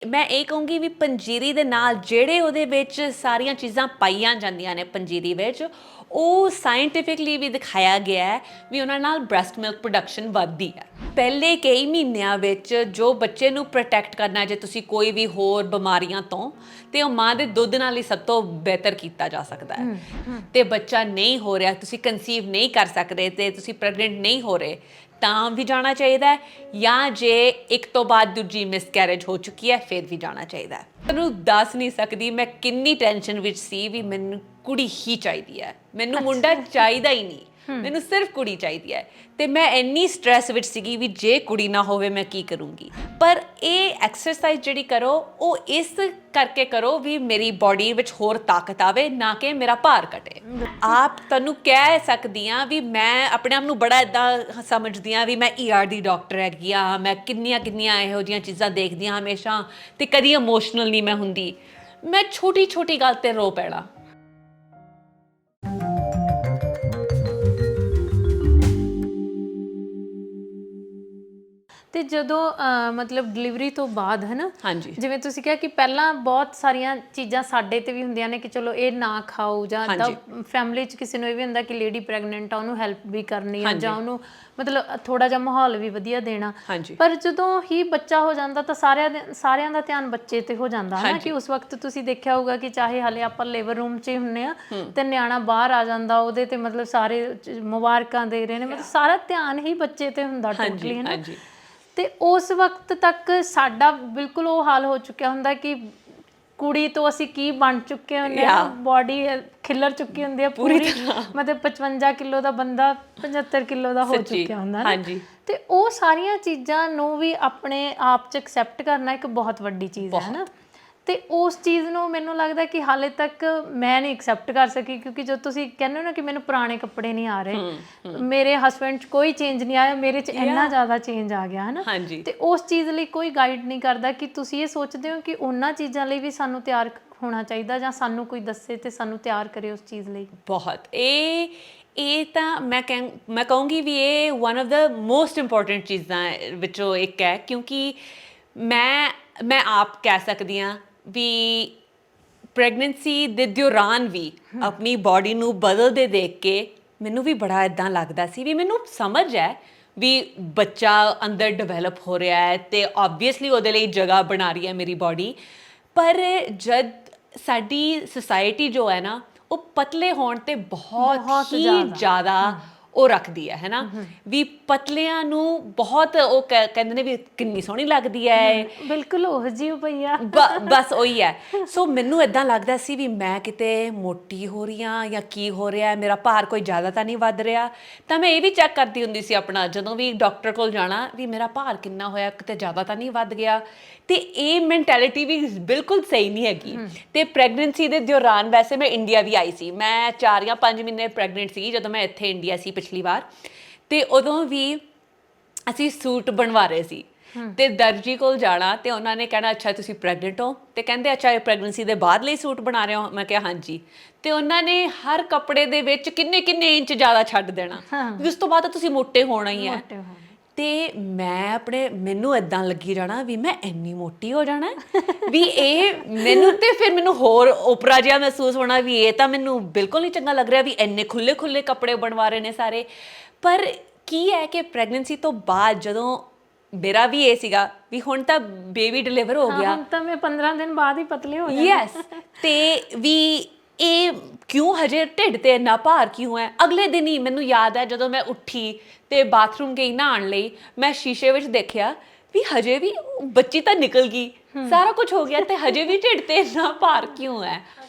ਮੈਂ ਇਹ ਕਹੂੰਗੀ ਵੀ ਪੰਜੀਰੀ ਦੇ ਨਾਲ ਜਿਹੜੇ ਉਹਦੇ ਵਿੱਚ ਸਾਰੀਆਂ ਚੀਜ਼ਾਂ ਪਾਈਆਂ ਜਾਂਦੀਆਂ ਨੇ ਪੰਜੀਰੀ ਵਿੱਚ, ਉਹ ਸਾਇੰਟੀਫਿਕਲੀ ਵੀ ਦਿਖਾਇਆ ਗਿਆ ਹੈ ਵੀ ਉਹਨਾਂ ਨਾਲ ਬ੍ਰੈਸਟ ਮਿਲਕ ਪ੍ਰੋਡਕਸ਼ਨ ਵੱਧਦੀ ਹੈ। ਪਹਿਲੇ ਕਈ ਮਹੀਨਿਆਂ ਵਿੱਚ ਜੋ ਬੱਚੇ ਨੂੰ ਪ੍ਰੋਟੈਕਟ ਕਰਨਾ, ਜੇ ਤੁਸੀਂ ਕੋਈ ਵੀ ਹੋਰ ਬਿਮਾਰੀਆਂ ਤੋਂ, ਤੇ ਉਹ ਮਾਂ ਦੇ ਦੁੱਧ ਨਾਲ ਹੀ ਸਭ ਤੋਂ ਬਿਹਤਰ ਕੀਤਾ ਜਾ ਸਕਦਾ ਹੈ। ਤੇ ਬੱਚਾ ਨਹੀਂ ਹੋ ਰਿਹਾ, ਤੁਸੀਂ ਕਨਸੀਵ ਨਹੀਂ ਕਰ ਸਕਦੇ ਤੇ ਤੁਸੀਂ ਪ੍ਰੈਗਨੈਂਟ ਨਹੀਂ ਹੋ ਰਹੇ, ਤਾਂ ਵੀ ਜਾਣਾ ਚਾਹੀਦਾ ਹੈ, ਜਾਂ ਜੇ ਇੱਕ ਤੋਂ ਬਾਅਦ ਦੂਜੀ ਮਿਸਕੈਰੇਜ ਹੋ ਚੁੱਕੀ ਹੈ ਫਿਰ ਵੀ ਜਾਣਾ ਚਾਹੀਦਾ ਹੈ। ਤੁਹਾਨੂੰ ਦੱਸ ਨਹੀਂ ਸਕਦੀ ਮੈਂ ਕਿੰਨੀ ਟੈਨਸ਼ਨ ਵਿੱਚ ਸੀ ਵੀ ਮੈਨੂੰ ਕੁੜੀ ਹੀ ਚਾਹੀਦੀ ਹੈ, ਮੈਨੂੰ ਮੁੰਡਾ ਚਾਹੀਦਾ ਹੀ ਨਹੀਂ, ਮੈਨੂੰ ਸਿਰਫ ਕੁੜੀ ਚਾਹੀਦੀ ਹੈ। ਤੇ ਮੈਂ ਇੰਨੀ ਸਟ੍ਰੈਸ ਵਿੱਚ ਸੀਗੀ ਵੀ ਜੇ ਕੁੜੀ ਨਾ ਹੋਵੇ ਮੈਂ ਕੀ ਕਰੂੰਗੀ। ਪਰ ਇਹ ਐਕਸਰਸਾਈਜ਼ ਜਿਹੜੀ ਕਰੋ ਉਹ ਇਸ ਕਰਕੇ ਕਰੋ ਵੀ ਮੇਰੀ ਬੋਡੀ ਵਿੱਚ ਹੋਰ ਤਾਕਤ ਆਵੇ, ਨਾ ਕਿ ਮੇਰਾ ਭਾਰ ਘਟੇ। ਆਪ ਤੁਹਾਨੂੰ ਕਹਿ ਸਕਦੀ ਹਾਂ ਵੀ ਮੈਂ ਆਪਣੇ ਆਪ ਨੂੰ ਬੜਾ ਇੱਦਾਂ ਸਮਝਦੀ ਹਾਂ ਵੀ ਮੈਂ ER ਦੀ ਡਾਕਟਰ ਹੈਗੀ ਆ, ਮੈਂ ਕਿੰਨੀਆਂ ਕਿੰਨੀਆਂ ਇਹੋ ਜਿਹੀਆਂ ਚੀਜ਼ਾਂ ਦੇਖਦੀ ਹਾਂ ਹਮੇਸ਼ਾ, ਤੇ ਕਦੀ ਇਮੋਸ਼ਨਲ ਨਹੀਂ ਮੈਂ ਹੁੰਦੀ। ਮੈਂ ਛੋਟੀ ਛੋਟੀ ਗੱਲ ਤੇ ਰੋ ਪੈਣਾ। ਤੇ ਜਦੋਂ ਮਤਲਬ ਡਿਲੀਵਰੀ ਤੋਂ ਬਾਅਦ ਹੈ ਨਾ, ਹਾਂਜੀ ਜਿਵੇਂ ਤੁਸੀਂ ਕਿਹਾ ਕਿ ਪਹਿਲਾਂ ਬਹੁਤ ਸਾਰੀਆਂ ਚੀਜ਼ਾਂ ਸਾਡੇ ਤੇ ਵੀ ਹੁੰਦੀਆਂ ਨੇ ਕਿ ਚਲੋ ਇਹ ਨਾ ਖਾਓ, ਜਾਂ ਤਾਂ ਫੈਮਿਲੀ 'ਚ ਕਿਸੇ ਨੂੰ ਇਹ ਵੀ ਹੁੰਦਾ ਕਿ ਲੇਡੀ ਪ੍ਰੈਗਨੈਂਟ ਆ, ਉਹਨੂੰ ਹੈਲਪ ਵੀ ਕਰਨੀ ਆ, ਜਾਂ ਉਹਨੂੰ ਮਤਲਬ ਥੋੜਾ ਜਿਹਾ ਮਾਹੌਲ ਵੀ ਵਧੀਆ ਦੇਣਾ। ਪਰ ਜਦੋਂ ਹੀ ਬੱਚਾ ਹੋ ਜਾਂਦਾ ਤਾਂ ਸਾਰਿਆਂ ਦਾ ਧਿਆਨ ਬੱਚੇ ਤੇ ਹੋ ਜਾਂਦਾ ਹੈ ਨਾ, ਕਿ ਉਸ ਵਕਤ ਤੁਸੀਂ ਦੇਖਿਆ ਹੋਊਗਾ ਕਿ ਚਾਹੇ ਹਾਲੇ ਆਪਾਂ ਲੇਬਰ ਰੂਮ 'ਚ ਹੀ ਹੁੰਨੇ ਆ ਤੇ ਨਿਆਣਾ ਬਾਹਰ ਆ ਜਾਂਦਾ, ਉਹਦੇ ਤੇ ਮਤਲਬ ਸਾਰੇ ਮੁਬਾਰਕਾਂ ਦੇ ਰਹੇ ਨੇ, ਮਤਲਬ ਸਾਰਾ ਧਿਆਨ ਹੀ ਬੱਚੇ ਤੇ ਹੁੰਦਾ ਟੋਟਲੀ, ਹੈ ਨਾ। ਤੇ ਉਸ ਵਕਤ ਤੱਕ ਸਾਡਾ ਬਿਲਕੁਲ ਉਹ ਹਾਲ ਹੋ ਚੁੱਕਿਆ ਹੁੰਦਾ ਕਿ ਕੁੜੀ ਤੋਂ ਅਸੀਂ ਕੀ ਬਣ ਚੁੱਕੇ ਹੁੰਦੇ ਆ, ਬੋਡੀ ਖਿੱਲਰ ਚੁੱਕੀ ਹੁੰਦੀ ਆ ਪੂਰੀ, ਮਤਲਬ 55 ਕਿਲੋ ਦਾ ਬੰਦਾ 75 ਕਿਲੋ ਦਾ ਹੋ ਚੁੱਕਿਆ ਹੁੰਦਾ ਨਾ। ਤੇ ਉਹ ਸਾਰੀਆਂ ਚੀਜ਼ਾਂ ਨੂੰ ਵੀ ਆਪਣੇ ਆਪ 'ਚ ਐਕਸੈਪਟ ਕਰਨਾ ਇੱਕ ਬਹੁਤ ਵੱਡੀ ਚੀਜ਼ ਹੈ ਨਾ। ਤੇ ਉਸ ਚੀਜ਼ ਨੂੰ ਮੈਨੂੰ ਲੱਗਦਾ ਕਿ ਹਾਲੇ ਤੱਕ ਮੈਂ ਨਹੀਂ ਐਕਸੈਪਟ ਕਰ ਸਕੀ, ਕਿਉਂਕਿ ਜਦੋਂ ਤੁਸੀਂ ਕਹਿੰਦੇ ਹੋ ਨਾ ਕਿ ਮੈਨੂੰ ਪੁਰਾਣੇ ਕੱਪੜੇ ਨਹੀਂ ਆ ਰਹੇ, ਮੇਰੇ ਹਸਬੈਂਡ 'ਚ ਕੋਈ ਚੇਂਜ ਨਹੀਂ ਆਇਆ, ਮੇਰੇ 'ਚ ਇੰਨਾ ਜ਼ਿਆਦਾ ਚੇਂਜ ਆ ਗਿਆ ਹੈ ਨਾ। ਤੇ ਉਸ ਚੀਜ਼ ਲਈ ਕੋਈ ਗਾਈਡ ਨਹੀਂ ਕਰਦਾ ਕਿ ਤੁਸੀਂ ਇਹ ਸੋਚਦੇ ਹੋ ਕਿ ਉਹਨਾਂ ਚੀਜ਼ਾਂ ਲਈ ਵੀ ਸਾਨੂੰ ਤਿਆਰ ਹੋਣਾ ਚਾਹੀਦਾ, ਜਾਂ ਸਾਨੂੰ ਕੋਈ ਦੱਸੇ ਤੇ ਸਾਨੂੰ ਤਿਆਰ ਕਰੇ ਉਸ ਚੀਜ਼ ਲਈ। ਬਹੁਤ ਇਹ ਤਾਂ ਮੈਂ ਕਹੂੰਗੀ ਵੀ ਇਹ one of the most important ਚੀਜ਼ਾਂ ਵਿੱਚੋਂ ਇੱਕ ਹੈ, ਕਿਉਂਕਿ ਮੈਂ ਆਪ ਕਹਿ ਸਕਦੀ ਹਾਂ ਵੀ ਪ੍ਰੈਗਨੈਂਸੀ ਦੇ ਦੌਰਾਨ ਵੀ ਆਪਣੀ ਬਾਡੀ ਨੂੰ ਬਦਲਦੇ ਦੇਖ ਕੇ ਮੈਨੂੰ ਵੀ ਬੜਾ ਇੱਦਾਂ ਲੱਗਦਾ ਸੀ ਵੀ ਮੈਨੂੰ ਸਮਝ ਹੈ ਵੀ ਬੱਚਾ ਅੰਦਰ ਡਿਵੈਲਪ ਹੋ ਰਿਹਾ ਹੈ ਤੇ ਓਬਵੀਅਸਲੀ ਉਹਦੇ ਲਈ ਜਗ੍ਹਾ ਬਣਾ ਰਹੀ ਹੈ ਮੇਰੀ ਬਾਡੀ। ਪਰ ਜਦ ਸਾਡੀ ਸੁਸਾਇਟੀ ਜੋ ਹੈ ਨਾ, ਉਹ ਪਤਲੇ ਹੋਣ ਤੇ ਬਹੁਤ ਹੀ ਜ਼ਿਆਦਾ ਉਹ ਰੱਖਦੀ ਹੈ ਨਾ, ਵੀ ਪਤਲਿਆਂ ਨੂੰ ਬਹੁਤ ਉਹ ਕਹਿੰਦੇ ਨੇ ਵੀ ਕਿੰਨੀ ਸੋਹਣੀ ਲੱਗਦੀ ਹੈ, ਬਿਲਕੁਲ ਉਹ ਜਿਹੀ ਪਈ ਆ, ਬਸ ਉਹੀ ਹੈ। ਸੋ ਮੈਨੂੰ ਇੱਦਾਂ ਲੱਗਦਾ ਸੀ ਵੀ ਮੈਂ ਕਿਤੇ ਮੋਟੀ ਹੋ ਰਹੀ ਹਾਂ ਜਾਂ ਕੀ ਹੋ ਰਿਹਾ, ਮੇਰਾ ਭਾਰ ਕੋਈ ਜ਼ਿਆਦਾ ਤਾਂ ਨਹੀਂ ਵੱਧ ਰਿਹਾ। ਤਾਂ ਮੈਂ ਇਹ ਵੀ ਚੈੱਕ ਕਰਦੀ ਹੁੰਦੀ ਸੀ ਆਪਣਾ, ਜਦੋਂ ਵੀ ਡਾਕਟਰ ਕੋਲ ਜਾਣਾ, ਵੀ ਮੇਰਾ ਭਾਰ ਕਿੰਨਾ ਹੋਇਆ, ਕਿਤੇ ਜ਼ਿਆਦਾ ਤਾਂ ਨਹੀਂ ਵੱਧ ਗਿਆ। ਤੇ ਇਹ ਮੈਂਟੈਲਿਟੀ ਵੀ ਬਿਲਕੁਲ ਸਹੀ ਨਹੀਂ ਹੈਗੀ। ਤੇ ਪ੍ਰੈਗਨੈਂਸੀ ਦੇ ਦੌਰਾਨ ਵੈਸੇ ਮੈਂ ਇੰਡੀਆ ਵੀ ਆਈ ਸੀ, ਮੈਂ 4 ਜਾਂ 5 ਮਹੀਨੇ ਪ੍ਰੈਗਨੈਂਟ ਸੀ ਜਦੋਂ ਮੈਂ ਇੱਥੇ ਇੰਡੀਆ ਸੀ ਪਿਛਲੀ ਵਾਰ। ਤੇ ਉਦੋਂ ਵੀ ਅਸੀਂ ਸੂਟ ਬਣਵਾ ਰਹੇ ਸੀ, ਤੇ ਦਰਜੀ ਕੋਲ ਜਾਣਾ ਤੇ ਉਹਨਾਂ ਨੇ ਕਹਿਣਾ ਅੱਛਾ ਤੁਸੀਂ ਪ੍ਰੈਗਨੈਂਟ ਹੋ, ਤੇ ਕਹਿੰਦੇ ਅੱਛਾ ਇਹ ਪ੍ਰੈਗਨੈਂਸੀ ਦੇ ਬਾਅਦ ਲਈ ਸੂਟ ਬਣਾ ਰਹੇ ਹੋ। ਮੈਂ ਕਿਹਾ ਹਾਂਜੀ। ਤੇ ਉਹਨਾਂ ਨੇ ਹਰ ਕੱਪੜੇ ਦੇ ਵਿੱਚ ਕਿੰਨੇ ਕਿੰਨੇ ਇੰਚ ਜ਼ਿਆਦਾ ਛੱਡ ਦੇਣਾ, ਉਸ ਤੋਂ ਬਾਅਦ ਤੁਸੀਂ ਮੋਟੇ ਹੋਣਾ ਹੀ ਹੈ। ਤੇ ਮੈਨੂੰ ਇਦਾਂ ਲੱਗੀ ਜਾਣਾ ਵੀ ਮੈਂ ਇੰਨੀ ਮੋਟੀ ਹੋ ਜਾਣਾ ਵੀ ਇਹ ਮੈਨੂੰ, ਤੇ ਫਿਰ ਮੈਨੂੰ ਹੋਰ ਓਪਰਾ ਜਿਹਾ ਮਹਿਸੂਸ ਹੋਣਾ ਵੀ ਇਹ ਤਾਂ ਮੈਨੂੰ ਬਿਲਕੁਲ ਨਹੀਂ ਚੰਗਾ ਲੱਗ ਰਿਹਾ ਵੀ ਇੰਨੇ ਖੁੱਲੇ ਖੁੱਲੇ ਕੱਪੜੇ ਬਣਵਾ ਰਹੇ ਨੇ ਸਾਰੇ। ਪਰ ਕੀ ਹੈ ਕਿ ਪ੍ਰੈਗਨੈਂਸੀ ਤੋਂ ਬਾਅਦ ਜਦੋਂ ਮੇਰਾ ਵੀ ਇਹ ਸੀਗਾ ਵੀ ਹੁਣ ਤਾਂ ਬੇਬੀ ਡਿਲੀਵਰ ਹੋ ਗਿਆ, ਹੁਣ ਤਾਂ ਮੈਂ 15 ਦਿਨ ਬਾਅਦ ਹੀ ਪਤਲੀ ਹੋ ਜਾਣਾ। ਯੈਸ। ਤੇ ਵੀ ਇਹ ਕਿਉਂ ਹਜੇ ਢਿੱਡ ਤੇ ਇੰਨਾ ਭਾਰ ਕਿਉਂ ਹੈ। ਅਗਲੇ ਦਿਨ ਹੀ ਮੈਨੂੰ ਯਾਦ ਹੈ ਜਦੋਂ ਮੈਂ ਉੱਠੀ ਤੇ ਬਾਥਰੂਮ ਗਈ ਨਹਾਉਣ ਲਈ, ਮੈਂ ਸ਼ੀਸ਼ੇ ਵਿੱਚ ਦੇਖਿਆ ਵੀ ਹਜੇ ਵੀ ਬੱਚੀ ਤਾਂ ਨਿਕਲ ਗਈ, ਸਾਰਾ ਕੁਝ ਹੋ ਗਿਆ, ਤੇ ਹਜੇ ਵੀ ਢਿੱਡ ਤੇ ਇੰਨਾ ਭਾਰ ਕਿਉਂ ਹੈ।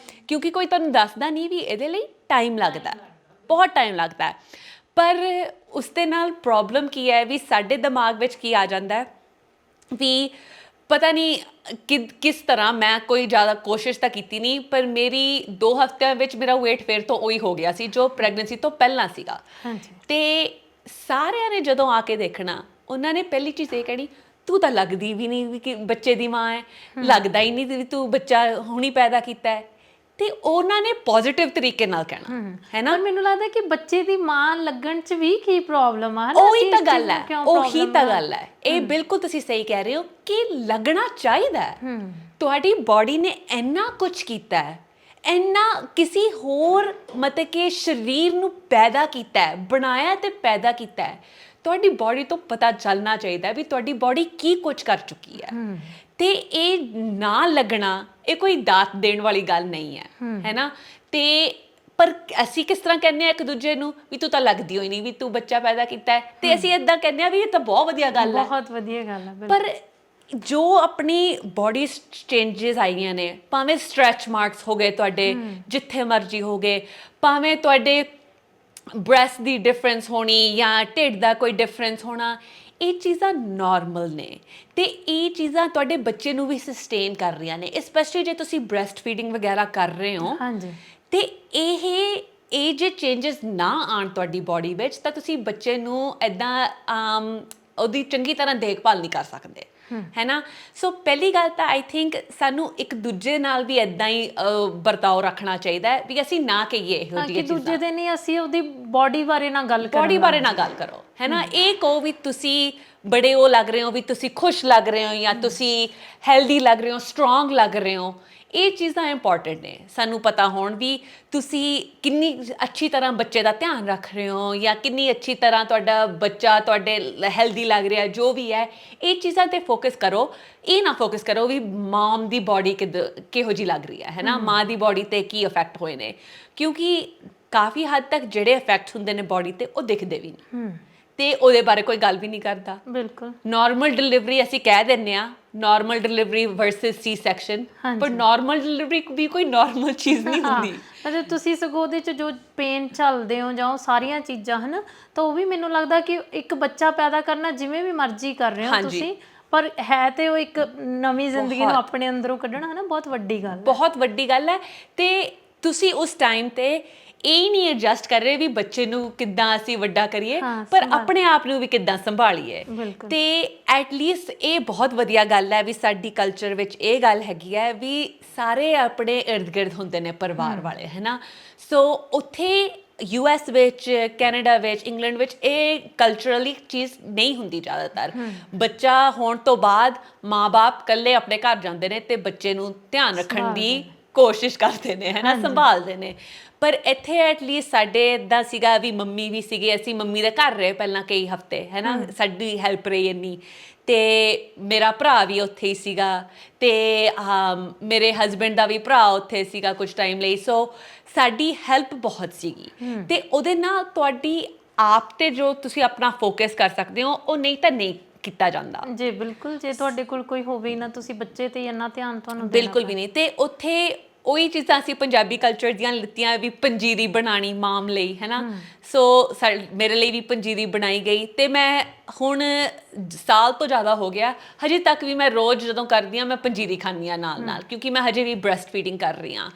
ਕਿਉਂਕਿ ਕੋਈ ਤੁਹਾਨੂੰ ਦੱਸਦਾ ਨਹੀਂ ਵੀ ਇਹਦੇ ਲਈ ਟਾਈਮ ਲੱਗਦਾ, ਬਹੁਤ ਟਾਈਮ ਲੱਗਦਾ। ਪਰ ਉਸ ਦੇ ਨਾਲ ਪ੍ਰੋਬਲਮ ਕੀ ਹੈ ਵੀ ਸਾਡੇ ਦਿਮਾਗ ਵਿੱਚ ਕੀ ਆ ਜਾਂਦਾ ਵੀ ਪਤਾ ਨਹੀਂ ਕਿਸ ਤਰ੍ਹਾਂ, ਮੈਂ ਕੋਈ ਜ਼ਿਆਦਾ ਕੋਸ਼ਿਸ਼ ਤਾਂ ਕੀਤੀ ਨਹੀਂ, ਪਰ ਮੇਰੀ 2 ਹਫ਼ਤਿਆਂ ਵਿੱਚ ਮੇਰਾ ਵੇਟ ਫਿਰ ਤੋਂ ਉਹੀ ਹੋ ਗਿਆ ਸੀ ਜੋ ਪ੍ਰੈਗਨੈਂਸੀ ਤੋਂ ਪਹਿਲਾਂ ਸੀਗਾ। ਤੇ ਸਾਰਿਆਂ ਨੇ ਜਦੋਂ ਆ ਕੇ ਦੇਖਣਾ, ਉਹਨਾਂ ਨੇ ਪਹਿਲੀ ਚੀਜ਼ ਇਹ ਕਹਿਣੀ ਤੂੰ ਤਾਂ ਲੱਗਦੀ ਵੀ ਨਹੀਂ ਵੀ ਕਿ ਬੱਚੇ ਦੀ ਮਾਂ ਹੈ, ਲੱਗਦਾ ਹੀ ਨਹੀਂ ਵੀ ਤੂੰ ਬੱਚਾ ਹੁਣੀ ਪੈਦਾ ਕੀਤਾ ਹੈ। ਤੇ ਉਹਨਾਂ ਨੇ ਪੋਜ਼ਿਟਿਵ ਤਰੀਕੇ ਨਾਲ ਕਹਿਣਾ ਹੈ ਨਾ। ਪਰ ਮੈਨੂੰ ਲੱਗਦਾ ਕਿ ਬੱਚੇ ਦੀ ਮਾਂ ਲੱਗਣ 'ਚ ਵੀ ਕੀ ਪ੍ਰੋਬਲਮ ਆ, ਹਨਾ? ਉਹੀ ਤਾਂ ਗੱਲ ਹੈ, ਉਹੀ ਤਾਂ ਗੱਲ ਹੈ। ਇਹ ਬਿਲਕੁਲ ਤੁਸੀਂ ਸਹੀ ਕਹਿ ਰਹੇ ਹੋ ਕਿ ਲੱਗਣਾ ਚਾਹੀਦਾ ਹੈ। ਤੁਹਾਡੀ ਬਾਡੀ ਨੇ ਇੰਨਾ ਕੁਝ ਕੀਤਾ ਹੈ, ਇੰਨਾ ਕਿਸੇ ਹੋਰ ਮਤਲਬ ਕਿ ਸਰੀਰ ਨੂੰ ਪੈਦਾ ਕੀਤਾ ਹੈ, ਬਣਾਇਆ ਤੇ ਪੈਦਾ ਕੀਤਾ ਹੈ। ਤੁਹਾਡੀ ਬਾਡੀ ਤੋਂ ਪਤਾ ਚੱਲਣਾ ਚਾਹੀਦਾ ਵੀ ਤੁਹਾਡੀ ਬਾਡੀ ਕੀ ਕੁਝ ਕਰ ਚੁੱਕੀ ਹੈ। ਤੇ ਇਹ ਨਾ ਲੱਗਣਾ ਇਹ ਕੋਈ ਦਾਤ ਦੇਣ ਵਾਲੀ ਗੱਲ ਨਹੀਂ ਹੈ ਨਾ। ਤੇ ਪਰ ਅਸੀਂ ਕਿਸ ਤਰ੍ਹਾਂ ਕਹਿੰਦੇ ਆ ਇੱਕ ਦੂਜੇ ਨੂੰ ਵੀ ਤੂੰ ਤਾਂ ਲੱਗਦੀ ਹੋਈ ਨਹੀਂ, ਵੀ ਤੂੰ ਬੱਚਾ ਪੈਦਾ ਕੀਤਾ ਹੈ, ਤੇ ਅਸੀਂ ਇਦਾਂ ਕਹਿੰਦੇ ਆ ਵੀ ਇਹ ਤਾਂ ਬਹੁਤ ਵਧੀਆ ਗੱਲ ਹੈ, ਬਹੁਤ ਵਧੀਆ ਗੱਲ ਹੈ। ਪਰ ਜੋ ਆਪਣੀ ਬੋਡੀ ਚੇਂਜਸ ਆਈਆਂ ਨੇ, ਭਾਵੇਂ ਸਟ੍ਰੈਚ ਮਾਰਕਸ ਹੋ ਗਏ ਤੁਹਾਡੇ ਜਿੱਥੇ ਮਰਜ਼ੀ ਹੋ ਗਏ, ਭਾਵੇਂ ਤੁਹਾਡੇ ਬ੍ਰੈਸਟ ਦੀ ਡਿਫਰੈਂਸ ਹੋਣੀ ਜਾਂ ਢਿੱਡ ਦਾ ਕੋਈ ਡਿਫਰੈਂਸ ਹੋਣਾ, ਇਹ ਚੀਜ਼ਾਂ ਨਾਰਮਲ ਨੇ ਤੇ ਇਹ ਚੀਜ਼ਾਂ ਤੁਹਾਡੇ ਬੱਚੇ ਨੂੰ ਵੀ ਸਸਟੇਨ ਕਰ ਰਹੀਆਂ ਨੇ। ਸਪੈਸ਼ਲੀ ਜੇ ਤੁਸੀਂ ਬ੍ਰੈਸਟ ਫੀਡਿੰਗ ਵਗੈਰਾ ਕਰ ਰਹੇ ਹੋ ਤੇ ਇਹ ਜੇ ਚੇਂਜਸ ਨਾ ਆਉਣ ਤੁਹਾਡੀ ਬਾਡੀ ਵਿੱਚ, ਤਾਂ ਤੁਸੀਂ ਬੱਚੇ ਨੂੰ ਇੱਦਾਂ ਉਹਦੀ ਚੰਗੀ ਤਰ੍ਹਾਂ ਦੇਖਭਾਲ ਨਹੀਂ ਕਰ ਸਕਦੇ, ਹੈ ਨਾ। ਸੋ ਪਹਿਲੀ ਗੱਲ ਤਾਂ ਆਈ ਥਿੰਕ ਸਾਨੂੰ ਇੱਕ ਦੂਜੇ ਨਾਲ ਵੀ ਇੱਦਾਂ ਹੀ ਵਰਤਾਓ ਰੱਖਣਾ ਚਾਹੀਦਾ ਹੈ ਵੀ ਅਸੀਂ ਨਾ ਕਹੀਏ ਇਹੋ ਜਿਹੀਆਂ ਚੀਜ਼ਾਂ। ਦੂਜੇ ਦੇ ਨਹੀਂ, ਅਸੀਂ ਉਹਦੀ ਬਾਡੀ ਬਾਰੇ ਨਾ ਗੱਲ ਕਰੋ, ਬਾਡੀ ਬਾਰੇ ਨਾ ਗੱਲ ਕਰੋ, ਹੈ ਨਾ। ਇਹ ਕਹੋ ਵੀ ਤੁਸੀਂ ਬੜੇ ਉਹ ਲੱਗ ਰਹੇ ਹੋ, ਵੀ ਤੁਸੀਂ ਖੁਸ਼ ਲੱਗ ਰਹੇ ਹੋ, ਜਾਂ ਤੁਸੀਂ ਹੈਲਦੀ ਲੱਗ ਰਹੇ ਹੋ, ਸਟਰੋਂਗ ਲੱਗ ਰਹੇ ਹੋ। ਇਹ ਚੀਜ਼ਾਂ ਇੰਪੋਰਟੈਂਟ ਨੇ ਸਾਨੂੰ ਪਤਾ ਹੋਣ ਵੀ ਤੁਸੀਂ ਕਿੰਨੀ ਅੱਛੀ ਤਰ੍ਹਾਂ ਬੱਚੇ ਦਾ ਧਿਆਨ ਰੱਖ ਰਹੇ ਹੋ, ਜਾਂ ਕਿੰਨੀ ਅੱਛੀ ਤਰ੍ਹਾਂ ਤੁਹਾਡਾ ਬੱਚਾ ਤੁਹਾਡੇ ਹੈਲਦੀ ਲੱਗ ਰਿਹਾ, ਜੋ ਵੀ ਹੈ। ਇਹ ਚੀਜ਼ਾਂ 'ਤੇ ਫੋਕਸ ਕਰੋ। ਇਹ ਨਾ ਫੋਕਸ ਕਰੋ ਵੀ ਮਾਮ ਦੀ ਬਾਡੀ ਕਿਹੋ ਜਿਹੀ ਲੱਗ ਰਹੀ ਹੈ ਨਾ, ਮਾਂ ਦੀ ਬਾਡੀ 'ਤੇ ਕੀ ਇਫੈਕਟ ਹੋਏ ਨੇ, ਕਿਉਂਕਿ ਕਾਫੀ ਹੱਦ ਤੱਕ ਜਿਹੜੇ ਇਫੈਕਟ ਹੁੰਦੇ ਨੇ ਬਾਡੀ 'ਤੇ ਉਹ ਦਿਖਦੇ ਵੀ ਨਹੀਂ ਤੇ ਉਹਦੇ ਬਾਰੇ ਕੋਈ ਗੱਲ ਵੀ ਨਹੀਂ ਕਰਦਾ। ਬਿਲਕੁਲ ਨਾਰਮਲ ਡਿਲੀਵਰੀ ਅਸੀਂ ਕਹਿ ਦਿੰਦੇ ਆ, ਨਾਰਮਲ ਡਿਲੀਵਰੀ ਵਰਸਸ ਸੀ ਸੈਕਸ਼ਨ, ਪਰ ਨਾਰਮਲ ਡਿਲੀਵਰੀ ਵੀ ਕੋਈ ਨਾਰਮਲ ਚੀਜ਼ ਨਹੀਂ ਹੁੰਦੀ। ਮਤਲਬ ਤੁਸੀਂ ਸਗੋਂ ਉਹਦੇ 'ਚ ਜੋ ਪੇਨ ਝੱਲਦੇ ਹੋ ਜਾਂ ਉਹ ਸਾਰੀਆਂ ਚੀਜ਼ਾਂ ਹਨ, ਤਾਂ ਉਹ ਵੀ ਮੈਨੂੰ ਲੱਗਦਾ ਕਿ ਇੱਕ ਬੱਚਾ ਪੈਦਾ ਕਰਨਾ ਜਿਵੇਂ ਵੀ ਮਰਜ਼ੀ ਕਰ ਰਹੇ ਹੋ ਤੁਸੀਂ, ਪਰ ਹੈ ਤੇ ਉਹ ਇੱਕ ਨਵੀਂ ਜ਼ਿੰਦਗੀ ਨੂੰ ਆਪਣੇ ਅੰਦਰੋਂ ਕੱਢਣਾ, ਹੈ ਨਾ, ਬਹੁਤ ਵੱਡੀ ਗੱਲ ਹੈ, ਬਹੁਤ ਵੱਡੀ ਗੱਲ ਹੈ। ਤੇ ਤੁਸੀਂ ਉਸ ਟਾਈਮ ਤੇ ਇਹ ਨਹੀਂ ਐਡਜਸਟ ਕਰ ਰਹੇ ਵੀ ਬੱਚੇ ਨੂੰ ਕਿੱਦਾਂ ਅਸੀਂ ਵੱਡਾ ਕਰੀਏ, ਪਰ ਆਪਣੇ ਆਪ ਨੂੰ ਵੀ ਕਿੱਦਾਂ ਸੰਭਾਲੀਏ। ਤੇ ਐਟਲੀਸਟ ਇਹ ਬਹੁਤ ਵਧੀਆ ਗੱਲ ਹੈ ਵੀ ਸਾਡੀ ਕਲਚਰ ਵਿੱਚ ਇਹ ਗੱਲ ਹੈਗੀ ਹੈ ਵੀ ਸਾਰੇ ਆਪਣੇ ਇਰਦ ਗਿਰਦ ਹੁੰਦੇ ਨੇ ਪਰਿਵਾਰ ਵਾਲੇ, ਹੈ ਨਾ। ਸੋ ਉੱਥੇ US ਵਿੱਚ, ਕੈਨੇਡਾ ਵਿੱਚ, ਇੰਗਲੈਂਡ ਵਿੱਚ ਇਹ ਕਲਚਰਲੀ ਚੀਜ਼ ਨਹੀਂ ਹੁੰਦੀ ਜ਼ਿਆਦਾਤਰ। ਬੱਚਾ ਹੋਣ ਤੋਂ ਬਾਅਦ ਮਾਂ-ਬਾਪ ਇਕੱਲੇ ਆਪਣੇ ਘਰ ਜਾਂਦੇ ਨੇ ਤੇ ਬੱਚੇ ਨੂੰ ਧਿਆਨ ਰੱਖਣ ਦੀ ਕੋਸ਼ਿਸ਼ ਕਰਦੇ ਨੇ, ਹੈ ਨਾ, ਸੰਭਾਲਦੇ ਨੇ। ਪਰ ਇੱਥੇ ਐਟਲੀਸਟ ਸਾਡੇ ਇੱਦਾਂ ਸੀਗਾ ਵੀ ਮੰਮੀ ਵੀ ਸੀਗੇ, ਅਸੀਂ ਮੰਮੀ ਦੇ ਘਰ ਰਹੇ ਪਹਿਲਾਂ ਕਈ ਹਫ਼ਤੇ, ਹੈ ਨਾ, ਸਾਡੀ ਹੈਲਪ ਰਹੀ ਇੰਨੀ। ਤੇ ਮੇਰਾ ਭਰਾ ਵੀ ਉੱਥੇ ਹੀ ਸੀਗਾ ਤੇ ਮੇਰੇ ਹਸਬੈਂਡ ਦਾ ਵੀ ਭਰਾ ਉੱਥੇ ਸੀਗਾ ਕੁਝ ਟਾਈਮ ਲਈ। ਸੋ ਸਾਡੀ ਹੈਲਪ ਬਹੁਤ ਸੀਗੀ ਤੇ ਉਹਦੇ ਨਾਲ ਤੁਹਾਡੀ ਆਪ ਤੇ ਜੋ ਤੁਸੀਂ ਆਪਣਾ ਫੋਕਸ ਕਰ ਸਕਦੇ ਹੋ, ਉਹ ਨਹੀਂ ਤਾਂ ਨਹੀਂ ਕੀਤਾ ਜਾਂਦਾ ਜੀ। ਬਿਲਕੁਲ, ਜੇ ਤੁਹਾਡੇ ਕੋਲ ਕੋਈ ਹੋਵੇ ਨਾ, ਤੁਸੀਂ ਬੱਚੇ ਤੇ ਇੰਨਾ ਧਿਆਨ ਤੁਹਾਨੂੰ ਬਿਲਕੁਲ ਵੀ ਨਹੀਂ। ਤੇ ਉੱਥੇ ਉਹੀ ਚੀਜ਼ਾਂ ਅਸੀਂ ਪੰਜਾਬੀ ਕਲਚਰ ਦੀਆਂ ਲਿੱਤੀਆਂ ਵੀ, ਪੰਜੀਰੀ ਬਣਾਉਣੀ ਮਾਮ ਲਈ, ਹੈ ਨਾ। ਸੋ ਮੇਰੇ ਲਈ ਵੀ ਪੰਜੀਰੀ ਬਣਾਈ ਗਈ ਤੇ ਮੈਂ ਹੁਣ ਸਾਲ ਤੋਂ ਜ਼ਿਆਦਾ ਹੋ ਗਿਆ, ਹਜੇ ਤੱਕ ਵੀ ਮੈਂ ਰੋਜ਼ ਜਦੋਂ ਕਰਦੀ ਹਾਂ ਮੈਂ ਪੰਜੀਰੀ ਖਾਂਦੀ ਹਾਂ ਨਾਲ, ਕਿਉਂਕਿ ਮੈਂ ਹਜੇ ਵੀ ਬ੍ਰੈਸਟ ਫੀਡਿੰਗ ਕਰ ਰਹੀ ਹਾਂ।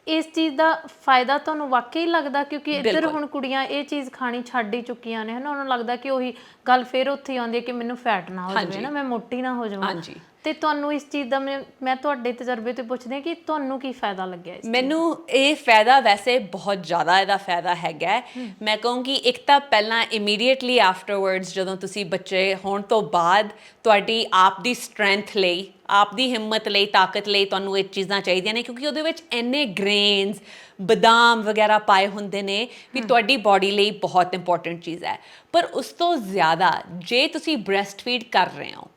ਇਸ ਚੀਜ਼ ਦਾ ਫਾਇਦਾ ਤੁਹਾਨੂੰ ਵਾਕਈ ਲੱਗਦਾ? ਕਿਉਂਕਿ ਇੱਧਰ ਹੁਣ ਕੁੜੀਆਂ ਇਹ ਚੀਜ਼ ਖਾਣੀ ਛੱਡ ਹੀ ਚੁੱਕੀਆਂ ਨੇ, ਹੈ ਨਾ। ਉਹਨਾਂ ਨੂੰ ਲੱਗਦਾ ਕਿ ਉਹੀ ਗੱਲ ਫਿਰ ਉੱਥੇ ਆਉਂਦੀ ਹੈ ਕਿ ਮੈਨੂੰ ਫੈਟ ਨਾ ਹੋ ਜਾਵੇ ਨਾ, ਮੈਂ ਮੋਟੀ ਨਾ ਹੋ ਜਾਵਾਂ। ਤੇ ਤੁਹਾਨੂੰ ਇਸ ਚੀਜ਼ ਦਾ ਮੈਂ ਤੁਹਾਡੇ ਤਜਰਬੇ ਤੋਂ ਪੁੱਛਦੀ ਹਾਂ ਕਿ ਤੁਹਾਨੂੰ ਕੀ ਫਾਇਦਾ ਲੱਗਿਆ ਇਸ? ਮੈਨੂੰ ਇਹ ਫਾਇਦਾ ਵੈਸੇ ਬਹੁਤ ਜ਼ਿਆਦਾ ਇਹਦਾ ਫਾਇਦਾ ਹੈਗਾ। ਮੈਂ ਕਹੂੰਗੀ ਇੱਕ ਤਾਂ ਪਹਿਲਾਂ ਇਮੀਡੀਏਟਲੀ ਆਫਟਰਵਰਡਸ, ਜਦੋਂ ਤੁਸੀਂ ਬੱਚੇ ਹੋਣ ਤੋਂ ਬਾਅਦ ਤੁਹਾਡੀ ਆਪ ਦੀ ਸਟਰੈਂਥ ਲਈ, ਆਪ ਦੀ ਹਿੰਮਤ ਲਈ, ਤਾਕਤ ਲਈ ਤੁਹਾਨੂੰ ਇਹ ਚੀਜ਼ਾਂ ਚਾਹੀਦੀਆਂ ਨੇ, ਕਿਉਂਕਿ ਉਹਦੇ ਵਿੱਚ ਇੰਨੇ ਗ੍ਰੇਨਸ, ਬਦਾਮ ਵਗੈਰਾ ਪਾਏ ਹੁੰਦੇ ਨੇ ਵੀ ਤੁਹਾਡੀ ਬਾਡੀ ਲਈ ਬਹੁਤ ਇੰਪੋਰਟੈਂਟ ਚੀਜ਼ ਹੈ। ਪਰ ਉਸ ਤੋਂ ਜ਼ਿਆਦਾ ਜੇ ਤੁਸੀਂ ਬ੍ਰੈਸਟ ਫੀਡ ਕਰ ਰਹੇ ਹੋ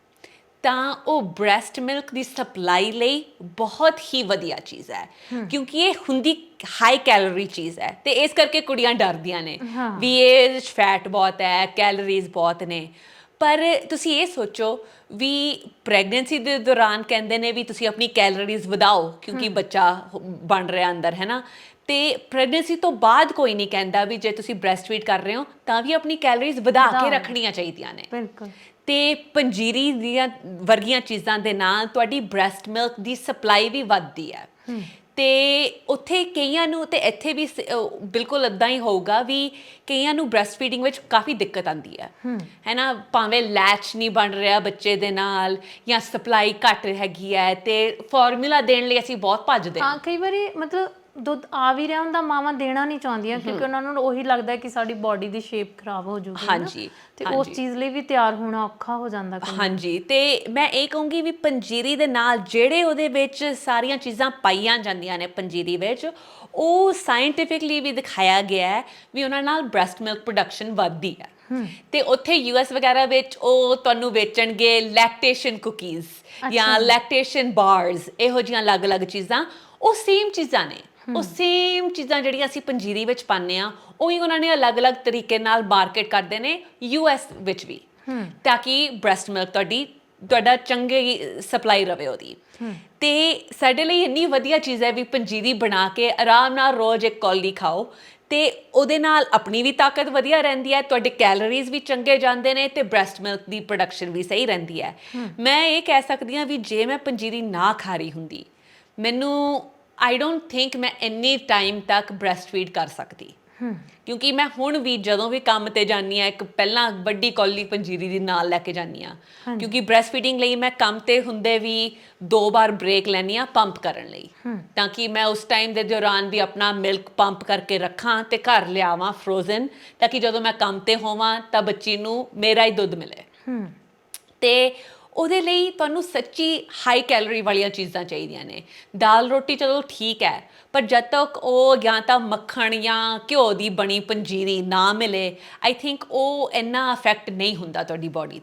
ਤਾਂ ਉਹ ਬ੍ਰੈਸਟ ਮਿਲਕ ਦੀ ਸਪਲਾਈ ਲਈ ਬਹੁਤ ਹੀ ਵਧੀਆ ਚੀਜ਼ ਹੈ, ਕਿਉਂਕਿ ਇਹ ਹੁੰਦੀ ਹਾਈ ਕੈਲੋਰੀ ਚੀਜ਼ ਹੈ ਤੇ ਇਸ ਕਰਕੇ ਕੁੜੀਆਂ ਡਰਦੀਆਂ ਨੇ ਵੀ ਇਹ ਫੈਟ ਬਹੁਤ ਹੈ, ਕੈਲੋਰੀਜ਼ ਬਹੁਤ ਨੇ। ਪਰ ਤੁਸੀਂ ਇਹ ਸੋਚੋ ਵੀ ਪ੍ਰੈਗਨੈਂਸੀ ਦੇ ਦੌਰਾਨ ਕਹਿੰਦੇ ਨੇ ਵੀ ਤੁਸੀਂ ਆਪਣੀ ਕੈਲੋਰੀਜ਼ ਵਧਾਓ ਕਿਉਂਕਿ ਬੱਚਾ ਬਣ ਰਿਹਾ ਅੰਦਰ, ਹੈ ਨਾ। ਤੇ ਪ੍ਰੈਗਨੈਂਸੀ ਤੋਂ ਬਾਅਦ ਕੋਈ ਨਹੀਂ ਕਹਿੰਦਾ ਵੀ ਜੇ ਤੁਸੀਂ ਬ੍ਰੈਸਟ ਫੀਡ ਕਰ ਰਹੇ ਹੋ ਤਾਂ ਵੀ ਆਪਣੀ ਕੈਲੋਰੀਜ਼ ਵਧਾ ਕੇ ਰੱਖਣੀਆਂ ਚਾਹੀਦੀਆਂ ਨੇ। ਬਿਲਕੁਲ। ਤੇ ਪੰਜੀਰੀ ਦੀਆਂ ਵਰਗੀਆਂ ਚੀਜ਼ਾਂ ਦੇ ਨਾਲ ਤੁਹਾਡੀ ਬ੍ਰੈਸਟ ਮਿਲਕ ਦੀ ਸਪਲਾਈ ਵੀ ਵੱਧਦੀ ਹੈ। ਤੇ ਉੱਥੇ ਕਈਆਂ ਨੂੰ, ਤੇ ਇੱਥੇ ਵੀ ਬਿਲਕੁਲ ਇੱਦਾਂ ਹੀ ਹੋਊਗਾ ਵੀ ਕਈਆਂ ਨੂੰ ਬ੍ਰੈਸਟ ਫੀਡਿੰਗ ਵਿੱਚ ਕਾਫੀ ਦਿੱਕਤ ਆਉਂਦੀ ਹੈ ਨਾ। ਭਾਵੇਂ ਲੈਚ ਨਹੀਂ ਬਣ ਰਿਹਾ ਬੱਚੇ ਦੇ ਨਾਲ ਜਾਂ ਸਪਲਾਈ ਘੱਟ ਹੈਗੀ ਹੈ ਤੇ ਫਾਰਮੂਲਾ ਦੇਣ ਲਈ ਅਸੀਂ ਬਹੁਤ ਭੱਜਦੇ ਹਾਂ। ਕਈ ਵਾਰੀ ਮਤਲਬ ਦੁੱਧ ਆ ਵੀ ਰਿਹਾ ਹੁੰਦਾ ਮਾਵਾਂ ਦੇਣਾ ਨਹੀਂ ਚਾਹੁੰਦੀਆਂ ਕਿਉਂਕਿ ਉਹਨਾਂ ਨੂੰ ਉਹੀ ਲੱਗਦਾ ਕਿ ਸਾਡੀ ਬਾਡੀ ਦੀ ਸ਼ੇਪ ਖਰਾਬ ਹੋ ਜਾਊਗੀ ਹਾਂਜੀ ਤੇ ਉਸ ਚੀਜ਼ ਲਈ ਵੀ ਤਿਆਰ ਹੋਣਾ ਔਖਾ ਹੋ ਜਾਂਦਾ ਹਾਂਜੀ ਤੇ ਮੈਂ ਇਹ ਕਹੂੰਗੀ ਵੀ ਪੰਜੀਰੀ ਦੇ ਨਾਲ ਜਿਹੜੇ ਉਹਦੇ ਵਿੱਚ ਸਾਰੀਆਂ ਚੀਜ਼ਾਂ ਪਾਈਆਂ ਜਾਂਦੀਆਂ ਨੇ ਪੰਜੀਰੀ ਵਿੱਚ ਉਹ ਸਾਇੰਟੀਫਿਕਲੀ ਵੀ ਦਿਖਾਇਆ ਗਿਆ ਹੈ ਵੀ ਉਹਨਾਂ ਨਾਲ ਬ੍ਰੈਸਟ ਮਿਲਕ ਪ੍ਰੋਡਕਸ਼ਨ ਵੱਧਦੀ ਹੈ ਤੇ ਉੱਥੇ ਯੂਐਸ ਵਗੈਰਾ ਵਿੱਚ ਉਹ ਤੁਹਾਨੂੰ ਵੇਚਣਗੇ ਲੈਕਟੇਸ਼ਨ ਕੁਕੀਜ਼ ਜਾਂ ਲੈਕਟੇਸ਼ਨ ਬਾਰਸ ਇਹੋ ਜਿਹੀਆਂ ਅਲੱਗ-ਅਲੱਗ ਚੀਜ਼ਾਂ ਉਹ ਸੇਮ ਚੀਜ਼ਾਂ ਨੇ ਉਹ ਸੇਮ ਚੀਜ਼ਾਂ ਜਿਹੜੀਆਂ ਅਸੀਂ ਪੰਜੀਰੀ ਵਿੱਚ ਪਾਉਂਦੇ ਆ ਉਹੀ ਉਹਨਾਂ ਨੇ ਅਲੱਗ-ਅਲੱਗ ਤਰੀਕੇ ਨਾਲ ਮਾਰਕੀਟ ਕਰਦੇ ਨੇ ਯੂਐਸ ਵਿੱਚ ਵੀ ਤਾਂ ਕਿ ਬ੍ਰੈਸਟ ਮਿਲਕ ਤੁਹਾਡਾ ਚੰਗੀ ਸਪਲਾਈ ਰਵੇ ਉਹਦੀ ਤੇ ਸਾਡੇ ਲਈ ਇੰਨੀ ਵਧੀਆ ਚੀਜ਼ ਹੈ ਵੀ ਪੰਜੀਰੀ ਬਣਾ ਕੇ ਆਰਾਮ ਨਾਲ ਰੋਜ਼ ਇੱਕ ਕੌਲੀ ਖਾਓ ਤੇ ਉਹਦੇ ਨਾਲ ਆਪਣੀ ਵੀ ਤਾਕਤ ਵਧੀਆ ਰਹਿੰਦੀ ਹੈ ਤੁਹਾਡੇ ਕੈਲੋਰੀਜ਼ ਵੀ ਚੰਗੇ ਜਾਂਦੇ ਨੇ ਤੇ ਬ੍ਰੈਸਟ ਮਿਲਕ ਦੀ ਪ੍ਰੋਡਕਸ਼ਨ ਵੀ ਸਹੀ ਰਹਿੰਦੀ ਹੈ ਮੈਂ ਇਹ ਕਹਿ ਸਕਦੀ ਹਾਂ ਵੀ ਜੇ ਮੈਂ ਪੰਜੀਰੀ ਨਾ ਖਾ ਰਹੀ ਹੁੰਦੀ ਮੈਨੂੰ ਆਈ ਡੋਂਟ ਥਿੰਕ ਮੈਂ ਇੰਨੀ ਟਾਈਮ ਤੱਕ ਬ੍ਰੈਸਟ ਫੀਡ ਕਰ ਸਕਦੀ ਕਿਉਂਕਿ ਮੈਂ ਹੁਣ ਵੀ ਜਦੋਂ ਵੀ ਕੰਮ ਤੇ ਜਾਂਦੀ ਹਾਂ ਇੱਕ ਪਹਿਲਾਂ ਵੱਡੀ ਕੌਲੀ ਪੰਜੀਰੀ ਦੀ ਨਾਲ ਲੈ ਕੇ ਜਾਂਦੀ ਹਾਂ ਕਿਉਂਕਿ ਬ੍ਰੈਸਟ ਫੀਡਿੰਗ ਲਈ ਮੈਂ ਕੰਮ ਤੇ ਹੁੰਦੇ ਵੀ 2 ਵਾਰ ਬ੍ਰੇਕ ਲੈਂਦੀ ਹਾਂ ਪੰਪ ਕਰਨ ਲਈ ਤਾਂ ਕਿ ਮੈਂ ਉਸ ਟਾਈਮ ਦੇ ਦੌਰਾਨ ਵੀ ਆਪਣਾ ਮਿਲਕ ਪੰਪ ਕਰਕੇ ਰੱਖਾਂ ਤੇ ਘਰ ਲਿਆਵਾਂ ਫਰੋਜ਼ਨ ਤਾਂ ਕਿ ਜਦੋਂ ਮੈਂ ਕੰਮ ਤੇ ਹੋਵਾਂ ਤਾਂ ਬੱਚੀ ਨੂੰ ਮੇਰਾ ਹੀ ਦੁੱਧ ਮਿਲੇ ਤੇ ਉਹਦੇ ਲਈ ਤੁਹਾਨੂੰ ਸੱਚੀ ਹਾਈ ਕੈਲੋਰੀ ਵਾਲੀਆਂ ਚੀਜ਼ਾਂ ਚਾਹੀਦੀਆਂ ਨੇ ਦਾਲ ਰੋਟੀ ਚਲੋ ਠੀਕ ਹੈ ਪਰ ਜਦ ਤੱਕ ਉਹ ਜਾਂ ਤਾਂ ਮੱਖਣ ਜਾਂ ਘਿਓ ਦੀ ਬਣੀ ਪੰਜੀਰੀ ਨਾ ਮਿਲੇ ਆਈ ਥਿੰਕ ਉਹ ਇੰਨਾ ਅਫੈਕਟ ਨਹੀਂ ਹੁੰਦਾ ਤੁਹਾਡੀ ਬਾਡੀ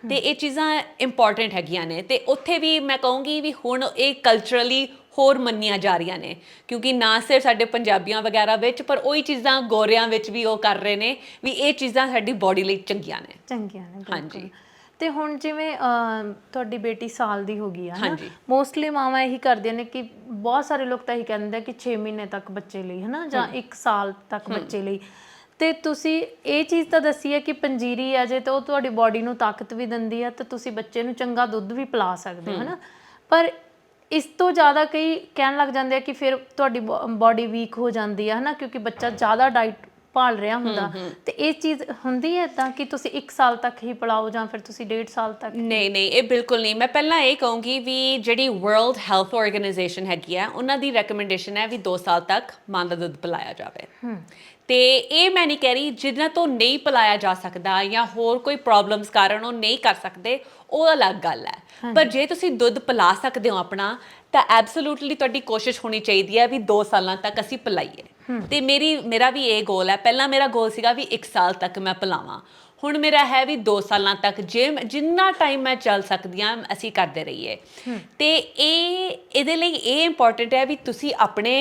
ਤੇ ਇਹ ਚੀਜ਼ਾਂ ਇੰਪੋਰਟੈਂਟ ਹੈਗੀਆਂ ਨੇ ਤੇ ਉੱਥੇ ਵੀ ਮੈਂ ਕਹੂੰਗੀ ਵੀ ਹੁਣ ਇਹ ਕਲਚਰਲੀ ਹੋਰ ਮੰਨੀਆਂ ਜਾ ਰਹੀਆਂ ਨੇ ਕਿਉਂਕਿ ਨਾ ਸਿਰਫ ਸਾਡੇ ਪੰਜਾਬੀਆਂ ਵਗੈਰਾ ਵਿੱਚ ਪਰ ਉਹੀ ਚੀਜ਼ਾਂ ਗੋਰਿਆਂ ਵਿੱਚ ਵੀ ਉਹ ਕਰ ਰਹੇ ਨੇ ਵੀ ਇਹ ਚੀਜ਼ਾਂ ਸਾਡੀ ਬਾਡੀ ਲਈ ਚੰਗੀਆਂ ਨੇ ਹਾਂਜੀ ਤੇ ਹੁਣ ਜਿਵੇਂ ਤੁਹਾਡੀ ਬੇਟੀ ਸਾਲ ਦੀ ਹੋ ਗਈ ਆ ਨਾ ਮੋਸਟਲੀ ਮਾਵਾਂ ਇਹੀ ਕਰਦੀਆਂ ਨੇ ਕਿ ਬਹੁਤ ਸਾਰੇ ਲੋਕ ਤਾਂ ਇਹੀ ਕਹਿੰਦੇ ਆ ਕਿ 6 ਮਹੀਨੇ ਤੱਕ ਬੱਚੇ ਲਈ ਹਨਾ ਜਾਂ 1 ਸਾਲ ਤੱਕ ਬੱਚੇ ਲਈ ਤੇ ਤੁਸੀਂ ਇਹ ਚੀਜ਼ ਤਾਂ ਦੱਸੀ ਹੈ ਕਿ ਪੰਜੀਰੀ ਆ ਜੇ ਤਾਂ ਉਹ ਤੁਹਾਡੀ ਬਾਡੀ ਨੂੰ ਤਾਕਤ ਵੀ ਦਿੰਦੀ ਆ ਤੇ ਤੁਸੀਂ ਬੱਚੇ ਨੂੰ ਚੰਗਾ ਦੁੱਧ ਵੀ ਪਿਲਾ ਸਕਦੇ ਹੋ ਹਨਾ ਪਰ ਇਸ ਤੋਂ ਜ਼ਿਆਦਾ ਕਈ ਕਹਿਣ ਲੱਗ ਜਾਂਦੇ ਆ ਕਿ ਫਿਰ ਤੁਹਾਡੀ ਬਾਡੀ ਵੀਕ ਹੋ ਜਾਂਦੀ ਆ ਹਨਾ ਕਿਉਂਕਿ ਬੱਚਾ ਜ਼ਿਆਦਾ ਡਾਈਟ ਭਾਲ ਰਿਹਾ ਹੁੰਦਾ ਤੇ ਇਹ ਚੀਜ਼ ਹੁੰਦੀ ਹੈ ਤਾਂ ਕਿ ਤੁਸੀਂ 1 ਸਾਲ ਤੱਕ ਹੀ ਪਿਲਾਓ ਜਾਂ ਫਿਰ ਤੁਸੀਂ 1.5 ਸਾਲ ਤੱਕ ਨਹੀਂ ਇਹ ਬਿਲਕੁਲ ਨਹੀਂ ਮੈਂ ਪਹਿਲਾਂ ਇਹ ਕਹੂੰਗੀ ਵੀ ਜਿਹੜੀ ਵਰਲਡ ਹੈਲਥ ਆਰਗੇਨਾਈਜੇਸ਼ਨ ਹੈਗੀ ਆ ਉਹਨਾਂ ਦੀ ਰეკਮੈਂਡੇਸ਼ਨ ਹੈ ਵੀ 2 ਸਾਲ ਤੱਕ ਮਾਂ ਦਾ ਦੁੱਧ ਪਿਲਾਇਆ ਜਾਵੇ ਤੇ ਇਹ ਮੈਂ ਨਹੀਂ ਕਹਿ ਰਹੀ ਜਿਨ੍ਹਾਂ ਤੋਂ ਨਹੀਂ ਪਿਲਾਇਆ ਜਾ ਸਕਦਾ ਜਾਂ ਹੋਰ ਕੋਈ ਪ੍ਰੋਬਲਮਸ ਕਾਰਨ ਉਹ ਨਹੀਂ ਕਰ ਸਕਦੇ ਉਹ ਅਲੱਗ ਗੱਲ ਹੈ ਪਰ ਜੇ ਤੁਸੀਂ ਦੁੱਧ ਪਿਲਾ ਸਕਦੇ ਹੋ ਆਪਣਾ ਤਾਂ ਐਬਸੋਲੂਟਲੀ ਤੁਹਾਡੀ ਕੋਸ਼ਿਸ਼ ਹੋਣੀ ਚਾਹੀਦੀ ਹੈ ਵੀ 2 ਸਾਲਾਂ ਤੱਕ ਅਸੀਂ ਪਿਲਾਈਏ ਤੇ ਮੇਰਾ ਵੀ ਇਹ ਗੋਲ ਹੈ ਪਹਿਲਾਂ ਮੇਰਾ ਗੋਲ ਸੀਗਾ ਵੀ 1 ਸਾਲ ਤੱਕ ਮੈਂ ਪਿਲਾਵਾਂ ਹੁਣ ਮੇਰਾ ਹੈ ਵੀ 2 ਸਾਲਾਂ ਤੱਕ ਜਿੰਨਾ ਟਾਈਮ ਮੈਂ ਚੱਲ ਸਕਦੀ ਹਾਂ ਅਸੀਂ ਕਰਦੇ ਰਹੀਏ ਤੇ ਇਹਦੇ ਲਈ ਇਹ ਇੰਪੋਰਟੈਂਟ ਹੈ ਵੀ ਤੁਸੀਂ ਆਪਣੇ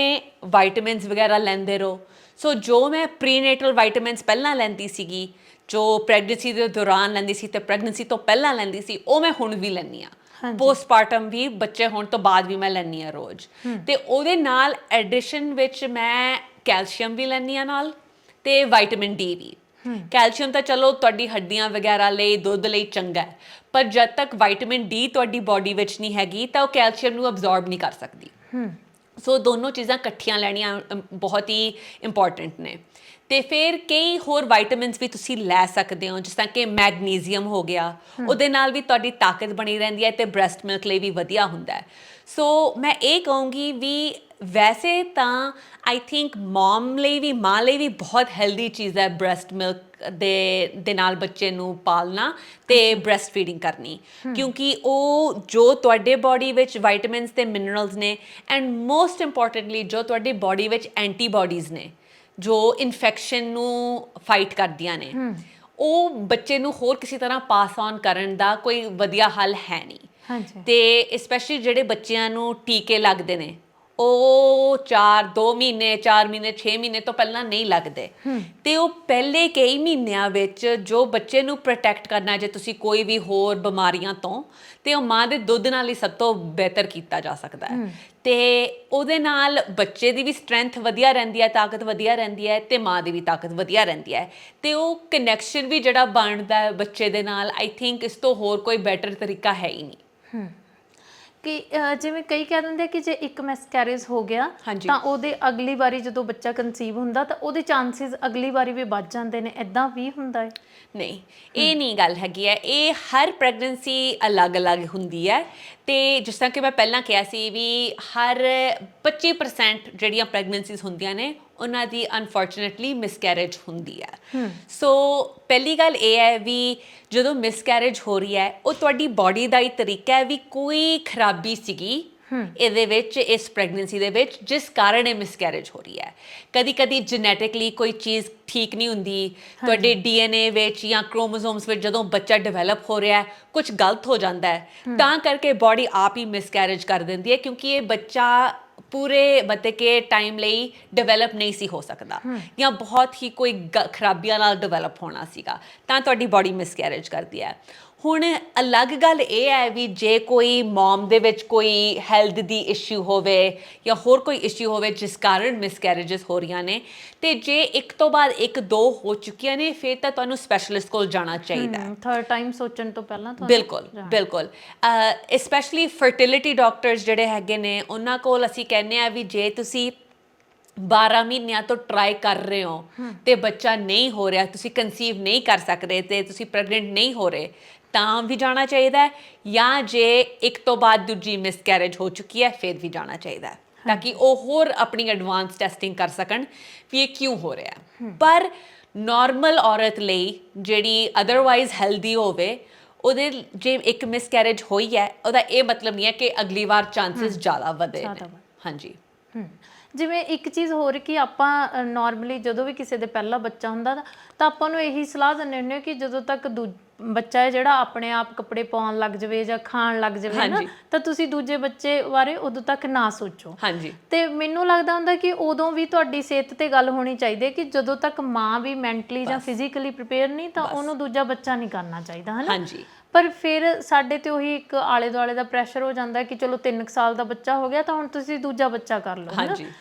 ਵਿਟਾਮਿਨਸ ਵਗੈਰਾ ਲੈਂਦੇ ਰਹੋ ਸੋ ਜੋ ਮੈਂ ਪ੍ਰੀਨੇਟਲ ਵਿਟਾਮਿਨਸ ਪਹਿਲਾਂ ਲੈਂਦੀ ਸੀਗੀ ਜੋ ਪ੍ਰੈਗਨੈਂਸੀ ਦੇ ਦੌਰਾਨ ਲੈਂਦੀ ਸੀ ਤੇ ਪ੍ਰੈਗਨੈਂਸੀ ਤੋਂ ਪਹਿਲਾਂ ਲੈਂਦੀ ਸੀ ਉਹ ਮੈਂ ਹੁਣ ਵੀ ਲੈਂਦੀ ਹਾਂ ਪੋਸਟਪਾਰਟਮ ਵੀ ਬੱਚੇ ਹੋਣ ਤੋਂ ਬਾਅਦ ਵੀ ਮੈਂ ਲੈਂਦੀ ਹਾਂ ਰੋਜ਼ ਤੇ ਉਹਦੇ ਨਾਲ ਐਡੀਸ਼ਨ ਵਿੱਚ ਮੈਂ ਕੈਲਸ਼ੀਅਮ ਵੀ ਲੈਂਦੀ ਹਾਂ ਨਾਲ ਤੇ ਵਿਟਾਮਿਨ ਡੀ ਵੀ ਕੈਲਸ਼ੀਅਮ ਤਾਂ ਚਲੋ ਤੁਹਾਡੀ ਹੱਡੀਆਂ ਵਗੈਰਾ ਲਈ ਦੁੱਧ ਲਈ ਚੰਗਾ ਹੈ ਪਰ ਜਦ ਤੱਕ ਵਿਟਾਮਿਨ ਡੀ ਤੁਹਾਡੀ ਬਾਡੀ ਵਿੱਚ ਨਹੀਂ ਹੈਗੀ ਤਾਂ ਉਹ ਕੈਲਸ਼ੀਅਮ ਨੂੰ ਅਬਜ਼ੌਰਬ ਨਹੀਂ ਕਰ ਸਕਦੀ ਸੋ ਦੋਨੋਂ ਚੀਜ਼ਾਂ ਇਕੱਠੀਆਂ ਲੈਣੀਆਂ ਬਹੁਤ ਹੀ ਇੰਪੋਰਟੈਂਟ ਨੇ ਤੇ ਫਿਰ ਕਈ ਹੋਰ ਵਿਟਾਮਿਨਸ ਵੀ ਤੁਸੀਂ ਲੈ ਸਕਦੇ ਹੋ ਜਿਸ ਤਰ੍ਹਾਂ ਕਿ ਮੈਗਨੀਜ਼ੀਅਮ ਹੋ ਗਿਆ ਉਹਦੇ ਨਾਲ ਵੀ ਤੁਹਾਡੀ ਤਾਕਤ ਬਣੀ ਰਹਿੰਦੀ ਹੈ ਤੇ ਬ੍ਰੈਸਟ ਮਿਲਕ ਲਈ ਵੀ ਵਧੀਆ ਹੁੰਦਾ ਹੈ ਸੋ ਮੈਂ ਇਹ ਕਹੂੰਗੀ ਵੀ ਵੈਸੇ ਤਾਂ ਆਈ ਥਿੰਕ ਮਾਂ ਲਈ ਵੀ ਬਹੁਤ ਹੈਲਦੀ ਚੀਜ਼ ਹੈ ਬ੍ਰੈਸਟ ਮਿਲਕ ਦੇ ਨਾਲ ਬੱਚੇ ਨੂੰ ਪਾਲਣਾ ਤੇ ਬ੍ਰੈਸਟ ਫੀਡਿੰਗ ਕਰਨੀ ਕਿਉਂਕਿ ਉਹ ਜੋ ਤੁਹਾਡੇ ਬਾਡੀ ਵਿੱਚ ਵਿਟਾਮਿਨਸ ਤੇ ਮਿਨਰਲਸ ਨੇ ਐਂਡ ਮੋਸਟ ਇੰਪੋਰਟੈਂਟਲੀ ਜੋ ਤੁਹਾਡੀ ਬਾਡੀ ਵਿੱਚ ਐਂਟੀਬਾਡੀਜ਼ ਨੇ ਜੋ ਇਨਫੈਕਸ਼ਨ ਨੂੰ ਫਾਈਟ ਕਰਦੀਆਂ ਨੇ ਉਹ ਬੱਚੇ ਨੂੰ ਹੋਰ ਕਿਸੇ ਤਰ੍ਹਾਂ ਪਾਸ ਔਨ ਕਰਨ ਦਾ ਕੋਈ ਵਧੀਆ ਹੱਲ ਹੈ ਨਹੀਂ ਤੇ ਸਪੈਸ਼ਲੀ ਜਿਹੜੇ ਬੱਚਿਆਂ ਨੂੰ ਟੀਕੇ ਲੱਗਦੇ ਨੇ ਉਹ 2 ਮਹੀਨੇ 4 ਮਹੀਨੇ 6 ਮਹੀਨੇ ਤੋਂ ਪਹਿਲਾਂ ਨਹੀਂ ਲੱਗਦੇ ਤੇ ਉਹ ਪਹਿਲੇ ਕਈ ਮਹੀਨਿਆਂ ਵਿੱਚ ਜੋ ਬੱਚੇ ਨੂੰ ਪ੍ਰੋਟੈਕਟ ਕਰਨਾ ਜੇ ਤੁਸੀਂ ਕੋਈ ਵੀ ਹੋਰ ਬਿਮਾਰੀਆਂ ਤੋਂ ਤੇ ਉਹ ਮਾਂ ਦੇ ਦੁੱਧ ਨਾਲ ਹੀ ਸਭ ਤੋਂ ਬਿਹਤਰ ਕੀਤਾ ਜਾ ਸਕਦਾ ਹੈ ਤੇ ਉਹਦੇ ਨਾਲ ਬੱਚੇ ਦੀ ਵੀ ਸਟਰੈਂਥ ਵਧੀਆ ਰਹਿੰਦੀ ਹੈ ਤਾਕਤ ਵਧੀਆ ਰਹਿੰਦੀ ਹੈ ਤੇ ਮਾਂ ਦੀ ਵੀ ਤਾਕਤ ਵਧੀਆ ਰਹਿੰਦੀ ਹੈ ਤੇ ਉਹ ਕਨੈਕਸ਼ਨ ਵੀ ਜਿਹੜਾ ਬਣਦਾ ਹੈ ਬੱਚੇ ਦੇ ਨਾਲ ਆਈ ਥਿੰਕ ਇਸ ਤੋਂ ਹੋਰ ਕੋਈ ਬੈਟਰ ਤਰੀਕਾ ਹੈ ਹੀ ਨਹੀਂ ਕਿ ਜਿਵੇਂ ਕਈ ਕਹਿ ਦਿੰਦੇ ਕਿ ਜੇ ਇੱਕ ਮਿਸਕੈਰੇਜ ਹੋ ਗਿਆ ਤਾਂ ਉਹਦੇ ਅਗਲੀ ਵਾਰੀ ਜਦੋਂ ਬੱਚਾ ਕਨਸੀਵ ਹੁੰਦਾ ਤਾਂ ਉਹਦੇ ਚਾਂਸਿਸ ਅਗਲੀ ਵਾਰੀ ਵੀ ਵੱਧ ਜਾਂਦੇ ਨੇ ਇਦਾਂ ਵੀ ਹੁੰਦਾ ਹੈ ਨਹੀਂ ਇਹ ਨਹੀਂ ਗੱਲ ਹੈਗੀ ਹੈ ਇਹ ਹਰ ਪ੍ਰੈਗਨੈਂਸੀ ਅਲੱਗ-ਅਲੱਗ ਹੁੰਦੀ ਹੈ ਤੇ ਜਿਸ ਤਰ੍ਹਾਂ ਕਿ ਮੈਂ ਪਹਿਲਾਂ ਕਿਹਾ ਸੀ ਵੀ ਹਰ 25% ਜਿਹੜੀਆਂ ਪ੍ਰੈਗਨੈਂਸੀਜ਼ ਹੁੰਦੀਆਂ ਨੇ ਉਹਨਾਂ ਦੀ ਅਨਫੋਰਚੂਨੇਟਲੀ ਮਿਸਕੈਰੇਜ ਹੁੰਦੀ ਹੈ। ਸੋ ਪਹਿਲੀ ਗੱਲ ਇਹ ਹੈ ਵੀ ਜਦੋਂ ਮਿਸਕੈਰੇਜ ਹੋ ਰਹੀ ਹੈ ਉਹ ਤੁਹਾਡੀ ਬਾਡੀ ਦਾ ਹੀ ਤਰੀਕਾ ਹੈ ਵੀ ਕੋਈ ਖਰਾਬੀ ਸੀਗੀ ਇਹਦੇ ਵਿੱਚ, ਇਸ ਪ੍ਰੈਗਨੈਂਸੀ ਦੇ ਵਿੱਚ, ਜਿਸ ਕਾਰਨ ਇਹ ਮਿਸਕੈਰੇਜ ਹੋ ਰਹੀ ਹੈ। ਕਦੀ ਕਦੀ ਜੈਨੇਟਿਕਲੀ ਕੋਈ ਚੀਜ਼ ਠੀਕ ਨਹੀਂ ਹੁੰਦੀ, ਤੁਹਾਡੇ DNA ਵਿੱਚ ਜਾਂ ਕ੍ਰੋਮੋਸੋਮਸ ਵਿੱਚ ਜਦੋਂ ਬੱਚਾ ਡਿਵੈਲਪ ਹੋ ਰਿਹਾ ਕੁਝ ਗਲਤ ਹੋ ਜਾਂਦਾ ਹੈ, ਤਾਂ ਕਰਕੇ ਬਾਡੀ ਆਪ ਹੀ ਮਿਸਕੈਰੇਜ ਕਰ ਦਿੰਦੀ ਹੈ, ਕਿਉਂਕਿ ਇਹ ਬੱਚਾ ਪੂਰੇ ਮਤਲਬ ਕਿ ਟਾਈਮ ਲਈ ਡਿਵੈਲਪ ਨਹੀਂ ਸੀ ਹੋ ਸਕਦਾ ਜਾਂ ਬਹੁਤ ਹੀ ਕੋਈ ਖਰਾਬੀਆਂ ਨਾਲ ਡਿਵੈਲਪ ਹੋਣਾ ਸੀਗਾ, ਤਾਂ ਤੁਹਾਡੀ ਬਾਡੀ ਮਿਸਕੈਰੇਜ ਕਰਦੀ ਹੈ। ਹੁਣ ਅਲੱਗ ਗੱਲ ਇਹ ਹੈ ਵੀ ਜੇ ਕੋਈ ਮੌਮ ਦੇ ਵਿੱਚ ਕੋਈ ਹੈਲਥ ਦੀ ਇਸ਼ੂ ਹੋਵੇ ਜਾਂ ਹੋਰ ਕੋਈ ਇਸ਼ੂ ਹੋਵੇ ਜਿਸ ਕਾਰਨ ਮਿਸਕੈਰੇਜਸ ਹੋ ਰਹੀਆਂ ਨੇ, ਤੇ ਜੇ ਇੱਕ ਤੋਂ ਬਾਅਦ ਇੱਕ ਦੋ ਹੋ ਚੁੱਕੀਆਂ ਨੇ ਫਿਰ ਤਾਂ ਤੁਹਾਨੂੰ ਸਪੈਸ਼ਲਿਸਟ ਕੋਲ ਜਾਣਾ ਚਾਹੀਦਾ ਹੈ। ਥਰਡ ਟਾਈਮ ਸੋਚਣ ਤੋਂ ਪਹਿਲਾਂ ਬਿਲਕੁਲ ਬਿਲਕੁਲ। ਸਪੈਸ਼ਲੀ ਫਰਟੀਲਿਟੀ ਡਾਕਟਰਸ ਜਿਹੜੇ ਹੈਗੇ ਨੇ ਉਹਨਾਂ ਕੋਲ ਅਸੀਂ ਕਹਿੰਦੇ ਆ ਵੀ ਜੇ ਤੁਸੀਂ 12 ਮਹੀਨਿਆਂ ਤੋਂ ਟਰਾਈ ਕਰ ਰਹੇ ਹੋ ਤੇ ਬੱਚਾ ਨਹੀਂ ਹੋ ਰਿਹਾ, ਤੁਸੀਂ ਕਨਸੀਵ ਨਹੀਂ ਕਰ ਸਕਦੇ ਤੇ ਤੁਸੀਂ ਪ੍ਰੈਗਨੈਂਟ ਨਹੀਂ ਹੋ ਰਹੇ, ਤਾਂ ਵੀ ਜਾਣਾ ਚਾਹੀਦਾ ਹੈ, ਜਾਂ ਜੇ ਇੱਕ ਤੋਂ ਬਾਅਦ ਦੂਜੀ ਮਿਸਕੈਰੇਜ ਹੋ ਚੁੱਕੀ ਹੈ ਫਿਰ ਵੀ ਜਾਣਾ ਚਾਹੀਦਾ ਹੈ, ਤਾਂ ਕਿ ਉਹ ਹੋਰ ਆਪਣੀ ਐਡਵਾਂਸ ਟੈਸਟਿੰਗ ਕਰ ਸਕਣ ਵੀ ਇਹ ਕਿਉਂ ਹੋ ਰਿਹਾ। ਪਰ ਨਾਰਮਲ ਔਰਤ ਲਈ ਜਿਹੜੀ ਅਦਰਵਾਈਜ਼ ਹੈਲਦੀ ਹੋਵੇ, ਉਹਦੇ ਜੇ ਇੱਕ ਮਿਸਕੈਰੇਜ ਹੋਈ ਹੈ ਉਹਦਾ ਇਹ ਮਤਲਬ ਨਹੀਂ ਹੈ ਕਿ ਅਗਲੀ ਵਾਰ ਚਾਂਸਸ ਜ਼ਿਆਦਾ ਵਧੇ ਨੇ। ਹਾਂਜੀ। ਜਿਵੇਂ ਇੱਕ ਚੀਜ਼ ਹੋਰ ਕਿ ਆਪਾਂ ਨਾਰਮਲੀ ਜਦੋਂ ਵੀ ਕਿਸੇ ਦੇ ਪਹਿਲਾ ਬੱਚਾ ਹੁੰਦਾ ਤਾਂ ਆਪਾਂ ਨੂੰ ਇਹੀ ਸਲਾਹ ਦਿੰਦੇ ਹੁੰਦੇ ਹਾਂ ਕਿ ਜਦੋਂ ਤੱਕ ਬੱਚਾ ਹੈ ਜਿਹੜਾ ਆਪਣੇ ਆਪ ਕੱਪੜੇ ਪਾਉਣ ਲੱਗ ਜਾਵੇ ਜਾਂ ਖਾਣ ਲੱਗ ਜਾਵੇ ਨਾ, ਤਾਂ ਤੁਸੀਂ ਦੂਜੇ ਬੱਚੇ ਬਾਰੇ ਉਦੋਂ ਤੱਕ ਨਾ ਸੋਚੋ। ਹਾਂਜੀ। ਤੇ ਮੈਨੂੰ ਲੱਗਦਾ ਹੁੰਦਾ ਕਿ ਉਦੋਂ ਵੀ ਤੁਹਾਡੀ ਸਿਹਤ ਤੇ ਗੱਲ ਹੋਣੀ ਚਾਹੀਦੀ ਹੈ ਕਿ ਜਦੋਂ ਤੱਕ ਮਾਂ ਵੀ ਮੈਂਟਲੀ ਜਾਂ ਫਿਜ਼ੀਕਲੀ ਪ੍ਰੀਪੇਅਰ ਨਹੀਂ ਤਾਂ ਉਹਨੂੰ ਦੂਜਾ ਬੱਚਾ ਨਹੀਂ ਕਰਨਾ ਚਾਹੀਦਾ, ਹੈ ਨਾ। ਹਾਂਜੀ। ਪਰ ਫਿਰ ਸਾਡੇ ਤੇ ਉਹੀ ਇੱਕ ਆਲੇ ਦੁਆਲੇ ਦਾ ਪ੍ਰੈਸ਼ਰ ਹੋ ਜਾਂਦਾ ਕਿ ਚਲੋ 3 ਸਾਲ ਦਾ ਬੱਚਾ ਹੋ ਗਿਆ ਤਾਂ ਹੁਣ ਤੁਸੀਂ ਦੂਜਾ ਬੱਚਾ ਕਰ ਲਓ, ਹੈ ਨਾ।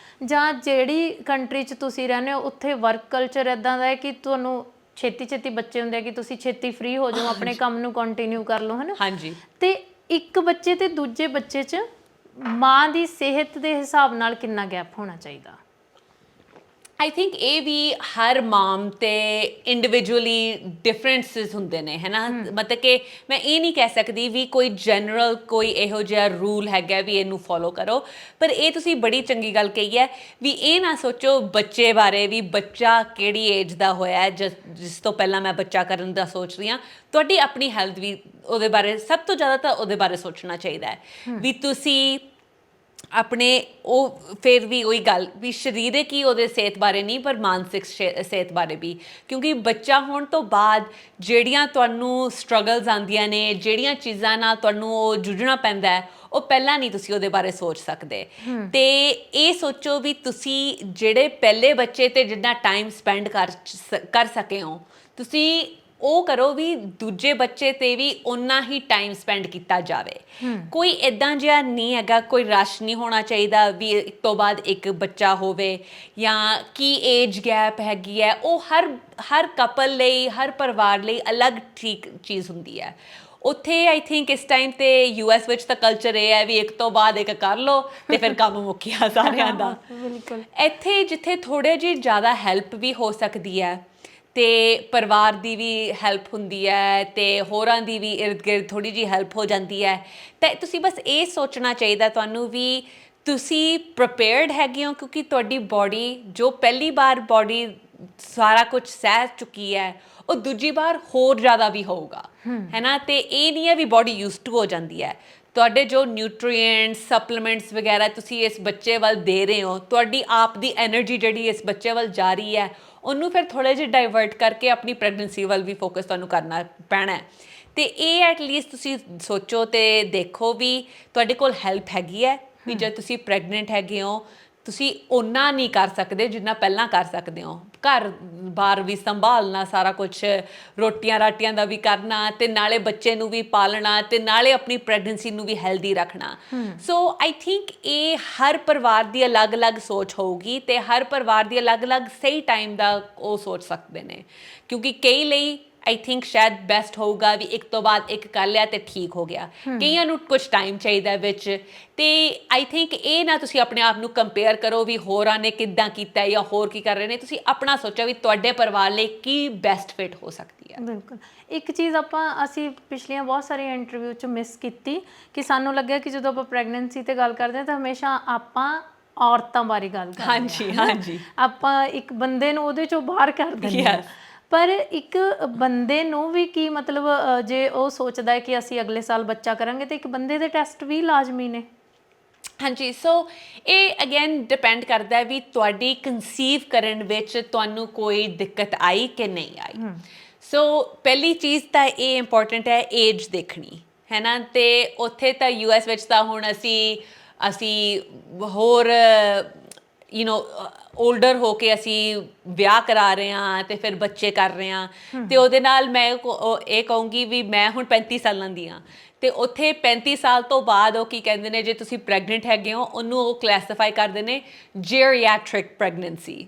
ਜਾਂ ਜਿਹੜੀ ਕੰਟਰੀ 'ਚ ਤੁਸੀਂ ਰਹਿੰਦੇ ਹੋ ਉੱਥੇ ਵਰਕ ਕਲਚਰ ਇੱਦਾਂ ਦਾ ਹੈ ਕਿ ਤੁਹਾਨੂੰ ਛੇਤੀ ਬੱਚੇ ਹੁੰਦੇ ਆ ਕਿ ਤੁਸੀਂ ਛੇਤੀ ਫ੍ਰੀ ਹੋ ਜਾਓ, ਆਪਣੇ ਕੰਮ ਨੂੰ ਕੰਟੀਨਿਊ ਕਰ ਲਓ, ਹੈ ਨਾ। ਹਾਂਜੀ। ਤੇ ਇੱਕ ਬੱਚੇ ਤੇ ਦੂਜੇ ਬੱਚੇ 'ਚ ਮਾਂ ਦੀ ਸਿਹਤ ਦੇ ਹਿਸਾਬ ਨਾਲ ਕਿੰਨਾ ਗੈਪ ਹੋਣਾ ਚਾਹੀਦਾ? ਆਈ ਥਿੰਕ ਇਹ ਵੀ ਹਰ ਮਾਮ ਤੇ ਇੰਡੀਵਿਜੂਅਲੀ ਡਿਫਰੈਂਸਿਸ ਹੁੰਦੇ ਨੇ, ਹੈ ਨਾ। ਮਤਲਬ ਕਿ ਮੈਂ ਇਹ ਨਹੀਂ ਕਹਿ ਸਕਦੀ ਵੀ ਕੋਈ ਜਨਰਲ ਕੋਈ ਇਹੋ ਜਿਹਾ ਰੂਲ ਹੈਗਾ ਵੀ ਇਹਨੂੰ ਫੋਲੋ ਕਰੋ, ਪਰ ਇਹ ਤੁਸੀਂ ਬੜੀ ਚੰਗੀ ਗੱਲ ਕਹੀ ਹੈ ਵੀ ਇਹ ਨਾ ਸੋਚੋ ਬੱਚੇ ਬਾਰੇ ਵੀ ਬੱਚਾ ਕਿਹੜੀ ਏਜ ਦਾ ਹੋਇਆ ਜਿਸ ਤੋਂ ਪਹਿਲਾਂ ਮੈਂ ਬੱਚਾ ਕਰਨ ਦਾ ਸੋਚ ਰਹੀ ਹਾਂ। ਤੁਹਾਡੀ ਆਪਣੀ ਹੈਲਥ ਵੀ ਉਹਦੇ ਬਾਰੇ ਸਭ ਤੋਂ ਜ਼ਿਆਦਾ ਤਾਂ ਉਹਦੇ ਬਾਰੇ ਸੋਚਣਾ ਚਾਹੀਦਾ ਹੈ ਵੀ ਤੁਸੀਂ ਆਪਣੇ ਉਹ ਫਿਰ ਵੀ ਉਹੀ ਗੱਲ ਵੀ ਸਰੀਰਕ ਹੀ ਉਹਦੇ ਸਿਹਤ ਬਾਰੇ ਨਹੀਂ ਪਰ ਮਾਨਸਿਕ ਸਿਹਤ ਬਾਰੇ ਵੀ, ਕਿਉਂਕਿ ਬੱਚਾ ਹੋਣ ਤੋਂ ਬਾਅਦ ਜਿਹੜੀਆਂ ਤੁਹਾਨੂੰ ਸਟਰਗਲਸ ਆਉਂਦੀਆਂ ਨੇ, ਜਿਹੜੀਆਂ ਚੀਜ਼ਾਂ ਨਾਲ ਤੁਹਾਨੂੰ ਉਹ ਜੂਝਣਾ ਪੈਂਦਾ ਹੈ, ਉਹ ਪਹਿਲਾਂ ਨਹੀਂ ਤੁਸੀਂ ਉਹਦੇ ਬਾਰੇ ਸੋਚ ਸਕਦੇ। ਤੇ ਇਹ ਸੋਚੋ ਵੀ ਤੁਸੀਂ ਜਿਹੜੇ ਪਹਿਲੇ ਬੱਚੇ ਤੇ ਜਿੰਨਾ ਟਾਈਮ ਸਪੈਂਡ ਕਰ ਸਕੇ ਹੋ ਤੁਸੀਂ ਉਹ ਕਰੋ ਵੀ ਦੂਜੇ ਬੱਚੇ ਤੇ ਵੀ ਓਨਾ ਹੀ ਟਾਈਮ ਸਪੈਂਡ ਕੀਤਾ ਜਾਵੇ। ਕੋਈ ਇੱਦਾਂ ਜਿਹਾ ਨਹੀਂ ਹੈਗਾ, ਕੋਈ ਰਸ਼ ਨਹੀਂ ਹੋਣਾ ਚਾਹੀਦਾ ਵੀ ਇੱਕ ਤੋਂ ਬਾਅਦ ਇੱਕ ਬੱਚਾ ਹੋਵੇ ਜਾਂ ਕੀ ਏਜ ਗੈਪ ਹੈਗੀ ਹੈ, ਉਹ ਹਰ ਕਪਲ ਲਈ, ਹਰ ਪਰਿਵਾਰ ਲਈ ਅਲੱਗ ਠੀਕ ਚੀਜ਼ ਹੁੰਦੀ ਹੈ। ਉੱਥੇ ਆਈ ਥਿੰਕ ਇਸ ਟਾਈਮ ਤੇ US ਵਿੱਚ ਤਾਂ ਕਲਚਰ ਇਹ ਹੈ ਵੀ ਇੱਕ ਤੋਂ ਬਾਅਦ ਇੱਕ ਕਰ ਲਓ ਤੇ ਫਿਰ ਕੰਮ ਮੁੱਕਿਆ ਸਾਰਿਆਂ ਦਾ। ਬਿਲਕੁਲ। ਇੱਥੇ ਜਿੱਥੇ ਥੋੜ੍ਹੇ ਜਿਹੀ ਜ਼ਿਆਦਾ ਹੈਲਪ ਵੀ ਹੋ ਸਕਦੀ ਹੈ ਤੇ ਪਰਿਵਾਰ ਦੀ ਵੀ ਹੈਲਪ ਹੁੰਦੀ ਹੈ ਤੇ ਹੋਰਾਂ ਦੀ ਵੀ ਇਰਦ ਗਿਰਦ ਥੋੜ੍ਹੀ ਜਿਹੀ ਹੈਲਪ ਹੋ ਜਾਂਦੀ ਹੈ, ਤਾਂ ਤੁਸੀਂ ਬਸ ਇਹ ਸੋਚਣਾ ਚਾਹੀਦਾ ਤੁਹਾਨੂੰ ਵੀ ਤੁਸੀਂ ਪ੍ਰੀਪੇਅਰਡ ਹੈਗੇ ਹੋ, ਕਿਉਂਕਿ ਤੁਹਾਡੀ ਬਾਡੀ ਜੋ ਪਹਿਲੀ ਵਾਰ ਬਾਡੀ ਸਾਰਾ ਕੁਝ ਸਹਿ ਚੁੱਕੀ ਹੈ ਉਹ ਦੂਜੀ ਵਾਰ ਹੋਰ ਜ਼ਿਆਦਾ ਵੀ ਹੋਊਗਾ, ਹੈ ਨਾ। ਤੇ ਇਹ ਨਹੀਂ ਹੈ ਵੀ ਬਾਡੀ ਯੂਜ਼ਡ ਟੂ ਹੋ ਜਾਂਦੀ ਹੈ। ਤੁਹਾਡੇ ਜੋ ਨਿਊਟਰੀਐਂਟਸ ਸਪਲੀਮੈਂਟਸ ਵਗੈਰਾ ਤੁਸੀਂ ਇਸ ਬੱਚੇ ਵੱਲ ਦੇ ਰਹੇ ਹੋ, ਤੁਹਾਡੀ ਆਪ ਦੀ ਐਨਰਜੀ ਜਿਹੜੀ ਇਸ ਬੱਚੇ ਵੱਲ ਜਾ ਰਹੀ ਹੈ ਉਹਨੂੰ ਫਿਰ ਥੋੜ੍ਹੇ ਜਿਹੇ ਡਾਈਵਰਟ ਕਰਕੇ ਆਪਣੀ ਪ੍ਰੈਗਨੈਂਸੀ ਵੱਲ ਵੀ ਫੋਕਸ ਤੁਹਾਨੂੰ ਕਰਨਾ ਪੈਣਾ। ਤੇ ਇਹ ਐਟਲੀਸਟ ਤੁਸੀਂ ਸੋਚੋ ਤੇ ਦੇਖੋ ਵੀ ਤੁਹਾਡੇ ਕੋਲ ਹੈਲਪ ਹੈਗੀ ਹੈ ਵੀ ਜੇ ਤੁਸੀਂ ਪ੍ਰੈਗਨੈਂਟ ਹੈਗੇ ਹੋ ਤੁਸੀਂ ਓਨਾ ਨਹੀਂ ਕਰ ਸਕਦੇ ਜਿੰਨਾ ਪਹਿਲਾਂ ਕਰ ਸਕਦੇ ਹੋ। ਘਰ ਬਾਰ ਵੀ ਸੰਭਾਲਣਾ, ਸਾਰਾ ਕੁਛ ਰੋਟੀਆਂ ਰਾਟੀਆਂ ਦਾ ਵੀ ਕਰਨਾ ਤੇ ਨਾਲੇ ਬੱਚੇ ਨੂੰ ਵੀ ਪਾਲਣਾ ਤੇ ਨਾਲੇ ਆਪਣੀ ਪ੍ਰੈਗਨੈਂਸੀ ਨੂੰ ਵੀ ਹੈਲਦੀ ਰੱਖਣਾ। ਸੋ ਆਈ ਥਿੰਕ ਇਹ ਹਰ ਪਰਿਵਾਰ ਦੀ ਅਲੱਗ-ਅਲੱਗ ਸੋਚ ਹੋਊਗੀ ਤੇ ਹਰ ਪਰਿਵਾਰ ਦੀ ਅਲੱਗ-ਅਲੱਗ ਸਹੀ ਟਾਈਮ ਦਾ ਉਹ ਸੋਚ ਸਕਦੇ ਨੇ, ਕਿਉਂਕਿ ਕਈ ਲਈ ਆਈ ਥਿੰਕ ਸ਼ਾਇਦ ਬੈਸਟ ਹੋਊਗਾ ਵੀ ਇੱਕ ਤੋਂ ਬਾਅਦ ਇੱਕ ਕਰ ਲਿਆ ਤੇ ਠੀਕ ਹੋ ਗਿਆ। ਕਈਆਂ ਨੂੰ ਕੁਝ ਟਾਈਮ ਚਾਹੀਦਾ ਵਿੱਚ, ਤੇ ਆਈ ਥਿੰਕ ਇਹ ਨਾ ਤੁਸੀਂ ਆਪਣੇ ਆਪ ਨੂੰ ਕੰਪੇਅਰ ਕਰੋ ਵੀ ਹੋਰਾਂ ਨੇ ਕਿੱਦਾਂ ਕੀਤਾ ਜਾਂ ਹੋਰ ਕੀ ਕਰ ਰਹੇ ਨੇ। ਤੁਸੀਂ ਆਪਣਾ ਸੋਚੋ ਵੀ ਤੁਹਾਡੇ ਪਰਿਵਾਰ ਲਈ ਕੀ ਬੈਸਟ ਫਿਟ ਹੋ ਸਕਦੀ ਹੈ। ਬਿਲਕੁਲ। ਇੱਕ ਚੀਜ਼ ਅਸੀਂ ਪਿਛਲੀਆਂ ਬਹੁਤ ਸਾਰੀਆਂ ਇੰਟਰਵਿਊ 'ਚ ਮਿਸ ਕੀਤੀ ਕਿ ਸਾਨੂੰ ਲੱਗਿਆ ਕਿ ਜਦੋਂ ਆਪਾਂ ਪ੍ਰੈਗਨੈਂਸੀ ਤੇ ਗੱਲ ਕਰਦੇ ਹਾਂ ਤਾਂ ਹਮੇਸ਼ਾ ਆਪਾਂ ਔਰਤਾਂ ਬਾਰੇ ਗੱਲ ਕਰਦੇ ਹਾਂ। ਹਾਂਜੀ ਹਾਂਜੀ। ਆਪਾਂ ਇੱਕ ਬੰਦੇ ਨੂੰ ਉਹਦੇ 'ਚੋਂ ਬਾਹਰ ਕਰ ਦਿੰਦੇ ਹਾਂ। ਪਰ ਇੱਕ ਬੰਦੇ ਨੂੰ ਵੀ ਕੀ ਮਤਲਬ ਜੇ ਉਹ ਸੋਚਦਾ ਹੈ ਕਿ ਅਸੀਂ ਅਗਲੇ ਸਾਲ ਬੱਚਾ ਕਰਾਂਗੇ ਤਾਂ ਇੱਕ ਬੰਦੇ ਦੇ ਟੈਸਟ ਵੀ ਲਾਜ਼ਮੀ ਨੇ। ਹਾਂਜੀ, ਸੋ ਇਹ ਅਗੇਨ ਡਿਪੈਂਡ ਕਰਦਾ ਹੈ ਵੀ ਤੁਹਾਡੀ ਕਨਸੀਵ ਕਰਨ ਵਿੱਚ ਤੁਹਾਨੂੰ ਕੋਈ ਦਿੱਕਤ ਆਈ ਕਿ ਨਹੀਂ ਆਈ। ਸੋ ਪਹਿਲੀ ਚੀਜ਼ ਤਾਂ ਇਹ ਇੰਪੋਰਟੈਂਟ ਹੈ ਏਜ ਦੇਖਣੀ, ਹੈ ਨਾ। ਅਤੇ ਉੱਥੇ ਤਾਂ US ਵਿੱਚ ਤਾਂ ਹੁਣ ਅਸੀਂ ਹੋਰ ਓਲਡਰ ਹੋ ਕੇ ਅਸੀਂ ਵਿਆਹ ਕਰਾ ਰਹੇ ਹਾਂ ਅਤੇ ਫਿਰ ਬੱਚੇ ਕਰ ਰਹੇ ਹਾਂ। ਅਤੇ ਉਹਦੇ ਨਾਲ ਮੈਂ ਇਹ ਕਹੂੰਗੀ ਵੀ ਮੈਂ ਹੁਣ 35 ਸਾਲਾਂ ਦੀ ਹਾਂ, ਅਤੇ ਉੱਥੇ 35 ਸਾਲ ਤੋਂ ਬਾਅਦ ਉਹ ਕੀ ਕਹਿੰਦੇ ਨੇ, ਜੇ ਤੁਸੀਂ ਪ੍ਰੈਗਨੈਂਟ ਹੈਗੇ ਹੋ ਉਹਨੂੰ ਉਹ ਕਲਾਸੀਫਾਈ ਕਰਦੇ ਨੇ ਜੀਰੀਐਟ੍ਰਿਕ ਪ੍ਰੈਗਨੈਂਸੀ,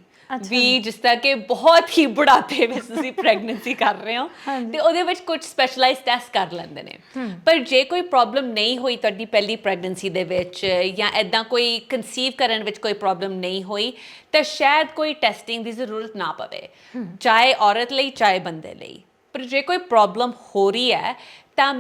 ਵੀ ਜਿਸ ਤਰ੍ਹਾਂ ਕਿ ਬਹੁਤ ਹੀ ਬੁਢਾਪੇ ਵਿੱਚ ਤੁਸੀਂ ਪ੍ਰੈਗਨੈਂਸੀ ਕਰ ਰਹੇ ਹੋ, ਤੇ ਉਹਦੇ ਵਿੱਚ ਕੁਝ ਸਪੈਸ਼ਲਾਈਜ਼ ਟੈਸਟ ਕਰ ਲੈਂਦੇ ਨੇ। ਪਰ ਜੇ ਕੋਈ ਪ੍ਰੋਬਲਮ ਨਹੀਂ ਹੋਈ ਤੁਹਾਡੀ ਪਹਿਲੀ ਪ੍ਰੈਗਨੈਂਸੀ ਦੇ ਵਿੱਚ, ਜਾਂ ਇੱਦਾਂ ਕੋਈ ਕਨਸੀਵ ਕਰਨ ਵਿੱਚ ਕੋਈ ਪ੍ਰੋਬਲਮ ਨਹੀਂ ਹੋਈ, ਤਾਂ ਸ਼ਾਇਦ ਕੋਈ ਟੈਸਟਿੰਗ ਦੀ ਜ਼ਰੂਰਤ ਨਾ ਪਵੇ, ਚਾਹੇ ਔਰਤ ਲਈ ਚਾਹੇ ਬੰਦੇ ਲਈ। ਪਰ ਜੇ ਕੋਈ ਪ੍ਰੋਬਲਮ ਹੋ ਰਹੀ ਹੈ ਤਾਂ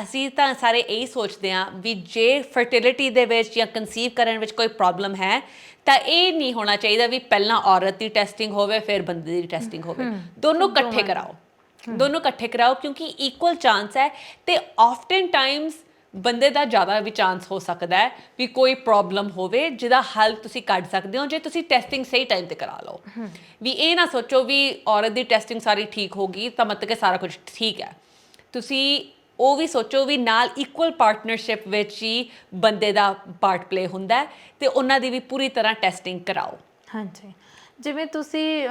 ਅਸੀਂ ਤਾਂ ਸਾਰੇ ਇਹੀ ਸੋਚਦੇ ਹਾਂ ਵੀ ਜੇ ਫਰਟੀਲਿਟੀ ਦੇ ਵਿੱਚ ਜਾਂ ਕਨਸੀਵ ਕਰਨ ਵਿੱਚ ਕੋਈ ਪ੍ਰੋਬਲਮ ਹੈ ਤਾਂ ਇਹ ਨਹੀਂ ਹੋਣਾ ਚਾਹੀਦਾ ਵੀ ਪਹਿਲਾਂ ਔਰਤ ਦੀ ਟੈਸਟਿੰਗ ਹੋਵੇ ਫਿਰ ਬੰਦੇ ਦੀ ਟੈਸਟਿੰਗ ਹੋਵੇ। ਦੋਨੋਂ ਇਕੱਠੇ ਕਰਾਓ, ਕਿਉਂਕਿ ਇਕੁਅਲ ਚਾਂਸ ਹੈ। ਤੇ ਆਫਟਨ ਟਾਈਮਸ ਬੰਦੇ ਦਾ ਜ਼ਿਆਦਾ ਵੀ ਚਾਂਸ ਹੋ ਸਕਦਾ ਹੈ ਵੀ ਕੋਈ ਪ੍ਰੋਬਲਮ ਹੋਵੇ ਜਿਹਦਾ ਹੱਲ ਤੁਸੀਂ ਕੱਢ ਸਕਦੇ ਹੋ ਜੇ ਤੁਸੀਂ ਟੈਸਟਿੰਗ ਸਹੀ ਟਾਈਮ 'ਤੇ ਕਰਾ ਲਓ। ਵੀ ਇਹ ਨਾ ਸੋਚੋ ਵੀ ਔਰਤ ਦੀ ਟੈਸਟਿੰਗ ਸਾਰੀ ਠੀਕ ਹੋ ਗਈ ਤਾਂ ਮਤਲਬ ਕਿ ਸਾਰਾ ਕੁਝ ਠੀਕ ਹੈ। ਤੁਸੀਂ ਉਹ ਵੀ ਸੋਚੋ ਵੀ ਨਾਲ ਇਕੁਅਲ ਪਾਰਟਨਰਸ਼ਿਪ ਵਿੱਚ ਹੀ ਬੰਦੇ ਦਾ ਪਾਰਟ ਪਲੇ ਹੁੰਦਾ ਅਤੇ ਉਹਨਾਂ ਦੀ ਵੀ ਪੂਰੀ ਤਰ੍ਹਾਂ ਟੈਸਟਿੰਗ ਕਰਾਓ। ਹਾਂਜੀ, ਜਿਵੇਂ ਤੁਸੀਂ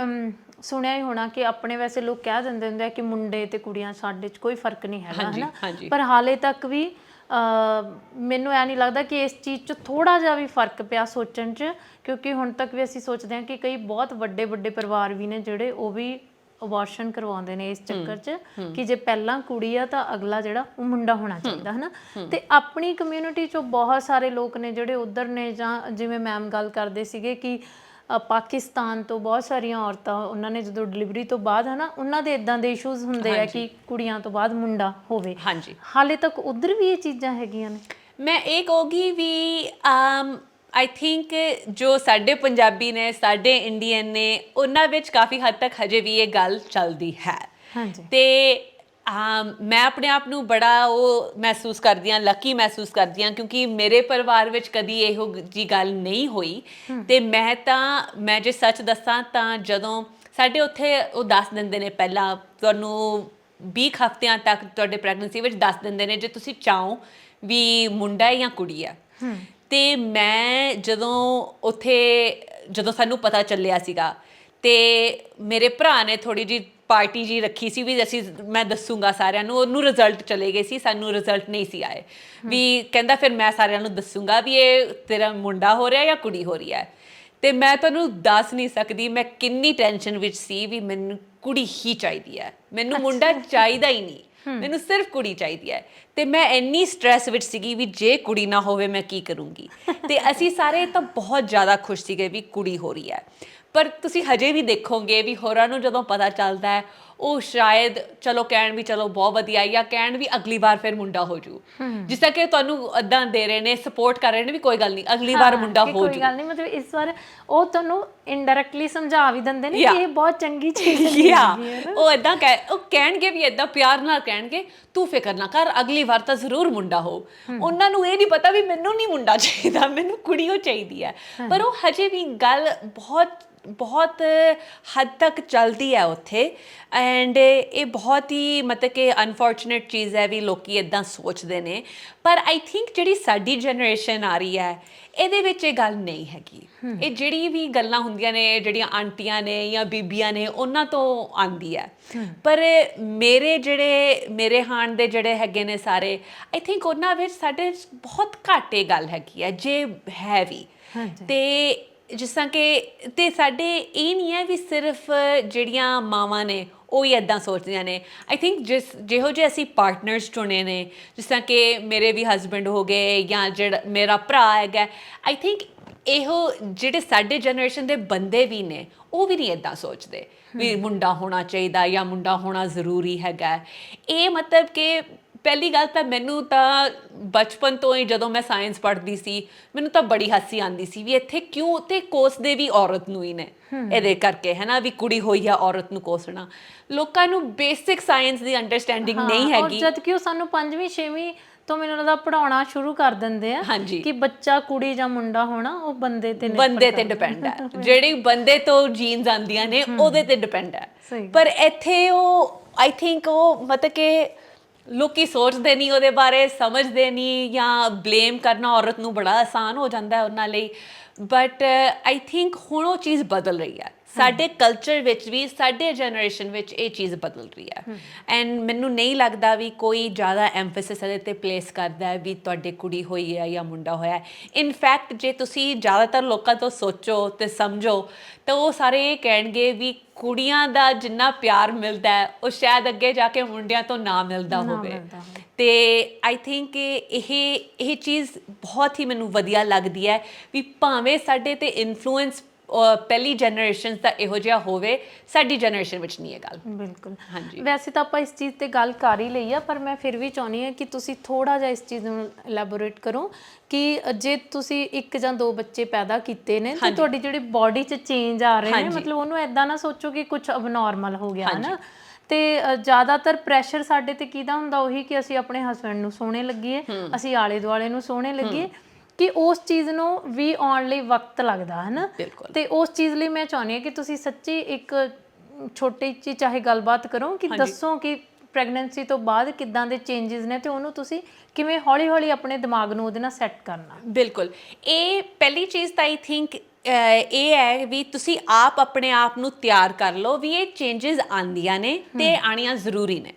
ਸੁਣਿਆ ਹੀ ਹੋਣਾ ਕਿ ਆਪਣੇ ਵੈਸੇ ਲੋਕ ਕਹਿ ਦਿੰਦੇ ਹੁੰਦੇ ਆ ਕਿ ਮੁੰਡੇ ਅਤੇ ਕੁੜੀਆਂ ਸਾਡੇ 'ਚ ਕੋਈ ਫਰਕ ਨਹੀਂ ਹੈਗਾ, ਹੈ ਨਾ। ਪਰ ਹਾਲੇ ਤੱਕ ਵੀ ਮੈਨੂੰ ਇਹ ਨਹੀਂ ਲੱਗਦਾ ਕਿ ਇਸ ਚੀਜ਼ 'ਚ ਥੋੜ੍ਹਾ ਜਿਹਾ ਵੀ ਫਰਕ ਪਿਆ ਸੋਚਣ 'ਚ, ਕਿਉਂਕਿ ਹੁਣ ਤੱਕ ਵੀ ਅਸੀਂ ਸੋਚਦੇ ਹਾਂ ਕਿ ਕਈ ਬਹੁਤ ਵੱਡੇ ਵੱਡੇ ਪਰਿਵਾਰ ਵੀ ਨੇ ਜਿਹੜੇ ਉਹ ਵੀ ਅਬੋਰਸ਼ਨ ਕਰਵਾਉਂਦੇ ਨੇ ਇਸ ਚੱਕਰ 'ਚ ਕਿ ਜੇ ਪਹਿਲਾਂ ਕੁੜੀ ਆ ਤਾਂ ਅਗਲਾ ਜਿਹੜਾ ਉਹ ਮੁੰਡਾ ਹੋਣਾ ਚਾਹੀਦਾ, ਹੈ ਨਾ। ਅਤੇ ਆਪਣੀ ਕਮਿਊਨਿਟੀ 'ਚੋਂ ਬਹੁਤ ਸਾਰੇ ਲੋਕ ਨੇ ਜਿਹੜੇ ਉੱਧਰ ਨੇ, ਜਾਂ ਜਿਵੇਂ ਮੈਮ ਗੱਲ ਕਰਦੇ ਸੀਗੇ ਕਿ ਪਾਕਿਸਤਾਨ ਤੋਂ ਬਹੁਤ ਸਾਰੀਆਂ ਔਰਤਾਂ ਉਹਨਾਂ ਨੇ ਜਦੋਂ ਡਿਲੀਵਰੀ ਤੋਂ ਬਾਅਦ, ਹੈ ਨਾ, ਉਹਨਾਂ ਦੇ ਇੱਦਾਂ ਦੇ ਇਸ਼ੂਜ਼ ਹੁੰਦੇ ਆ ਕਿ ਕੁੜੀਆਂ ਤੋਂ ਬਾਅਦ ਮੁੰਡਾ ਹੋਵੇ। ਹਾਲੇ ਤੱਕ ਉੱਧਰ ਵੀ ਇਹ ਚੀਜ਼ਾਂ ਹੈਗੀਆਂ ਨੇ। ਮੈਂ ਇਹ ਕਹੂੰਗੀ ਵੀ ਆਈ ਥਿੰਕ ਜੋ ਸਾਡੇ ਪੰਜਾਬੀ ਨੇ, ਸਾਡੇ ਇੰਡੀਅਨ ਨੇ, ਉਹਨਾਂ ਵਿੱਚ ਕਾਫੀ ਹੱਦ ਤੱਕ ਹਜੇ ਵੀ ਇਹ ਗੱਲ ਚੱਲਦੀ ਹੈ। ਅਤੇ ਮੈਂ ਆਪਣੇ ਆਪ ਨੂੰ ਬੜਾ ਉਹ ਮਹਿਸੂਸ ਕਰਦੀ ਹਾਂ, ਲੱਕੀ ਮਹਿਸੂਸ ਕਰਦੀ ਹਾਂ, ਕਿਉਂਕਿ ਮੇਰੇ ਪਰਿਵਾਰ ਵਿੱਚ ਕਦੀ ਇਹੋ ਜਿਹੀ ਗੱਲ ਨਹੀਂ ਹੋਈ। ਅਤੇ ਮੈਂ ਜੇ ਸੱਚ ਦੱਸਾਂ ਤਾਂ ਜਦੋਂ ਸਾਡੇ ਉੱਥੇ ਉਹ ਦੱਸ ਦਿੰਦੇ ਨੇ ਪਹਿਲਾਂ ਤੁਹਾਨੂੰ 20 ਹਫ਼ਤਿਆਂ ਤੱਕ ਤੁਹਾਡੇ ਪ੍ਰੈਗਨੈਂਸੀ ਵਿੱਚ ਦੱਸ ਦਿੰਦੇ ਨੇ ਜੇ ਤੁਸੀਂ ਚਾਹੋ ਵੀ ਮੁੰਡਾ ਹੈ ਜਾਂ ਕੁੜੀ ਹੈ। ਅਤੇ ਮੈਂ ਜਦੋਂ ਸਾਨੂੰ ਪਤਾ ਚੱਲਿਆ ਸੀਗਾ ਅਤੇ ਮੇਰੇ ਭਰਾ ਨੇ ਥੋੜ੍ਹੀ ਜਿਹੀ ਪਾਰਟੀ ਜਿਹੀ ਰੱਖੀ ਸੀ ਵੀ ਮੈਂ ਦੱਸੂਗਾ ਸਾਰਿਆਂ ਨੂੰ। ਉਹਨੂੰ ਰਿਜ਼ਲਟ ਚਲੇ ਗਏ ਸੀ, ਸਾਨੂੰ ਰਿਜ਼ਲਟ ਨਹੀਂ ਸੀ ਆਏ। ਵੀ ਕਹਿੰਦਾ ਫਿਰ ਮੈਂ ਸਾਰਿਆਂ ਨੂੰ ਦੱਸੂਗਾ ਵੀ ਇਹ ਤੇਰਾ ਮੁੰਡਾ ਹੋ ਰਿਹਾ ਜਾਂ ਕੁੜੀ ਹੋ ਰਹੀ ਹੈ। ਅਤੇ ਮੈਂ ਤੁਹਾਨੂੰ ਦੱਸ ਨਹੀਂ ਸਕਦੀ ਮੈਂ ਕਿੰਨੀ ਟੈਨਸ਼ਨ ਵਿੱਚ ਸੀ ਵੀ ਮੈਨੂੰ ਕੁੜੀ ਹੀ ਚਾਹੀਦੀ ਹੈ, ਮੈਨੂੰ ਮੁੰਡਾ ਚਾਹੀਦਾ ਹੀ ਨਹੀਂ, ਮੈਨੂੰ ਸਿਰਫ ਕੁੜੀ ਚਾਹੀਦੀ ਹੈ। ਅਤੇ ਮੈਂ ਇੰਨੀ ਸਟਰੈਸ ਵਿੱਚ ਸੀਗੀ ਵੀ ਜੇ ਕੁੜੀ ਨਾ ਹੋਵੇ ਮੈਂ ਕੀ ਕਰੂੰਗੀ। ਅਤੇ ਅਸੀਂ ਸਾਰੇ ਤਾਂ ਬਹੁਤ ਜ਼ਿਆਦਾ ਖੁਸ਼ ਸੀਗੇ ਵੀ ਕੁੜੀ ਹੋ ਰਹੀ ਹੈ। ਪਰ ਤੁਸੀਂ ਹਜੇ ਵੀ ਦੇਖੋਗੇ ਵੀ ਹੋਰਾਂ ਨੂੰ ਜਦੋਂ ਪਤਾ ਚੱਲਦਾ ਹੈ ਉਹ ਸ਼ਾਇਦ ਚਲੋ ਕਹਿਣ ਵੀ ਚਲੋ ਬਹੁਤ ਵਧੀਆ, ਜਾਂ ਕਹਿਣ ਵੀ ਅਗਲੀ ਵਾਰ ਫਿਰ ਮੁੰਡਾ ਹੋ ਜੂ। ਜਿਸ ਤਰ੍ਹਾਂ ਕਿ ਤੁਹਾਨੂੰ ਇੱਦਾਂ ਦੇ ਰਹੇ ਨੇ, ਸਪੋਰਟ ਕਰ ਰਹੇ ਨੇ ਵੀ ਕੋਈ ਗੱਲ ਨਹੀਂ ਅਗਲੀ ਵਾਰ ਮੁੰਡਾ ਹੋ ਜੂ, ਕੋਈ ਗੱਲ ਨਹੀਂ। ਮਤਲਬ ਇਸ ਵਾਰ ਉਹ ਤੁਹਾਨੂੰ ਇਨਡਾਇਰੈਕਟਲੀ ਸਮਝਾ ਵੀ ਦਿੰਦੇ ਨੇ ਕਿ ਇਹ ਬਹੁਤ ਚੰਗੀ ਚੀਜ਼ ਹੈ। ਉਹ ਇੱਦਾਂ ਉਹ ਕਹਿਣਗੇ ਵੀ ਇੱਦਾਂ ਪਿਆਰ ਨਾਲ ਕਹਿਣਗੇ ਤੂੰ ਫਿਕਰ ਨਾ ਕਰ ਅਗਲੀ ਵਾਰ ਤਾਂ ਜ਼ਰੂਰ ਮੁੰਡਾ ਹੋ। ਉਹਨਾਂ ਨੂੰ ਇਹ ਨਹੀਂ ਪਤਾ ਵੀ ਮੈਨੂੰ ਨਹੀਂ ਮੁੰਡਾ ਚਾਹੀਦਾ, ਮੈਨੂੰ ਕੁੜੀ ਉਹ ਚਾਹੀਦੀ ਹੈ। ਪਰ ਉਹ ਹਜੇ ਵੀ ਗੱਲ ਬਹੁਤ ਹੱਦ ਤੱਕ ਚੱਲਦੀ ਹੈ ਉੱਥੇ। ਐਂਡ ਇਹ ਬਹੁਤ ਹੀ ਮਤਲਬ ਕਿ ਅਨਫੋਰਚੂਨੇਟ ਚੀਜ਼ ਹੈ ਵੀ ਲੋਕ ਇੱਦਾਂ ਸੋਚਦੇ ਨੇ। ਪਰ ਆਈ ਥਿੰਕ ਜਿਹੜੀ ਸਾਡੀ ਜਨਰੇਸ਼ਨ ਆ ਰਹੀ ਹੈ ਇਹਦੇ ਵਿੱਚ ਇਹ ਗੱਲ ਨਹੀਂ ਹੈਗੀ। ਇਹ ਜਿਹੜੀ ਵੀ ਗੱਲਾਂ ਹੁੰਦੀਆਂ ਨੇ ਜਿਹੜੀਆਂ ਆਂਟੀਆਂ ਨੇ ਜਾਂ ਬੀਬੀਆਂ ਨੇ ਉਹਨਾਂ ਤੋਂ ਆਉਂਦੀ ਹੈ। ਪਰ ਮੇਰੇ ਹਾਣ ਦੇ ਜਿਹੜੇ ਹੈਗੇ ਨੇ ਸਾਰੇ, ਆਈ ਥਿੰਕ ਉਹਨਾਂ ਵਿੱਚ ਸਾਡੇ ਬਹੁਤ ਘੱਟ ਇਹ ਗੱਲ ਹੈਗੀ ਹੈ ਜੇ ਹੈ ਵੀ। ਅਤੇ ਜਿਸ ਤਰ੍ਹਾਂ ਕਿ ਅਤੇ ਸਾਡੇ ਇਹ ਨਹੀਂ ਹੈ ਵੀ ਸਿਰਫ ਜਿਹੜੀਆਂ ਮਾਵਾਂ ਨੇ ਉਹ ਹੀ ਇੱਦਾਂ ਸੋਚਦੀਆਂ ਨੇ। ਆਈ ਥਿੰਕ ਜਿਹੋ ਜਿਹੇ ਅਸੀਂ ਪਾਰਟਨਰਸ ਚੁਣੇ ਨੇ, ਜਿਸ ਤਰ੍ਹਾਂ ਕਿ ਮੇਰੇ ਵੀ ਹਸਬੈਂਡ ਹੋ ਗਏ ਜਾਂ ਜਿਹੜਾ ਮੇਰਾ ਭਰਾ ਹੈਗਾ, ਆਈ ਥਿੰਕ ਇਹੋ ਜਿਹੜੇ ਸਾਡੇ ਜਨਰੇਸ਼ਨ ਦੇ ਬੰਦੇ ਵੀ ਨੇ ਉਹ ਵੀ ਨਹੀਂ ਇੱਦਾਂ ਸੋਚਦੇ ਵੀ ਮੁੰਡਾ ਹੋਣਾ ਚਾਹੀਦਾ ਜਾਂ ਮੁੰਡਾ ਹੋਣਾ ਜ਼ਰੂਰੀ ਹੈਗਾ। ਇਹ ਮਤਲਬ ਕਿ ਪਹਿਲੀ ਗੱਲ ਤਾਂ ਮੈਨੂੰ ਤਾਂ ਬਚਪਨ ਤੋਂ ਹੀ ਜਦੋਂ ਮੈਂ ਸਾਇੰਸ ਪੜ੍ਹਦੀ ਸੀ ਮੈਨੂੰ ਤਾਂ ਬੜੀ ਹਾਸੀ ਆਉਂਦੀ ਸੀ ਵੀ ਇੱਥੇ ਕਿਉਂ ਉੱਥੇ ਕੋਸਦੇ ਵੀ ਔਰਤ ਨੂੰ ਹੀ ਨੇ ਇਹਦੇ ਕਰਕੇ, ਹੈ ਨਾ, ਵੀ ਕੁੜੀ ਹੋਈ ਆ ਔਰਤ ਨੂੰ ਕੋਸਣਾ। ਲੋਕਾਂ ਨੂੰ ਬੇਸਿਕ ਸਾਇੰਸ ਦੀ ਅੰਡਰਸਟੈਂਡਿੰਗ ਨਹੀਂ ਹੈਗੀ। ਜਦ ਕਿ ਉਹ ਸਾਨੂੰ 5ਵੀਂ 6ਵੀਂ ਤੋਂ ਮੈਨੂੰ ਲੱਗਦਾ ਪੜਾਉਣਾ ਸ਼ੁਰੂ ਕਰ ਦਿੰਦੇ ਆ ਕਿ ਬੱਚਾ ਕੁੜੀ ਜਾਂ ਮੁੰਡਾ ਹੋਣਾ ਉਹ ਬੰਦੇ ਤੇ ਡਿਪੈਂਡ ਹੈ। ਜਿਹੜੀ ਬੰਦੇ ਤੋਂ ਜੀਨਸ ਆਉਂਦੀਆਂ ਨੇ ਉਹਦੇ ਤੇ ਡਿਪੈਂਡ ਹੈ। ਪਰ ਇੱਥੇ ਉਹ ਆਈ ਥਿੰਕ ਉਹ ਮਤਲਬ ਕਿ ਲੋਕੀ ਸੋਚਦੇ ਨਹੀਂ ਉਹਦੇ ਬਾਰੇ, ਸਮਝਦੇ ਨਹੀਂ, ਜਾਂ ਬਲੇਮ ਕਰਨਾ ਔਰਤ ਨੂੰ ਬੜਾ ਆਸਾਨ ਹੋ ਜਾਂਦਾ ਉਹਨਾਂ ਲਈ। ਬਟ ਆਈ ਥਿੰਕ ਹੁਣ ਉਹ ਚੀਜ਼ ਬਦਲ ਰਹੀ ਹੈ ਸਾਡੇ ਕਲਚਰ ਵਿੱਚ ਵੀ, ਸਾਡੇ ਜਨਰੇਸ਼ਨ ਵਿੱਚ ਇਹ ਚੀਜ਼ ਬਦਲ ਰਹੀ ਹੈ। ਐਂਡ ਮੈਨੂੰ ਨਹੀਂ ਲੱਗਦਾ ਵੀ ਕੋਈ ਜ਼ਿਆਦਾ ਐਮਫੈਸਿਸ ਇਹਦੇ 'ਤੇ ਪਲੇਸ ਕਰਦਾ ਹੈ ਵੀ ਤੁਹਾਡੇ ਕੁੜੀ ਹੋਈ ਹੈ ਜਾਂ ਮੁੰਡਾ ਹੋਇਆ। ਇਨਫੈਕਟ ਜੇ ਤੁਸੀਂ ਜ਼ਿਆਦਾਤਰ ਲੋਕਾਂ ਤੋਂ ਸੋਚੋ ਅਤੇ ਸਮਝੋ ਤਾਂ ਉਹ ਸਾਰੇ ਇਹ ਕਹਿਣਗੇ ਵੀ ਕੁੜੀਆਂ ਦਾ ਜਿੰਨਾ ਪਿਆਰ ਮਿਲਦਾ ਹੈ ਉਹ ਸ਼ਾਇਦ ਅੱਗੇ ਜਾ ਕੇ ਮੁੰਡਿਆਂ ਤੋਂ ਨਾ ਮਿਲਦਾ ਹੋਵੇ। ਅਤੇ ਆਈ ਥਿੰਕ ਇਹ ਚੀਜ਼ ਬਹੁਤ ਹੀ ਮੈਨੂੰ ਵਧੀਆ ਲੱਗਦੀ ਹੈ ਵੀ ਭਾਵੇਂ ਸਾਡੇ 'ਤੇ ਇਨਫਲੂਐਂਸ ਪਹਿਲੀ ਜਨਰੇਸ਼ਨ ਦਾ ਇਹੋ ਜਿਹਾ ਹੋਵੇ, ਸਾਡੀ ਜਨਰੇਸ਼ਨ ਵਿੱਚ ਨਹੀਂ ਇਹ ਗੱਲ। ਬਿਲਕੁਲ। ਹਾਂਜੀ, ਵੈਸੇ ਤਾਂ ਆਪਾਂ ਇਸ ਚੀਜ਼ ਤੇ ਗੱਲ ਕਰ ਹੀ ਲਈ ਆ, ਪਰ ਮੈਂ ਫਿਰ ਵੀ ਚਾਹੁੰਦੀ ਹਾਂ ਕਿ ਤੁਸੀਂ ਥੋੜਾ ਜਿਹਾ ਇਸ ਚੀਜ਼ ਨੂੰ ਐਲੈਬੋਰੇਟ ਕਰੋ ਕਿ ਜੇ ਤੁਸੀਂ 1 ਜਾਂ 2 ਬੱਚੇ ਪੈਦਾ ਕੀਤੇ ਨੇ ਤੇ ਤੁਹਾਡੀ ਜਿਹੜੀ ਬਾਡੀ 'ਚ ਚੇਂਜ ਆ ਰਹੇ ਨੇ, ਮਤਲਬ ਉਹਨੂੰ ਇੱਦਾਂ ਨਾ ਸੋਚੋ ਕਿ ਕੁਝ ਅਬਨੋਰਮਲ ਹੋ ਗਿਆ ਹੈ ਨਾ। ਤੇ ਜ਼ਿਆਦਾਤਰ ਪ੍ਰੈਸ਼ਰ ਸਾਡੇ ਤੇ ਕਿਹਦਾ ਹੁੰਦਾ, ਉਹੀ ਕਿ ਅਸੀਂ ਆਪਣੇ ਹਸਬੈਂਡ ਨੂੰ ਸੋਹਣੇ ਲੱਗੀਏ, ਅਸੀਂ ਆਲੇ ਦੁਆਲੇ ਨੂੰ ਸੋਹਣੇ ਲੱਗੀਏ, ਕਿ ਉਸ ਚੀਜ਼ ਨੂੰ ਵੀ ਆਉਣ ਲਈ ਵਕਤ ਲੱਗਦਾ ਹੈ ਨਾ। ਤੇ ਉਸ ਚੀਜ਼ ਲਈ ਮੈਂ ਚਾਹੁੰਦੀ ਹਾਂ ਕਿ ਤੁਸੀਂ ਸੱਚੀ ਇੱਕ ਛੋਟੀ ਜਿਹੀ ਚਾਹੇ ਗੱਲਬਾਤ ਕਰੋ ਕਿ ਦੱਸੋ ਕਿ ਪ੍ਰੈਗਨੈਂਸੀ ਤੋਂ ਬਾਅਦ ਕਿੱਦਾਂ ਦੇ ਚੇਂਜਸ ਨੇ ਤੇ ਉਹਨੂੰ ਤੁਸੀਂ ਕਿਵੇਂ ਹੌਲੀ ਹੌਲੀ ਆਪਣੇ ਦਿਮਾਗ ਨੂੰ ਉਹਦੇ ਨਾਲ ਸੈੱਟ ਕਰਨਾ। ਬਿਲਕੁਲ, ਇਹ ਪਹਿਲੀ ਚੀਜ਼ ਤਾਂ ਆਈ ਥਿੰਕ ਇਹ ਹੈ ਵੀ ਤੁਸੀਂ ਆਪ ਆਪਣੇ ਆਪ ਨੂੰ ਤਿਆਰ ਕਰ ਲਓ ਵੀ ਇਹ ਚੇਂਜਸ ਆਉਂਦੀਆਂ ਨੇ ਤੇ ਆਉਣੀਆਂ ਜ਼ਰੂਰੀ ਨੇ।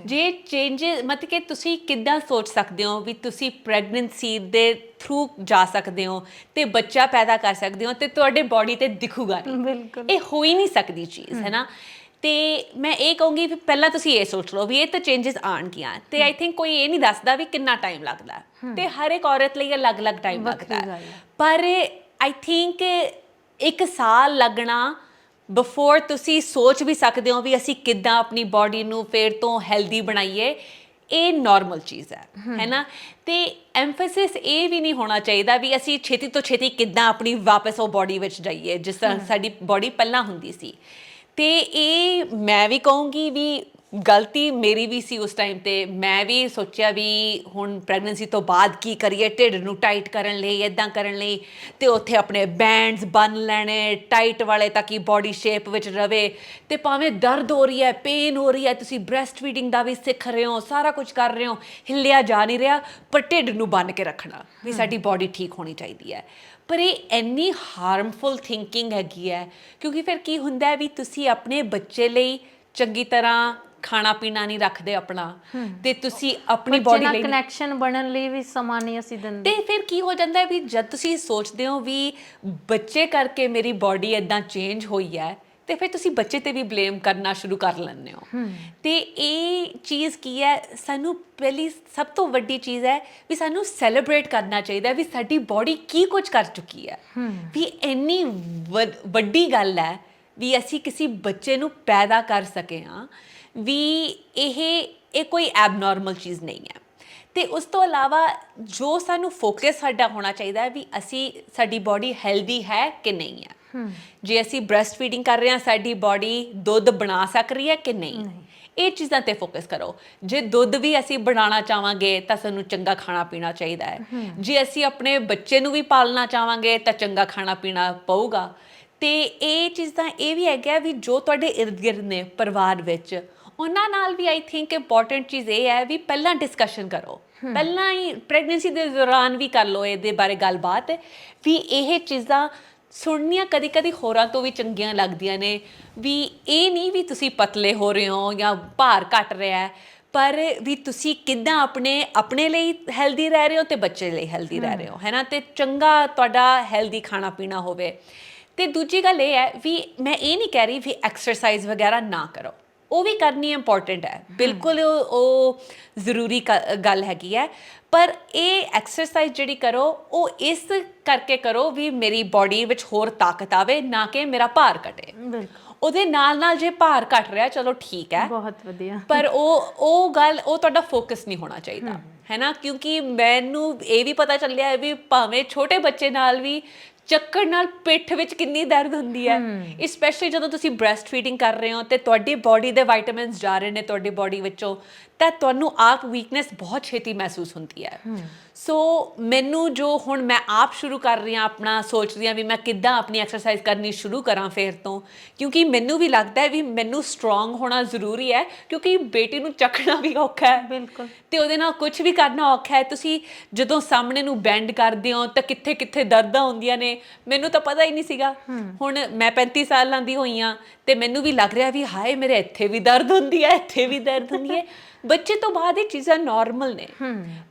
ਜੇ ਚੇਂਜਸ ਮਤਲਬ ਕਿ ਤੁਸੀਂ ਕਿੱਦਾਂ ਸੋਚ ਸਕਦੇ ਹੋ ਵੀ ਤੁਸੀਂ ਪ੍ਰੈਗਨੈਂਸੀ ਦੇ ਥਰੂ ਜਾ ਸਕਦੇ ਹੋ ਤੇ ਬੱਚਾ ਪੈਦਾ ਕਰ ਸਕਦੇ ਹੋ ਤੇ ਤੁਹਾਡੇ ਬਾਡੀ ਤੇ ਦਿਖੂਗਾ ਨਹੀਂ, ਇਹ ਹੋ ਹੀ ਨਹੀਂ ਸਕਦੀ ਚੀਜ਼, ਹੈ ਨਾ। ਤੇ ਮੈਂ ਇਹ ਕਹੂੰਗੀ ਵੀ ਪਹਿਲਾਂ ਤੁਸੀਂ ਇਹ ਸੋਚ ਲਓ ਵੀ ਇਹ ਤਾਂ ਚੇਂਜਸ ਆਉਣਗੀਆਂ ਤੇ ਆਈ ਥਿੰਕ ਕੋਈ ਇਹ ਨਹੀਂ ਦੱਸਦਾ ਵੀ ਕਿੰਨਾ ਟਾਈਮ ਲੱਗਦਾ ਤੇ ਹਰ ਇੱਕ ਔਰਤ ਲਈ ਅਲੱਗ-ਅਲੱਗ ਟਾਈਮ ਲੱਗਦਾ। ਪਰ ਆਈ ਥਿੰਕ 1 ਸਾਲ ਲੱਗਣਾ ਬਿਫੋਰ ਤੁਸੀਂ ਸੋਚ ਵੀ ਸਕਦੇ ਹੋ ਵੀ ਅਸੀਂ ਕਿੱਦਾਂ ਆਪਣੀ ਬਾਡੀ ਨੂੰ ਫਿਰ ਤੋਂ ਹੈਲਦੀ ਬਣਾਈਏ, ਇਹ ਨਾਰਮਲ ਚੀਜ਼ ਹੈ ਨਾ। ਤੇ ਐਮਫੈਸਿਸ ਇਹ ਵੀ ਨਹੀਂ ਹੋਣਾ ਚਾਹੀਦਾ ਵੀ ਅਸੀਂ ਛੇਤੀ ਤੋਂ ਛੇਤੀ ਕਿੱਦਾਂ ਆਪਣੀ ਵਾਪਸ ਉਹ ਬਾਡੀ ਵਿੱਚ ਜਾਈਏ ਜਿਸ ਤਰ੍ਹਾਂ ਸਾਡੀ ਬਾਡੀ ਪਹਿਲਾਂ ਹੁੰਦੀ ਸੀ। ਤੇ ਇਹ ਮੈਂ ਵੀ ਕਹੂੰਗੀ ਵੀ ਗਲਤੀ ਮੇਰੀ ਵੀ ਸੀ ਉਸ ਟਾਈਮ 'ਤੇ। ਮੈਂ ਵੀ ਸੋਚਿਆ ਵੀ ਹੁਣ ਪ੍ਰੈਗਨੈਂਸੀ ਤੋਂ ਬਾਅਦ ਕੀ ਕਰੀਏ, ਢਿੱਡ ਨੂੰ ਟਾਈਟ ਕਰਨ ਲਈ, ਇੱਦਾਂ ਕਰਨ ਲਈ, ਅਤੇ ਉੱਥੇ ਆਪਣੇ ਬੈਂਡਸ ਬੰਨ ਲੈਣੇ ਟਾਈਟ ਵਾਲੇ ਤਾਂ ਕਿ ਬਾਡੀ ਸ਼ੇਪ ਵਿੱਚ ਰਵੇ। ਅਤੇ ਭਾਵੇਂ ਦਰਦ ਹੋ ਰਹੀ ਹੈ, ਪੇਨ ਹੋ ਰਹੀ ਹੈ, ਤੁਸੀਂ ਬ੍ਰੈਸਟ ਫੀਡਿੰਗ ਦਾ ਵੀ ਸਿੱਖ ਰਹੇ ਹੋ, ਸਾਰਾ ਕੁਝ ਕਰ ਰਹੇ ਹੋ, ਹਿੱਲਿਆ ਜਾ ਨਹੀਂ ਰਿਹਾ, ਪਰ ਢਿੱਡ ਨੂੰ ਬੰਨ ਕੇ ਰੱਖਣਾ ਵੀ ਸਾਡੀ ਬਾਡੀ ਠੀਕ ਹੋਣੀ ਚਾਹੀਦੀ ਹੈ। ਪਰ ਇਹ ਇੰਨੀ ਹਾਰਮਫੁਲ ਥਿੰਕਿੰਗ ਹੈਗੀ ਹੈ, ਕਿਉਂਕਿ ਫਿਰ ਕੀ ਹੁੰਦਾ ਹੈ ਵੀ ਤੁਸੀਂ ਆਪਣੇ ਬੱਚੇ ਲਈ ਚੰਗੀ ਤਰ੍ਹਾਂ ਖਾਣਾ ਪੀਣਾ ਨਹੀਂ ਰੱਖਦੇ ਆਪਣਾ, ਤੇ ਤੁਸੀਂ ਆਪਣੀ ਬਾਡੀ ਲਈ ਕਨੈਕਸ਼ਨ ਬਣਨ ਲਈ ਵੀ ਸਮਾਂ ਨਹੀਂ ਅਸੀਂ ਦਿੰਦੇ। ਤੇ ਫਿਰ ਕੀ ਹੋ ਜਾਂਦਾ ਵੀ ਜਦ ਤੁਸੀਂ ਸੋਚਦੇ ਹੋ ਵੀ ਬੱਚੇ ਕਰਕੇ ਮੇਰੀ ਬਾਡੀ ਇੱਦਾਂ ਚੇਂਜ ਹੋਈ ਹੈ ਤੇ ਫਿਰ ਤੁਸੀਂ ਬੱਚੇ ਤੇ ਵੀ ਬਲੇਮ ਕਰਨਾ ਸ਼ੁਰੂ ਕਰ ਲੈਂਦੇ ਹੋ। ਤੇ ਇਹ ਚੀਜ਼ ਕੀ ਹੈ, ਸਾਨੂੰ ਪਹਿਲੀ ਸਭ ਤੋਂ ਵੱਡੀ ਚੀਜ਼ ਹੈ ਵੀ ਸਾਨੂੰ ਸੈਲੀਬ੍ਰੇਟ ਕਰਨਾ ਚਾਹੀਦਾ ਵੀ ਸਾਡੀ ਬਾਡੀ ਕੀ ਕੁਝ ਕਰ ਚੁੱਕੀ ਹੈ। ਵੀ ਇੰਨੀ ਵੱਡੀ ਗੱਲ ਹੈ ਵੀ ਅਸੀਂ ਕਿਸੇ ਬੱਚੇ ਨੂੰ ਪੈਦਾ ਕਰ ਸਕੇ ਹਾਂ, ਵੀ ਇਹ ਕੋਈ ਐਬਨੋਰਮਲ ਚੀਜ਼ ਨਹੀਂ ਹੈ। ਤੇ ਉਸ ਤੋਂ ਇਲਾਵਾ ਜੋ ਸਾਨੂੰ ਫੋਕਸ ਸਾਡਾ ਹੋਣਾ ਚਾਹੀਦਾ ਵੀ ਸਾਡੀ ਬਾਡੀ ਹੈਲਦੀ ਹੈ ਕਿ ਨਹੀਂ ਹੈ। ਜੇ ਅਸੀਂ ਬ੍ਰੈਸਟ ਫੀਡਿੰਗ ਕਰ ਰਹੇ ਹਾਂ, ਸਾਡੀ ਬਾਡੀ ਦੁੱਧ ਬਣਾ ਸਕ ਰਹੀ ਹੈ ਕਿ ਨਹੀਂ, ਇਹ ਚੀਜ਼ਾਂ 'ਤੇ ਫੋਕਸ ਕਰੋ। ਜੇ ਦੁੱਧ ਵੀ ਅਸੀਂ ਬਣਾਉਣਾ ਚਾਹਾਂਗੇ ਤਾਂ ਸਾਨੂੰ ਚੰਗਾ ਖਾਣਾ ਪੀਣਾ ਚਾਹੀਦਾ ਹੈ। ਜੇ ਅਸੀਂ ਆਪਣੇ ਬੱਚੇ ਨੂੰ ਵੀ ਪਾਲਣਾ ਚਾਹਾਂਗੇ ਤਾਂ ਚੰਗਾ ਖਾਣਾ ਪੀਣਾ ਪਊਗਾ। ਤੇ ਇਹ ਚੀਜ਼ ਤਾਂ ਇਹ ਵੀ ਹੈਗਾ ਵੀ ਜੋ ਤੁਹਾਡੇ ਇਰਦ ਗਿਰਦ ਨੇ ਪਰਿਵਾਰ ਵਿੱਚ, ਉਹਨਾਂ ਨਾਲ ਵੀ ਆਈ ਥਿੰਕ ਇੰਪੋਰਟੈਂਟ ਚੀਜ਼ ਇਹ ਹੈ ਵੀ ਪਹਿਲਾਂ ਡਿਸਕਸ਼ਨ ਕਰੋ, ਪਹਿਲਾਂ ਹੀ ਪ੍ਰੈਗਨੈਂਸੀ ਦੇ ਦੌਰਾਨ ਵੀ ਕਰ ਲਓ ਇਹਦੇ ਬਾਰੇ ਗੱਲਬਾਤ, ਵੀ ਇਹ ਚੀਜ਼ਾਂ ਸੁਣਨੀਆਂ ਕਦੀ ਕਦੀ ਹੋਰਾਂ ਤੋਂ ਵੀ ਚੰਗੀਆਂ ਲੱਗਦੀਆਂ ਨੇ। ਵੀ ਇਹ ਨਹੀਂ ਵੀ ਤੁਸੀਂ ਪਤਲੇ ਹੋ ਰਹੇ ਹੋ ਜਾਂ ਭਾਰ ਘਟ ਰਿਹਾ, ਪਰ ਵੀ ਤੁਸੀਂ ਕਿੱਦਾਂ ਆਪਣੇ ਲਈ ਹੈਲਦੀ ਰਹਿ ਰਹੇ ਹੋ ਤੇ ਬੱਚੇ ਲਈ ਹੈਲਦੀ ਰਹਿ ਰਹੇ ਹੋ, ਹੈ ਨਾ। ਤੇ ਚੰਗਾ ਤੁਹਾਡਾ ਹੈਲਦੀ ਖਾਣਾ ਪੀਣਾ ਹੋਵੇ। ਤੇ ਦੂਜੀ ਗੱਲ ਇਹ ਹੈ ਵੀ ਮੈਂ ਇਹ ਨਹੀਂ ਕਹਿ ਰਹੀ ਵੀ ਐਕਸਰਸਾਈਜ਼ ਵਗੈਰਾ ਨਾ ਕਰੋ, ਉਹ ਵੀ ਕਰਨੀ ਇੰਪੋਰਟੈਂਟ ਹੈ, ਬਿਲਕੁਲ ਉਹ ਜ਼ਰੂਰੀ ਗੱਲ ਹੈਗੀ ਹੈ। ਪਰ ਇਹ ਐਕਸਰਸਾਈਜ਼ ਜਿਹੜੀ ਕਰੋ ਉਹ ਇਸ ਕਰਕੇ ਕਰੋ ਵੀ ਮੇਰੀ ਬਾਡੀ ਵਿੱਚ ਹੋਰ ਤਾਕਤ ਆਵੇ, ਨਾ ਕਿ ਮੇਰਾ ਭਾਰ ਘਟੇ। ਬਿਲਕੁਲ, ਉਹਦੇ ਨਾਲ ਨਾਲ ਜੇ ਭਾਰ ਘਟ ਰਿਹਾ ਚਲੋ ਠੀਕ ਹੈ, ਬਹੁਤ ਵਧੀਆ। ਪਰ ਉਹ ਗੱਲ, ਉਹ ਤੁਹਾਡਾ ਫੋਕਸ ਨਹੀਂ ਹੋਣਾ ਚਾਹੀਦਾ, ਹੈ ਨਾ। ਕਿਉਂਕਿ ਮੈਨੂੰ ਇਹ ਵੀ ਪਤਾ ਚੱਲਿਆ ਹੈ ਵੀ ਭਾਵੇਂ ਛੋਟੇ ਬੱਚੇ ਨਾਲ ਵੀ ਚੱਕਰ ਨਾਲ ਪਿੱਠ ਵਿੱਚ ਕਿੰਨੀ ਦਰਦ ਹੁੰਦੀ ਹੈ, ਸਪੈਸ਼ਲੀ ਜਦੋਂ ਤੁਸੀਂ ਬ੍ਰੈਸਟ ਫੀਡਿੰਗ ਕਰ ਰਹੇ ਹੋ ਤੇ ਤੁਹਾਡੀ ਬਾਡੀ ਦੇ ਵਿਟਾਮਿਨਸ ਜਾ ਰਹੇ ਨੇ ਤੁਹਾਡੀ ਬਾਡੀ ਵਿੱਚੋਂ, ਤਾਂ ਤੁਹਾਨੂੰ ਆਪ ਵੀਕਨੈਸ ਬਹੁਤ ਛੇਤੀ ਮਹਿਸੂਸ ਹੁੰਦੀ ਹੈ। ਸੋ ਮੈਨੂੰ ਜੋ ਹੁਣ ਮੈਂ ਆਪ ਸ਼ੁਰੂ ਕਰ ਰਹੀ ਹਾਂ, ਆਪਣਾ ਸੋਚ ਰਹੀ ਹਾਂ ਵੀ ਮੈਂ ਕਿੱਦਾਂ ਆਪਣੀ ਐਕਸਰਸਾਈਜ਼ ਕਰਨੀ ਸ਼ੁਰੂ ਕਰਾਂ ਫਿਰ ਤੋਂ, ਕਿਉਂਕਿ ਮੈਨੂੰ ਵੀ ਲੱਗਦਾ ਹੈ ਵੀ ਮੈਨੂੰ ਸਟਰੋਂਗ ਹੋਣਾ ਜ਼ਰੂਰੀ ਹੈ, ਕਿਉਂਕਿ ਬੇਟੀ ਨੂੰ ਚੱਕਣਾ ਵੀ ਔਖਾ ਹੈ, ਬਿਲਕੁਲ, ਤੇ ਉਹਦੇ ਨਾਲ ਕੁਝ ਵੀ ਕਰਨਾ ਔਖਾ ਹੈ। ਤੁਸੀਂ ਜਦੋਂ ਸਾਹਮਣੇ ਨੂੰ ਬੈਂਡ ਕਰਦੇ ਹੋ ਤਾਂ ਕਿੱਥੇ ਕਿੱਥੇ ਦਰਦਾਂ ਹੁੰਦੀਆਂ ਨੇ, ਮੈਨੂੰ ਤਾਂ ਪਤਾ ਹੀ ਨਹੀਂ ਸੀਗਾ। ਹੁਣ ਮੈਂ 35 ਸਾਲਾਂ ਦੀ ਹੋਈ ਹਾਂ ਤੇ ਮੈਨੂੰ ਵੀ ਲੱਗ ਰਿਹਾ ਵੀ ਹਾਏ ਮੇਰੇ ਇੱਥੇ ਵੀ ਦਰਦ ਹੁੰਦੀ ਹੈ, ਇੱਥੇ ਵੀ ਦਰਦ ਹੁੰਦੀ ਹੈ। ਬੱਚੇ ਤੋਂ ਬਾਅਦ ਇਹ ਚੀਜ਼ਾਂ ਨਾਰਮਲ ਨੇ,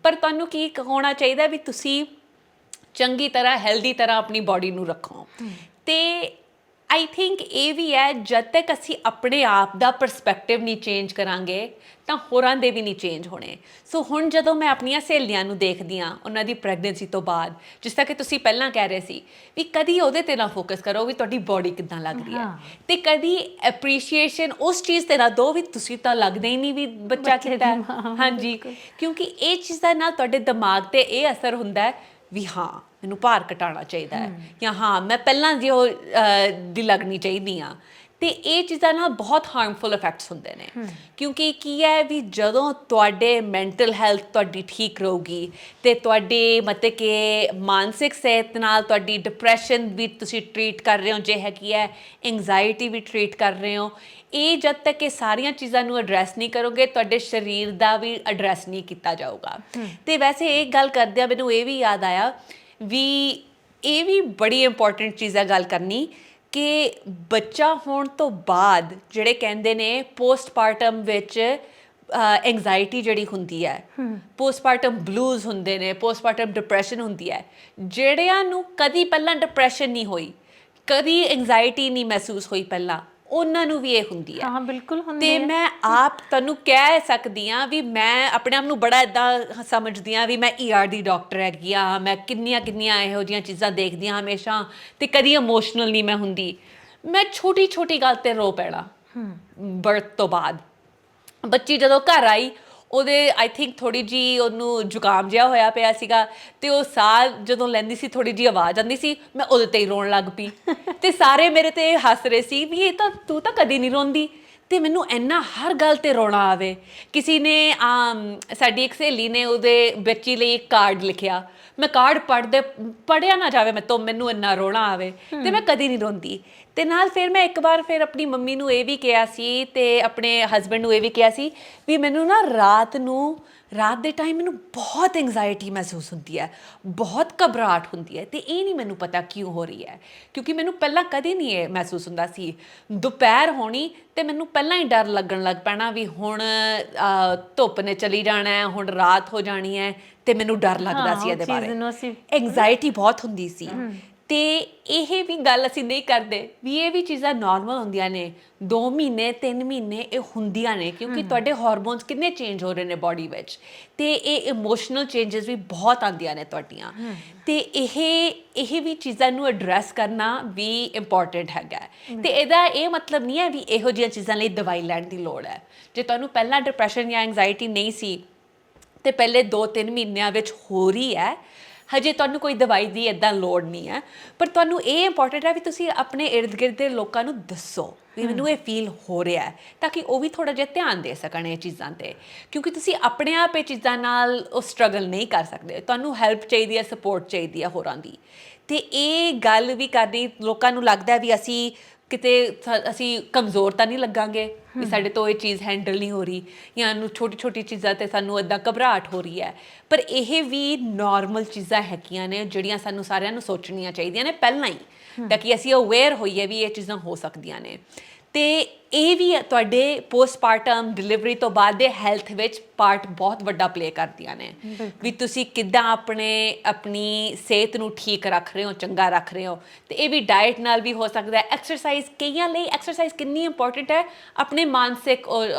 ਪਰ ਤੁਹਾਨੂੰ ਕੀ ਹੋਣਾ ਚਾਹੀਦਾ ਵੀ ਤੁਸੀਂ ਚੰਗੀ ਤਰ੍ਹਾਂ ਹੈਲਦੀ ਤਰ੍ਹਾਂ ਆਪਣੀ ਬਾਡੀ ਨੂੰ ਰੱਖੋ। ਤੇ ਆਈ ਥਿੰਕ ਇਹ ਵੀ ਹੈ, ਜਦ ਤੱਕ ਅਸੀਂ ਆਪਣੇ ਆਪ ਦਾ ਪਰਸਪੈਕਟਿਵ ਨਹੀਂ ਚੇਂਜ ਕਰਾਂਗੇ ਤਾਂ ਹੋਰਾਂ ਦੇ ਵੀ ਨਹੀਂ ਚੇਂਜ ਹੋਣੇ। ਸੋ ਹੁਣ ਜਦੋਂ ਮੈਂ ਆਪਣੀਆਂ ਸਹੇਲੀਆਂ ਨੂੰ ਦੇਖਦੀ ਹਾਂ ਉਹਨਾਂ ਦੀ ਪ੍ਰੈਗਨੈਂਸੀ ਤੋਂ ਬਾਅਦ, ਜਿਸ ਤਰ੍ਹਾਂ ਕਿ ਤੁਸੀਂ ਪਹਿਲਾਂ ਕਹਿ ਰਹੇ ਸੀ ਵੀ ਕਦੀ ਉਹਦੇ 'ਤੇ ਨਾ ਫੋਕਸ ਕਰੋ ਵੀ ਤੁਹਾਡੀ ਬਾਡੀ ਕਿੱਦਾਂ ਲੱਗ ਰਹੀ ਹੈ, ਤੇ ਕਦੀ ਐਪਰੀਸ਼ੀਏਸ਼ਨ ਉਸ ਚੀਜ਼ 'ਤੇ ਨਾ ਦਿਓ ਵੀ ਤੁਸੀਂ ਤਾਂ ਲੱਗਦਾ ਹੀ ਨਹੀਂ ਵੀ ਬੱਚਾ ਕੀਤਾ। ਹਾਂਜੀ, ਕਿਉਂਕਿ ਇਹ ਚੀਜ਼ਾਂ ਨਾਲ ਤੁਹਾਡੇ ਦਿਮਾਗ 'ਤੇ ਇਹ ਅਸਰ ਹੁੰਦਾ ਹੈ ਵੀ ਹਾਂ ਮੈਨੂੰ ਭਾਰ ਘਟਾਉਣਾ ਚਾਹੀਦਾ ਹੈ, ਜਾਂ ਹਾਂ ਮੈਂ ਪਹਿਲਾਂ ਜਿਹੋ ਦੀ ਲੱਗਣੀ ਚਾਹੀਦੀ ਹਾਂ। ਤੇ ਇਹ ਚੀਜ਼ਾਂ ਨਾਲ ਬਹੁਤ ਹਾਰਮਫੁਲ ਇਫੈਕਟਸ ਹੁੰਦੇ ਨੇ, ਕਿਉਂਕਿ ਕੀ ਹੈ ਵੀ ਜਦੋਂ ਤੁਹਾਡੇ ਮੈਂਟਲ ਹੈਲਥ ਤੁਹਾਡੀ ਠੀਕ ਰਹੂਗੀ ਤੇ ਤੁਹਾਡੇ ਮਤਲਬ ਕਿ ਮਾਨਸਿਕ ਸਿਹਤ ਨਾਲ ਤੁਹਾਡੀ ਡਿਪਰੈਸ਼ਨ ਵੀ ਤੁਸੀਂ ਟਰੀਟ ਕਰ ਰਹੇ ਹੋ ਜੇ ਹੈਗੀ ਹੈ, ਐਂਗਜ਼ਾਇਟੀ ਵੀ ਟਰੀਟ ਕਰ ਰਹੇ ਹੋ, ਇਹ ਜਦ ਤੱਕ ਇਹ ਸਾਰੀਆਂ ਚੀਜ਼ਾਂ ਨੂੰ ਐਡਰੈਸ ਨਹੀਂ ਕਰੋਗੇ ਤੁਹਾਡੇ ਸਰੀਰ ਦਾ ਵੀ ਐਡਰੈਸ ਨਹੀਂ ਕੀਤਾ ਜਾਊਗਾ। ਤੇ ਵੈਸੇ ਇਹ ਗੱਲ ਕਰਦਿਆਂ ਮੈਨੂੰ ਇਹ ਵੀ ਯਾਦ ਆਇਆ ਵੀ ਇਹ ਵੀ ਬੜੀ ਇੰਪੋਰਟੈਂਟ ਚੀਜ਼ ਹੈ ਗੱਲ ਕਰਨੀ, ਕਿ ਬੱਚਾ ਹੋਣ ਤੋਂ ਬਾਅਦ ਜਿਹੜੇ ਕਹਿੰਦੇ ਨੇ ਪੋਸਟਮਾਰਟਮ ਵਿੱਚ ਐਂਗਜ਼ਾਇਟੀ ਜਿਹੜੀ ਹੁੰਦੀ ਹੈ, ਪੋਸਟਮਾਰਟਮ ਬਲੂਜ਼ ਹੁੰਦੇ ਨੇ, ਪੋਸਟਮਾਰਟਮ ਡਿਪਰੈਸ਼ਨ ਹੁੰਦੀ ਹੈ, ਜਿਹੜਿਆਂ ਨੂੰ ਕਦੀ ਪਹਿਲਾਂ ਡਿਪਰੈਸ਼ਨ ਨਹੀਂ ਹੋਈ, ਕਦੀ ਐਂਗਜ਼ਾਇਟੀ ਨਹੀਂ ਮਹਿਸੂਸ ਹੋਈ ਪਹਿਲਾਂ, ਉਹਨਾਂ ਨੂੰ ਵੀ ਇਹ ਹੁੰਦੀ ਹੈ। ਹਾਂ ਬਿਲਕੁਲ ਹੁੰਦੀ ਤੇ ਹੈ। ਮੈਂ ਆਪ ਤੁਹਾਨੂੰ ਕਹਿ ਸਕਦੀ ਹਾਂ ਵੀ ਮੈਂ ਆਪਣੇ ਆਪ ਨੂੰ ਬੜਾ ਇੱਦਾਂ ਸਮਝਦੀ ਹਾਂ ਵੀ ਮੈਂ ER ਦੀ ਡਾਕਟਰ ਹੈਗੀ ਹਾਂ, ਮੈਂ ਕਿੰਨੀਆਂ ਕਿੰਨੀਆਂ ਇਹੋ ਜਿਹੀਆਂ ਚੀਜ਼ਾਂ ਦੇਖਦੀ ਹਾਂ ਹਮੇਸ਼ਾ, ਤੇ ਕਦੀ ਇਮੋਸ਼ਨਲ ਨਹੀਂ ਮੈਂ ਹੁੰਦੀ। ਮੈਂ ਛੋਟੀ ਛੋਟੀ ਗੱਲ 'ਤੇ ਰੋ ਪੈਣਾ। ਬਰਥ ਤੋਂ ਬਾਅਦ ਬੱਚੀ ਜਦੋਂ ਘਰ ਆਈ, ਉਹਦੇ ਆਈ ਥਿੰਕ ਥੋੜ੍ਹੀ ਜਿਹੀ ਉਹਨੂੰ ਜ਼ੁਕਾਮ ਜਿਹਾ ਹੋਇਆ ਪਿਆ ਸੀਗਾ, ਤੇ ਉਹ ਸਾਹ ਜਦੋਂ ਲੈਂਦੀ ਸੀ ਥੋੜ੍ਹੀ ਜਿਹੀ ਆਵਾਜ਼ ਆਉਂਦੀ ਸੀ, ਮੈਂ ਉਹਦੇ 'ਤੇ ਹੀ ਰੋਣ ਲੱਗ ਪਈ। ਤੇ ਸਾਰੇ ਮੇਰੇ 'ਤੇ ਹੱਸ ਰਹੇ ਸੀ ਵੀ ਇਹ ਤਾਂ ਤੂੰ ਤਾਂ ਕਦੀ ਨਹੀਂ ਰੋਂਦੀ, ਤੇ ਮੈਨੂੰ ਇੰਨਾ ਹਰ ਗੱਲ 'ਤੇ ਰੋਣਾ ਆਵੇ। ਕਿਸੇ ਨੇ ਸਾਡੀ ਇੱਕ ਸਹੇਲੀ ਨੇ ਉਹਦੇ ਬੱਚੀ ਲਈ ਇੱਕ ਕਾਰਡ ਲਿਖਿਆ, ਮੈਂ ਕਾਰਡ ਪੜ੍ਹਿਆ ਨਾ ਜਾਵੇ ਮੈਨੂੰ ਇੰਨਾ ਰੋਣਾ ਆਵੇ, ਤੇ ਮੈਂ ਕਦੀ ਨਹੀਂ ਰੋਂਦੀ। ਤੇ ਨਾਲ ਫਿਰ ਮੈਂ ਇੱਕ ਵਾਰ ਫਿਰ ਆਪਣੀ ਮੰਮੀ ਨੂੰ ਇਹ ਵੀ ਕਿਹਾ ਸੀ ਤੇ ਆਪਣੇ ਹਸਬੈਂਡ ਨੂੰ ਇਹ ਵੀ ਕਿਹਾ ਸੀ ਵੀ ਮੈਨੂੰ ਨਾ ਰਾਤ ਦੇ ਟਾਈਮ ਮੈਨੂੰ ਬਹੁਤ ਐਂਗਜ਼ਾਇਟੀ ਮਹਿਸੂਸ ਹੁੰਦੀ ਹੈ, ਬਹੁਤ ਘਬਰਾਹਟ ਹੁੰਦੀ ਹੈ, ਤੇ ਇਹ ਨਹੀਂ ਮੈਨੂੰ ਪਤਾ ਕਿਉਂ ਹੋ ਰਹੀ ਹੈ, ਕਿਉਂਕਿ ਮੈਨੂੰ ਪਹਿਲਾਂ ਕਦੇ ਨਹੀਂ ਇਹ ਮਹਿਸੂਸ ਹੁੰਦਾ ਸੀ। ਦੁਪਹਿਰ ਹੋਣੀ ਤੇ ਮੈਨੂੰ ਪਹਿਲਾਂ ਹੀ ਡਰ ਲੱਗਣ ਲੱਗ ਪੈਣਾ ਵੀ ਹੁਣ ਧੁੱਪ ਨੇ ਚਲੀ ਜਾਣਾ ਹੈ, ਹੁਣ ਰਾਤ ਹੋ ਜਾਣੀ ਹੈ, ਤੇ ਮੈਨੂੰ ਡਰ ਲੱਗਦਾ ਸੀ ਇਹਦੇ ਬਾਰੇ, ਐਂਗਜ਼ਾਇਟੀ ਬਹੁਤ ਹੁੰਦੀ ਸੀ। ਤੇ ਇਹ ਵੀ ਗੱਲ ਅਸੀਂ ਨਹੀਂ ਕਰਦੇ ਵੀ ਇਹ ਵੀ ਚੀਜ਼ਾਂ ਨਾਰਮਲ ਹੁੰਦੀਆਂ ਨੇ, 2 ਮਹੀਨੇ 3 ਮਹੀਨੇ ਇਹ ਹੁੰਦੀਆਂ ਨੇ, ਕਿਉਂਕਿ ਤੁਹਾਡੇ ਹਾਰਮੋਨਸ ਕਿੰਨੇ ਚੇਂਜ ਹੋ ਰਹੇ ਨੇ ਬਾਡੀ ਵਿੱਚ, ਤੇ ਇਹ ਇਮੋਸ਼ਨਲ ਚੇਂਜਸ ਵੀ ਬਹੁਤ ਆਉਂਦੀਆਂ ਨੇ ਤੁਹਾਡੀਆਂ। ਤੇ ਇਹ ਵੀ ਚੀਜ਼ਾਂ ਨੂੰ ਐਡਰੈਸ ਕਰਨਾ ਵੀ ਇੰਪੋਰਟੈਂਟ ਹੈਗਾ। ਤੇ ਇਹਦਾ ਇਹ ਮਤਲਬ ਨਹੀਂ ਹੈ ਵੀ ਇਹੋ ਜਿਹੀਆਂ ਚੀਜ਼ਾਂ ਲਈ ਦਵਾਈ ਲੈਣ ਦੀ ਲੋੜ ਹੈ। ਜੇ ਤੁਹਾਨੂੰ ਪਹਿਲਾਂ ਡਿਪਰੈਸ਼ਨ ਜਾਂ ਐਂਗਜ਼ਾਇਟੀ ਨਹੀਂ ਸੀ ਤੇ ਪਹਿਲੇ 2-3 ਮਹੀਨਿਆਂ ਵਿੱਚ ਹੋ ਰਹੀ ਹੈ, ਹਜੇ ਤੁਹਾਨੂੰ ਕੋਈ ਦਵਾਈ ਦੀ ਇੱਦਾਂ ਲੋੜ ਨਹੀਂ ਹੈ, ਪਰ ਤੁਹਾਨੂੰ ਇਹ ਇੰਪੋਰਟੈਂਟ ਹੈ ਵੀ ਤੁਸੀਂ ਆਪਣੇ ਇਰਦ ਗਿਰਦ ਦੇ ਲੋਕਾਂ ਨੂੰ ਦੱਸੋ ਵੀ ਮੈਨੂੰ ਇਹ ਫੀਲ ਹੋ ਰਿਹਾ ਹੈ, ਤਾਂ ਕਿ ਉਹ ਵੀ ਥੋੜ੍ਹਾ ਜਿਹਾ ਧਿਆਨ ਦੇ ਸਕਣ ਇਹ ਚੀਜ਼ਾਂ 'ਤੇ, ਕਿਉਂਕਿ ਤੁਸੀਂ ਆਪਣੇ ਆਪ ਇਹ ਚੀਜ਼ਾਂ ਨਾਲ ਉਹ ਸਟਰਗਲ ਨਹੀਂ ਕਰ ਸਕਦੇ, ਤੁਹਾਨੂੰ ਹੈਲਪ ਚਾਹੀਦੀ ਹੈ, ਸਪੋਰਟ ਚਾਹੀਦੀ ਹੈ ਹੋਰਾਂ ਦੀ। ਤੇ ਇਹ ਗੱਲ ਵੀ ਕਰਨੀ, ਲੋਕਾਂ ਨੂੰ ਲੱਗਦਾ ਵੀ ਅਸੀਂ ਕਮਜ਼ੋਰ ਤਾਂ ਨਹੀਂ ਲੱਗਾਂਗੇ ਵੀ ਸਾਡੇ ਤੋਂ ਇਹ ਚੀਜ਼ ਹੈਂਡਲ ਨਹੀਂ ਹੋ ਰਹੀ, ਜਾਂ ਛੋਟੀ ਛੋਟੀ ਚੀਜ਼ਾਂ 'ਤੇ ਸਾਨੂੰ ਇੱਦਾਂ ਘਬਰਾਹਟ ਹੋ ਰਹੀ ਹੈ, ਪਰ ਇਹ ਵੀ ਨਾਰਮਲ ਚੀਜ਼ਾਂ ਹੈਗੀਆਂ ਨੇ ਜਿਹੜੀਆਂ ਸਾਨੂੰ ਸਾਰਿਆਂ ਨੂੰ ਸੋਚਣੀਆਂ ਚਾਹੀਦੀਆਂ ਨੇ ਪਹਿਲਾਂ ਹੀ, ਤਾਂ ਕਿ ਅਸੀਂ ਅਵੇਅਰ ਹੋਈਏ ਵੀ ਇਹ ਚੀਜ਼ਾਂ ਹੋ ਸਕਦੀਆਂ ਨੇ। ਤੇ ਇਹ ਵੀ ਤੁਹਾਡੇ ਪੋਸਟਪਾਰਟਮ ਡਿਲੀਵਰੀ ਤੋਂ ਬਾਅਦ ਦੇ ਹੈਲਥ ਵਿੱਚ ਪਾਰਟ ਬਹੁਤ ਵੱਡਾ ਪਲੇ ਕਰਦੀਆਂ ਨੇ ਵੀ ਤੁਸੀਂ ਕਿੱਦਾਂ ਆਪਣੀ ਸਿਹਤ ਨੂੰ ਠੀਕ ਰੱਖ ਰਹੇ ਹੋ, ਚੰਗਾ ਰੱਖ ਰਹੇ ਹੋ। ਤੇ ਇਹ ਵੀ ਡਾਈਟ ਨਾਲ ਵੀ ਹੋ ਸਕਦਾ ਹੈ। ਐਕਸਰਸਾਈਜ਼, ਕਈਆਂ ਲਈ ਐਕਸਰਸਾਈਜ਼ ਕਿੰਨੀ ਇੰਪੋਰਟੈਂਟ ਹੈ ਆਪਣੇ ਮਾਨਸਿਕ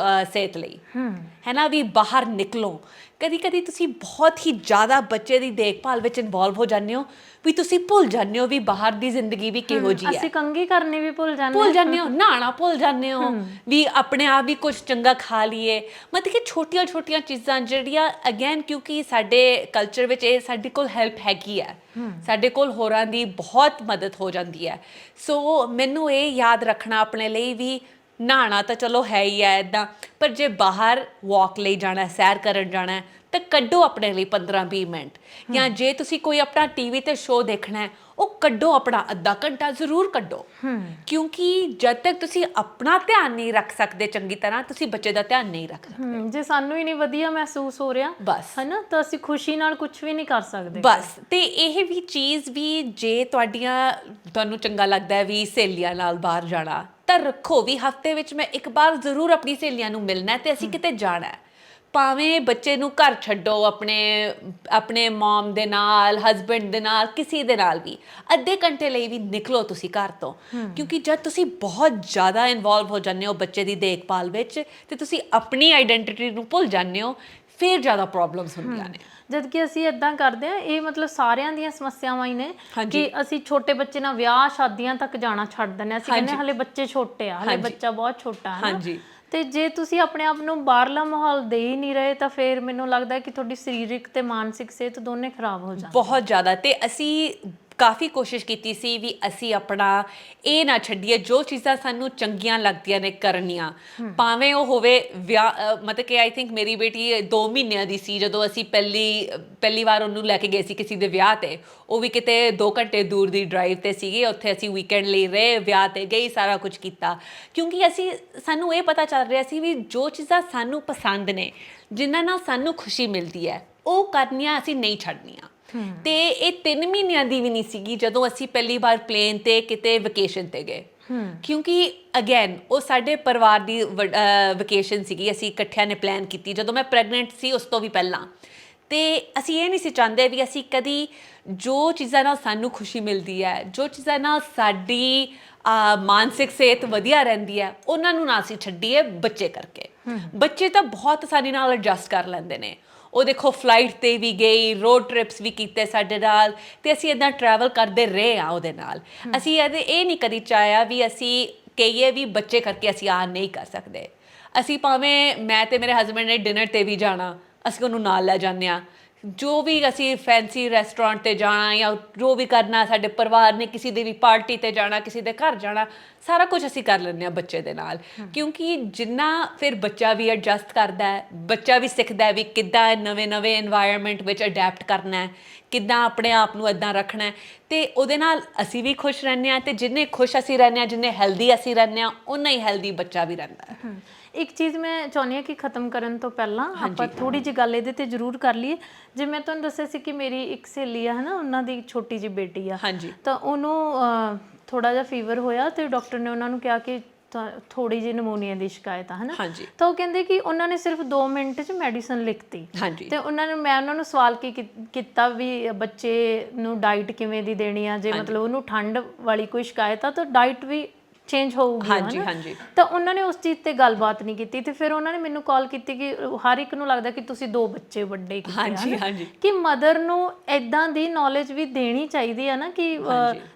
ਸਿਹਤ ਲਈ, ਹੈ ਨਾ, ਵੀ ਬਾਹਰ ਨਿਕਲੋ। ਕਦੀ ਕਦੀ ਤੁਸੀਂ ਬਹੁਤ ਹੀ ਜ਼ਿਆਦਾ ਬੱਚੇ ਦੀ ਦੇਖਭਾਲ ਵਿੱਚ ਇਨਵੋਲਵ ਹੋ ਜਾਂਦੇ ਹੋ ਵੀ ਤੁਸੀਂ ਭੁੱਲ ਜਾਂਦੇ ਹੋ ਵੀ ਬਾਹਰ ਦੀ ਜ਼ਿੰਦਗੀ ਵੀ ਕਿਹੋ ਜਿਹੀ ਹੈ। ਅਸੀਂ ਕੰਘੀ ਕਰਨੀ ਵੀ ਭੁੱਲ ਜਾਂਦੇ ਹੋ, ਨਹਾਉਣਾ ਭੁੱਲ ਜਾਂਦੇ ਹੋ ਵੀ ਆਪਣੇ ਆਪ ਵੀ ਕੁਝ ਚੰਗਾ ਖਾ ਲਈਏ। ਮਤਲਬ ਕਿ ਛੋਟੀਆਂ ਛੋਟੀਆਂ ਚੀਜ਼ਾਂ ਜਿਹੜੀਆਂ ਅਗੇਨ, ਕਿਉਂਕਿ ਸਾਡੇ ਕਲਚਰ ਵਿੱਚ ਇਹ ਸਾਡੇ ਕੋਲ ਹੈਲਪ ਹੈਗੀ ਹੈ, ਸਾਡੇ ਕੋਲ ਹੋਰਾਂ ਦੀ ਬਹੁਤ ਮਦਦ ਹੋ ਜਾਂਦੀ ਹੈ। ਸੋ ਮੈਨੂੰ ਇਹ ਯਾਦ ਰੱਖਣਾ ਆਪਣੇ ਲਈ ਵੀ ਨਹਾਉਣਾ ਤਾਂ ਚਲੋ ਹੈ ਹੀ ਹੈ ਇੱਦਾਂ, ਪਰ ਜੇ ਬਾਹਰ ਵਾਕ ਲਈ ਜਾਣਾ, ਸੈਰ ਕਰਨ ਜਾਣਾ ਤਾਂ ਕੱਢੋ ਆਪਣੇ ਲਈ 15-20 ਮਿੰਟ। ਜਾਂ ਜੇ ਤੁਸੀਂ ਕੋਈ ਆਪਣਾ ਟੀਵੀ ਤੇ ਸ਼ੋਅ ਦੇਖਣਾ ਹੈ, ਉਹ ਕੱਢੋ, ਆਪਣਾ ਅੱਧਾ ਘੰਟਾ ਜ਼ਰੂਰ ਕੱਢੋ। ਕਿਉਂਕਿ ਜਦ ਤੱਕ ਤੁਸੀਂ ਆਪਣਾ ਧਿਆਨ ਨਹੀਂ ਰੱਖ ਸਕਦੇ ਚੰਗੀ ਤਰ੍ਹਾਂ, ਤੁਸੀਂ ਬੱਚੇ ਦਾ ਧਿਆਨ ਨਹੀਂ ਰੱਖ ਸਕਦੇ। ਜੇ ਸਾਨੂੰ ਹੀ ਨਹੀਂ ਵਧੀਆ ਮਹਿਸੂਸ ਹੋ ਰਿਹਾ ਬਸ, ਹੈ ਨਾ, ਤਾਂ ਅਸੀਂ ਖੁਸ਼ੀ ਨਾਲ ਕੁਝ ਵੀ ਨਹੀਂ ਕਰ ਸਕਦੇ ਬਸ। ਤੇ ਇਹ ਵੀ ਚੀਜ਼ ਵੀ ਜੇ ਤੁਹਾਨੂੰ ਚੰਗਾ ਲੱਗਦਾ ਹੈ ਵੀ ਸਹੇਲੀਆਂ ਨਾਲ ਬਾਹਰ ਜਾਣਾ, ਤਾਂ ਰੱਖੋ ਵੀ ਹਫਤੇ ਵਿੱਚ ਮੈਂ ਇੱਕ ਵਾਰ ਜ਼ਰੂਰ ਆਪਣੀ ਸਹੇਲੀਆਂ ਨੂੰ ਮਿਲਣਾ ਤੇ ਅਸੀਂ ਕਿਤੇ ਜਾਣਾ ਹੈ। ਭਾਵੇਂ ਬੱਚੇ ਨੂੰ ਘਰ ਛੱਡੋ, ਆਪਣੇ ਮਮ ਦੇ ਨਾਲ, ਹਸਬੈਂਡ ਦੇ ਨਾਲ, ਕਿਸੇ ਦੇ ਨਾਲ ਵੀ ਅੱਧੇ ਘੰਟੇ ਲਈ ਵੀ ਨਿਕਲੋ ਤੁਸੀਂ ਘਰ ਤੋਂ। ਕਿਉਂਕਿ ਜਦ ਤੁਸੀਂ ਬਹੁਤ ਜ਼ਿਆਦਾ ਇਨਵੋਲਵ ਹੋ ਜਾਂਦੇ ਹੋ ਬੱਚੇ ਦੀ ਦੇਖਭਾਲ ਵਿੱਚ ਤੇ ਤੁਸੀਂ ਆਪਣੀ ਆਈਡੈਂਟੀਟੀ ਨੂੰ ਭੁੱਲ ਜਾਂਦੇ ਹੋ, ਫਿਰ ਜ਼ਿਆਦਾ ਪ੍ਰੋਬਲਮਸ ਹੁੰਦੀਆਂ ਨੇ। ਜਦ ਕਿ ਅਸੀਂ ਇਦਾਂ ਕਰਦੇ ਹਾਂ, ਇਹ ਮਤਲਬ ਸਾਰਿਆਂ ਦੀਆਂ ਸਮੱਸਿਆਵਾਂ ਹੀ ਨੇ ਕਿ ਅਸੀਂ ਛੋਟੇ ਬੱਚੇ ਨਾਲ ਵਿਆਹ ਸ਼ਾਦੀਆਂ ਤੱਕ ਜਾਣਾ ਛੱਡ ਦਿੰਦੇ ਹਾਂ। ਅਸੀਂ ਕਹਿੰਦੇ ਹਲੇ ਬੱਚੇ ਛੋਟੇ ਆ, ਹਲੇ ਬੱਚਾ ਬਹੁਤ ਛੋਟਾ ਹੈ ਨਾ। ਤੇ ਜੇ ਤੁਸੀਂ ਆਪਣੇ ਆਪ ਨੂੰ ਬਾਹਰਲਾ ਮਾਹੌਲ ਦੇ ਹੀ ਨਹੀਂ ਰਹੇ, ਤਾਂ ਫਿਰ ਮੈਨੂੰ ਲੱਗਦਾ ਕਿ ਤੁਹਾਡੀ ਸਰੀਰਕ ਤੇ ਮਾਨਸਿਕ ਸਿਹਤ ਦੋਨੇ ਖਰਾਬ ਹੋ ਜਾਂਦੀ ਬਹੁਤ ਜ਼ਿਆਦਾ। ਤੇ ਅਸੀਂ ਕਾਫੀ ਕੋਸ਼ਿਸ਼ ਕੀਤੀ ਸੀ ਵੀ ਅਸੀਂ ਆਪਣਾ ਇਹ ਨਾ ਛੱਡੀਏ, ਜੋ ਚੀਜ਼ਾਂ ਸਾਨੂੰ ਚੰਗੀਆਂ ਲੱਗਦੀਆਂ ਨੇ ਕਰਨੀਆਂ, ਭਾਵੇਂ ਉਹ ਹੋਵੇ ਵਿਆਹ। ਮਤਲਬ ਕਿ ਆਈ ਥਿੰਕ ਮੇਰੀ ਬੇਟੀ 2 ਮਹੀਨਿਆਂ ਦੀ ਸੀ ਜਦੋਂ ਅਸੀਂ ਪਹਿਲੀ ਵਾਰ ਉਹਨੂੰ ਲੈ ਕੇ ਗਏ ਸੀ ਕਿਸੇ ਦੇ ਵਿਆਹ 'ਤੇ। ਉਹ ਵੀ ਕਿਤੇ 2 ਘੰਟੇ ਦੂਰ ਦੀ ਡਰਾਈਵ 'ਤੇ ਸੀਗੇ, ਉੱਥੇ ਅਸੀਂ ਵੀਕਐਂਡ ਲਈ ਰਹੇ, ਵਿਆਹ 'ਤੇ ਗਈ, ਸਾਰਾ ਕੁਝ ਕੀਤਾ। ਕਿਉਂਕਿ ਸਾਨੂੰ ਇਹ ਪਤਾ ਚੱਲ ਰਿਹਾ ਸੀ ਵੀ ਜੋ ਚੀਜ਼ਾਂ ਸਾਨੂੰ ਪਸੰਦ ਨੇ, ਜਿਨ੍ਹਾਂ ਨਾਲ ਸਾਨੂੰ ਖੁਸ਼ੀ ਮਿਲਦੀ ਹੈ, ਉਹ ਕਰਨੀਆਂ ਅਸੀਂ ਨਹੀਂ ਛੱਡਣੀਆਂ। ਤੇ ਇਹ 3 ਮਹੀਨਿਆਂ ਦੀ ਵੀ ਨਹੀਂ ਸੀਗੀ ਜਦੋਂ ਅਸੀਂ ਪਹਿਲੀ ਵਾਰ ਪਲੇਨ ਤੇ ਕਿਤੇ ਵਕੇਸ਼ਨ ਤੇ ਗਏ। ਕਿਉਂਕਿ ਅਗੇਨ ਉਹ ਸਾਡੇ ਪਰਿਵਾਰ ਦੀ ਵਕੇਸ਼ਨ ਸੀਗੀ, ਅਸੀਂ ਇਕੱਠਿਆਂ ਨੇ ਪਲਾਨ ਕੀਤੀ ਜਦੋਂ ਮੈਂ ਪ੍ਰੈਗਨੈਂਟ ਸੀ, ਉਸ ਤੋਂ ਵੀ ਪਹਿਲਾਂ। ਤੇ ਅਸੀਂ ਇਹ ਨਹੀਂ ਸੀ ਚਾਹੁੰਦੇ ਵੀ ਅਸੀਂ ਕਦੀ ਜੋ ਚੀਜ਼ਾਂ ਨਾਲ ਸਾਨੂੰ ਖੁਸ਼ੀ ਮਿਲਦੀ ਹੈ, ਜੋ ਚੀਜ਼ਾਂ ਨਾਲ ਸਾਡੀ ਮਾਨਸਿਕ ਸਿਹਤ ਵਧੀਆ ਰਹਿੰਦੀ ਹੈ, ਉਹਨਾਂ ਨੂੰ ਨਾ ਅਸੀਂ ਛੱਡੀਏ ਬੱਚੇ ਕਰਕੇ। ਬੱਚੇ ਤਾਂ ਬਹੁਤ ਆਸਾਨੀ ਨਾਲ ਐਡਜਸਟ ਕਰ ਲੈਂਦੇ ਨੇ। ਉਹ ਦੇਖੋ ਫਲਾਈਟ 'ਤੇ ਵੀ ਗਈ, ਰੋਡ ਟ੍ਰਿਪਸ ਵੀ ਕੀਤੇ ਸਾਡੇ ਨਾਲ, ਅਤੇ ਅਸੀਂ ਇੱਦਾਂ ਟਰੈਵਲ ਕਰਦੇ ਰਹੇ ਹਾਂ ਉਹਦੇ ਨਾਲ। ਅਸੀਂ ਇਹ ਨਹੀਂ ਕਦੀ ਚਾਹਿਆ ਵੀ ਅਸੀਂ ਕਹੀਏ ਵੀ ਬੱਚੇ ਕਰਕੇ ਅਸੀਂ ਨਹੀਂ ਕਰ ਸਕਦੇ। ਅਸੀਂ ਭਾਵੇਂ ਮੈਂ ਅਤੇ ਮੇਰੇ ਹਸਬੈਂਡ ਨੇ ਡਿਨਰ 'ਤੇ ਵੀ ਜਾਣਾ, ਅਸੀਂ ਉਹਨੂੰ ਨਾਲ ਲੈ ਜਾਂਦੇ ਹਾਂ। ਜੋ ਵੀ ਅਸੀਂ ਫੈਂਸੀ ਰੈਸਟੋਰੈਂਟ 'ਤੇ ਜਾਣਾ ਜਾਂ ਜੋ ਵੀ ਕਰਨਾ, ਸਾਡੇ ਪਰਿਵਾਰ ਨੇ ਕਿਸੇ ਦੀ ਵੀ ਪਾਰਟੀ 'ਤੇ ਜਾਣਾ, ਕਿਸੇ ਦੇ ਘਰ ਜਾਣਾ, ਸਾਰਾ ਕੁਝ ਅਸੀਂ ਕਰ ਲੈਂਦੇ ਹਾਂ ਬੱਚੇ ਦੇ ਨਾਲ। ਕਿਉਂਕਿ ਜਿੰਨਾ ਫਿਰ ਬੱਚਾ ਵੀ ਐਡਜਸਟ ਕਰਦਾ ਹੈ, ਬੱਚਾ ਵੀ ਸਿੱਖਦਾ ਵੀ ਕਿੱਦਾਂ ਨਵੇਂ ਇਨਵਾਇਰਮੈਂਟ ਵਿੱਚ ਅਡੈਪਟ ਕਰਨਾ ਹੈ, ਕਿੱਦਾਂ ਆਪਣੇ ਆਪ ਨੂੰ ਇੱਦਾਂ ਰੱਖਣਾ ਹੈ, ਅਤੇ ਉਹਦੇ ਨਾਲ ਅਸੀਂ ਵੀ ਖੁਸ਼ ਰਹਿੰਦੇ ਹਾਂ। ਅਤੇ ਜਿੰਨੇ ਖੁਸ਼ ਅਸੀਂ ਰਹਿੰਦੇ ਹਾਂ, ਜਿੰਨੇ ਹੈਲਦੀ ਅਸੀਂ ਰਹਿੰਦੇ ਹਾਂ, ਓਨਾ ਹੀ ਹੈਲਦੀ ਬੱਚਾ ਵੀ ਰਹਿੰਦਾ ਹੈ। ਇੱਕ ਚੀਜ਼ ਮੈਂ ਚਾਹੁੰਦੀ ਹਾਂ ਕਿ ਖ਼ਤਮ ਕਰਨ ਤੋਂ ਪਹਿਲਾਂ ਆਪਾਂ ਥੋੜ੍ਹੀ ਜਿਹੀ ਗੱਲ ਇਹਦੇ 'ਤੇ ਜ਼ਰੂਰ ਕਰ ਲਈਏ। ਜਿਵੇਂ ਮੈਂ ਤੁਹਾਨੂੰ ਦੱਸਿਆ ਸੀ ਕਿ ਮੇਰੀ ਇੱਕ ਸਹੇਲੀ ਆ, ਹੈ ਨਾ, ਉਹਨਾਂ ਦੀ ਛੋਟੀ ਜਿਹੀ ਬੇਟੀ ਆ, ਤਾਂ ਉਹਨੂੰ ਥੋੜ੍ਹਾ ਜਿਹਾ ਫੀਵਰ ਹੋਇਆ ਅਤੇ ਡਾਕਟਰ ਨੇ ਉਹਨਾਂ ਨੂੰ ਕਿਹਾ ਕਿ ਥੋੜ੍ਹੀ ਜਿਹੀ ਨਮੂਨੀਆ ਦੀ ਸ਼ਿਕਾਇਤ ਆ, ਹੈ ਨਾ। ਤਾਂ ਉਹ ਕਹਿੰਦੇ ਕਿ ਉਹਨਾਂ ਨੇ ਸਿਰਫ 2 ਮਿੰਟ 'ਚ ਮੈਡੀਸਨ ਲਿਖਤੀ। ਅਤੇ ਮੈਂ ਉਹਨਾਂ ਨੂੰ ਸਵਾਲ ਕੀਤਾ ਵੀ ਬੱਚੇ ਨੂੰ ਡਾਈਟ ਕਿਵੇਂ ਦੀ ਦੇਣੀ ਆ, ਜੇ ਮਤਲਬ ਉਹਨੂੰ ਠੰਡ ਵਾਲੀ ਕੋਈ ਸ਼ਿਕਾਇਤ ਆ ਤਾਂ ਡਾਈਟ ਵੀ ਚੇਂਜ ਹੋਊਗੀ, ਹੈ ਨਾ। ਤਾਂ ਉਹਨਾਂ ਨੇ ਉਸ ਚੀਜ਼ 'ਤੇ ਗੱਲਬਾਤ ਨਹੀਂ ਕੀਤੀ। ਅਤੇ ਫਿਰ ਉਹਨਾਂ ਨੇ ਮੈਨੂੰ ਕਾਲ ਕੀਤੀ ਕਿ ਹਰ ਇੱਕ ਨੂੰ ਲੱਗਦਾ ਕਿ ਤੁਸੀਂ 2 ਬੱਚੇ ਵੱਡੇ ਕੀਤੇ, ਕਿ ਮਦਰ ਨੂੰ ਇੱਦਾਂ ਦੀ ਨੌਲੇਜ ਵੀ ਦੇਣੀ ਚਾਹੀਦੀ ਹੈ ਨਾ ਕਿ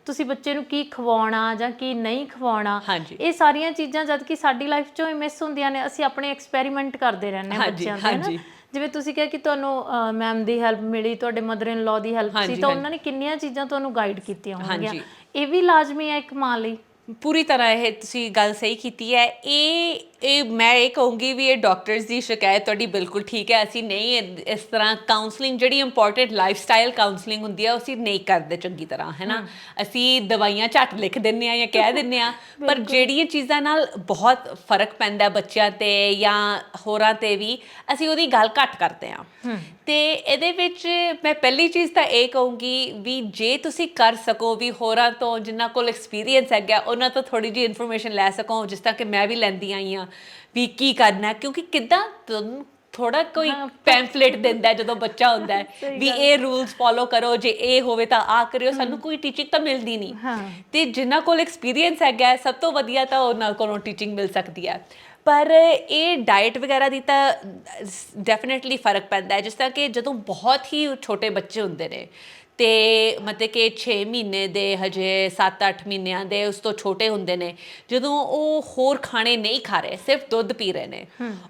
ਤੁਸੀਂ ਬੱਚੇ ਨੂੰ ਕੀ ਖਵਾਉਣਾ ਜਾਂ ਕੀ ਨਹੀਂ ਖਵਾਉਣਾ। ਇਹ ਸਾਰੀਆਂ ਚੀਜ਼ਾਂ ਜਦ ਕਿ ਸਾਡੀ ਲਾਈਫ 'ਚੋਂ ਹੀ ਮਿਸ ਹੁੰਦੀਆਂ ਨੇ, ਅਸੀਂ ਆਪਣੇ ਐਕਸਪੈਰੀਮੈਂਟ ਕਰਦੇ ਰਹਿੰਦੇ ਹਾਂ ਬੱਚਿਆਂ 'ਤੇ, ਹੈ ਨਾ। ਜਿਵੇਂ ਤੁਸੀਂ ਕਿਹਾ ਕਿ ਤੁਹਾਨੂੰ ਮੈਮ ਦੀ ਹੈਲਪ ਮਿਲੀ, ਤੁਹਾਡੇ mother in law the help ਸੀ, ਤਾਂ ਉਹਨਾਂ ਨੇ ਕਿੰਨੀਆਂ ਚੀਜ਼ਾਂ ਤੁਹਾਨੂੰ ਗਾਈਡ ਕੀਤੀਆਂ ਹੋਣਗੀਆਂ। ਇਹ ਵੀ ਲਾਜ਼ਮੀ ਹੈ ਇੱਕ ਮਾਂ ਲਈ। ਪੂਰੀ ਤਰ੍ਹਾਂ ਇਹ ਤੁਸੀਂ ਗੱਲ ਸਹੀ ਕੀਤੀ ਹੈ। ਇਹ ਇਹ ਮੈਂ ਇਹ ਕਹੂੰਗੀ ਵੀ ਇਹ ਡਾਕਟਰਸ ਦੀ ਸ਼ਿਕਾਇਤ ਤੁਹਾਡੀ ਬਿਲਕੁਲ ਠੀਕ ਹੈ। ਅਸੀਂ ਨਹੀਂ ਇਸ ਤਰ੍ਹਾਂ ਕਾਉਂਸਲਿੰਗ ਜਿਹੜੀ ਇੰਪੋਰਟੈਂਟ ਲਾਈਫਸਟਾਈਲ ਕਾਉਂਸਲਿੰਗ ਹੁੰਦੀ ਹੈ ਅਸੀਂ ਨਹੀਂ ਕਰਦੇ ਚੰਗੀ ਤਰ੍ਹਾਂ, ਹੈ ਨਾ। ਅਸੀਂ ਦਵਾਈਆਂ ਝੱਟ ਲਿਖ ਦਿੰਦੇ ਹਾਂ ਜਾਂ ਕਹਿ ਦਿੰਦੇ ਹਾਂ, ਪਰ ਜਿਹੜੀਆਂ ਚੀਜ਼ਾਂ ਨਾਲ ਬਹੁਤ ਫਰਕ ਪੈਂਦਾ ਬੱਚਿਆਂ 'ਤੇ ਜਾਂ ਹੋਰਾਂ 'ਤੇ ਵੀ ਅਸੀਂ ਉਹਦੀ ਗੱਲ ਘੱਟ ਕਰਦੇ ਹਾਂ। ਅਤੇ ਇਹਦੇ ਵਿੱਚ ਮੈਂ ਪਹਿਲੀ ਚੀਜ਼ ਤਾਂ ਇਹ ਕਹੂੰਗੀ ਵੀ ਜੇ ਤੁਸੀਂ ਕਰ ਸਕੋ ਵੀ ਹੋਰਾਂ ਤੋਂ ਜਿਨ੍ਹਾਂ ਕੋਲ ਐਕਸਪੀਰੀਅੰਸ ਹੈਗਾ ਉਹਨਾਂ ਤੋਂ ਥੋੜ੍ਹੀ ਜਿਹੀ ਇਨਫੋਰਮੇਸ਼ਨ ਲੈ ਸਕੋ, ਜਿਸ ਤਰ੍ਹਾਂ ਕਿ ਮੈਂ ਵੀ ਲੈਂਦੀ ਆਈ ਹਾਂ ਵੀ ਕੀ ਕਰਨਾ, ਕਿਉਂਕਿ ਕਿੱਦਾਂ ਤੁਹਾਨੂੰ ਥੋੜਾ ਕੋਈ ਪੈਂਫਲੇਟ ਦਿੰਦਾ ਜਦੋਂ ਬੱਚਾ ਹੁੰਦਾ ਹੈ ਵੀ ਇਹ ਰੂਲਸ ਫੋਲੋ ਕਰੋ, ਜੇ ਇਹ ਹੋਵੇ ਤਾਂ ਆਹ ਕਰਿਓ, ਸਾਨੂੰ ਕੋਈ ਟੀਚਿੰਗ ਤਾਂ ਮਿਲਦੀ ਨਹੀਂ। ਤੇ ਜਿਨ੍ਹਾਂ ਕੋਲ ਐਕਸਪੀਰੀਅੰਸ ਹੈਗਾ ਸਭ ਤੋਂ ਵਧੀਆ ਤਾਂ ਉਹਨਾਂ ਕੋਲੋਂ ਟੀਚਿੰਗ ਮਿਲ ਸਕਦੀ ਹੈ। ਪਰ ਇਹ ਡਾਇਟ ਵਗੈਰਾ ਦੀ ਤਾਂ ਡੈਫੀਨੇਟਲੀ ਫਰਕ ਪੈਂਦਾ ਹੈ। ਜਿਸ ਤਰ੍ਹਾਂ ਕਿ ਜਦੋਂ ਬਹੁਤ ਹੀ ਛੋਟੇ ਬੱਚੇ ਹੁੰਦੇ ਨੇ ਅਤੇ ਮਤਲਬ ਕਿ 6 ਮਹੀਨੇ ਦੇ, ਹਜੇ 7-8 ਮਹੀਨਿਆਂ ਦੇ, ਉਸ ਤੋਂ ਛੋਟੇ ਹੁੰਦੇ ਨੇ, ਜਦੋਂ ਉਹ ਹੋਰ ਖਾਣੇ ਨਹੀਂ ਖਾ ਰਹੇ, ਸਿਰਫ ਦੁੱਧ ਪੀ ਰਹੇ ਨੇ,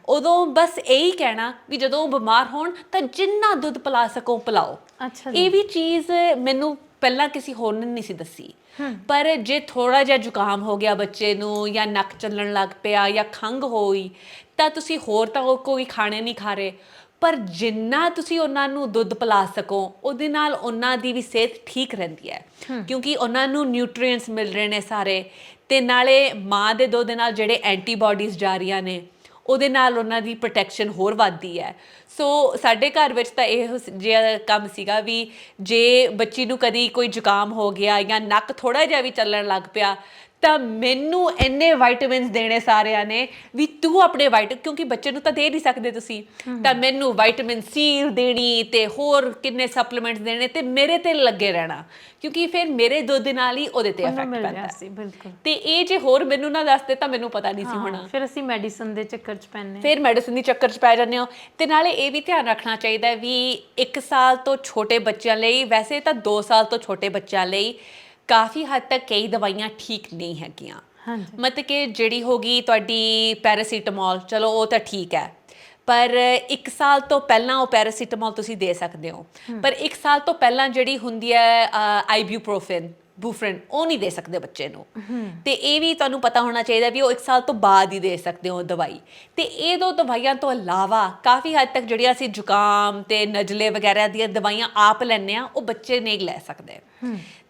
ਉਦੋਂ ਬਸ ਇਹੀ ਕਹਿਣਾ ਵੀ ਜਦੋਂ ਉਹ ਬਿਮਾਰ ਹੋਣ ਤਾਂ ਜਿੰਨਾ ਦੁੱਧ ਪਿਲਾ ਸਕੋ ਪਿਲਾਓ। ਇਹ ਵੀ ਚੀਜ਼ ਮੈਨੂੰ ਪਹਿਲਾਂ ਕਿਸੇ ਹੋਰ ਨੇ ਨਹੀਂ ਸੀ ਦੱਸੀ। ਪਰ ਜੇ ਥੋੜ੍ਹਾ ਜਿਹਾ ਜ਼ੁਕਾਮ ਹੋ ਗਿਆ ਬੱਚੇ ਨੂੰ ਜਾਂ ਨੱਕ ਚੱਲਣ ਲੱਗ ਪਿਆ ਜਾਂ ਖੰਘ ਹੋਈ ਤਾਂ ਤੁਸੀਂ ਹੋਰ ਤਾਂ ਉਹ ਕੋਈ ਖਾਣੇ ਨਹੀਂ ਖਾ ਰਹੇ, ਪਰ ਜਿੰਨਾ ਤੁਸੀਂ ਉਹਨਾਂ ਨੂੰ ਦੁੱਧ ਪਿਲਾ ਸਕੋ ਉਹਦੇ ਨਾਲ ਉਹਨਾਂ ਦੀ ਵੀ ਸਿਹਤ ਠੀਕ ਰਹਿੰਦੀ ਹੈ, ਕਿਉਂਕਿ ਉਹਨਾਂ ਨੂੰ ਨਿਊਟਰੀਐਂਟਸ ਮਿਲ ਰਹੇ ਨੇ ਸਾਰੇ, ਅਤੇ ਨਾਲੇ ਮਾਂ ਦੇ ਦੁੱਧ ਦੇ ਨਾਲ ਜਿਹੜੇ ਐਂਟੀਬਾਡੀਜ਼ ਜਾ ਰਹੀਆਂ ਨੇ ਉਹਦੇ ਨਾਲ ਉਹਨਾਂ ਦੀ ਪ੍ਰੋਟੈਕਸ਼ਨ ਹੋਰ ਵੱਧਦੀ ਹੈ। ਸੋ ਸਾਡੇ ਘਰ ਵਿੱਚ ਤਾਂ ਇਹੋ ਜਿਹਾ ਕੰਮ ਸੀਗਾ ਵੀ ਜੇ ਬੱਚੀ ਨੂੰ ਕਦੀ ਕੋਈ ਜ਼ੁਕਾਮ ਹੋ ਗਿਆ ਜਾਂ ਨੱਕ ਥੋੜ੍ਹਾ ਜਿਹਾ ਵੀ ਚੱਲਣ ਲੱਗ ਪਿਆ ਤਾਂ ਮੈਨੂੰ ਇੰਨੇ ਵਾਈਟਮਿਨਸ ਦੇਣੇ ਸਾਰਿਆਂ ਨੇ ਵੀ ਤੂੰ ਆਪਣੇ ਕਿਉਂਕਿ ਬੱਚੇ ਨੂੰ ਤਾਂ ਦੇ ਨਹੀਂ ਸਕਦੇ ਤੁਸੀਂ, ਤਾਂ ਮੈਨੂੰ ਵਾਈਟਮਿਨ ਸੀ ਦੇਣੀ ਅਤੇ ਹੋਰ ਕਿੰਨੇ ਸਪਲੀਮੈਂਟਸ ਦੇਣੇ ਅਤੇ ਮੇਰੇ 'ਤੇ ਲੱਗੇ ਰਹਿਣਾ, ਕਿਉਂਕਿ ਫਿਰ ਮੇਰੇ ਦੁੱਧ ਨਾਲ ਹੀ ਉਹਦੇ 'ਤੇ ਇਫੈਕਟ ਪੈਂਦਾ ਸੀ। ਬਿਲਕੁਲ। ਅਤੇ ਇਹ ਜੇ ਹੋਰ ਮੈਨੂੰ ਨਾ ਦੱਸਦੇ ਤਾਂ ਮੈਨੂੰ ਪਤਾ ਨਹੀਂ ਸੀ ਹੋਣਾ। ਫਿਰ ਅਸੀਂ ਮੈਡੀਸਨ ਦੇ ਚੱਕਰ 'ਚ ਪੈਂਦੇ, ਫਿਰ ਮੈਡੀਸਨ ਦੀ ਚੱਕਰ 'ਚ ਪੈ ਜਾਂਦੇ ਹੋ। ਅਤੇ ਨਾਲੇ ਇਹ ਵੀ ਧਿਆਨ ਰੱਖਣਾ ਚਾਹੀਦਾ ਵੀ 1 ਸਾਲ ਤੋਂ ਛੋਟੇ ਬੱਚਿਆਂ ਲਈ, ਵੈਸੇ ਤਾਂ 2 ਸਾਲ ਤੋਂ ਛੋਟੇ ਬੱਚਿਆਂ ਲਈ ਕਾਫੀ ਹੱਦ ਤੱਕ ਕਈ ਦਵਾਈਆਂ ਠੀਕ ਨਹੀਂ ਹੈਗੀਆਂ। ਮਤਲਬ ਕਿ ਜਿਹੜੀ ਹੋ ਗਈ ਤੁਹਾਡੀ ਪੈਰਾਸੀਟਾਮੋਲ, ਚਲੋ ਉਹ ਤਾਂ ਠੀਕ ਹੈ, ਪਰ 1 ਸਾਲ ਤੋਂ ਪਹਿਲਾਂ ਉਹ ਪੈਰਾਸੀਟਾਮੋਲ ਤੁਸੀਂ ਦੇ ਸਕਦੇ ਹੋ, ਪਰ 1 ਸਾਲ ਤੋਂ ਪਹਿਲਾਂ ਜਿਹੜੀ ਹੁੰਦੀ ਹੈ ਆਈਬੂਪ੍ਰੋਫਨ, ਬੂਫਰਨ, ਉਹ ਨਹੀਂ ਦੇ ਸਕਦੇ ਬੱਚੇ ਨੂੰ। ਅਤੇ ਇਹ ਵੀ ਤੁਹਾਨੂੰ ਪਤਾ ਹੋਣਾ ਚਾਹੀਦਾ ਵੀ ਉਹ 1 ਸਾਲ ਤੋਂ ਬਾਅਦ ਹੀ ਦੇ ਸਕਦੇ ਹੋ ਦਵਾਈ। ਅਤੇ ਇਹ 2 ਦਵਾਈਆਂ ਤੋਂ ਇਲਾਵਾ ਕਾਫੀ ਹੱਦ ਤੱਕ ਜਿਹੜੀਆਂ ਅਸੀਂ ਜ਼ੁਕਾਮ ਅਤੇ ਨਜ਼ਲੇ ਵਗੈਰਾ ਦੀਆਂ ਦਵਾਈਆਂ ਆਪ ਲੈਂਦੇ ਹਾਂ ਉਹ ਬੱਚੇ ਨਹੀਂ ਲੈ ਸਕਦੇ।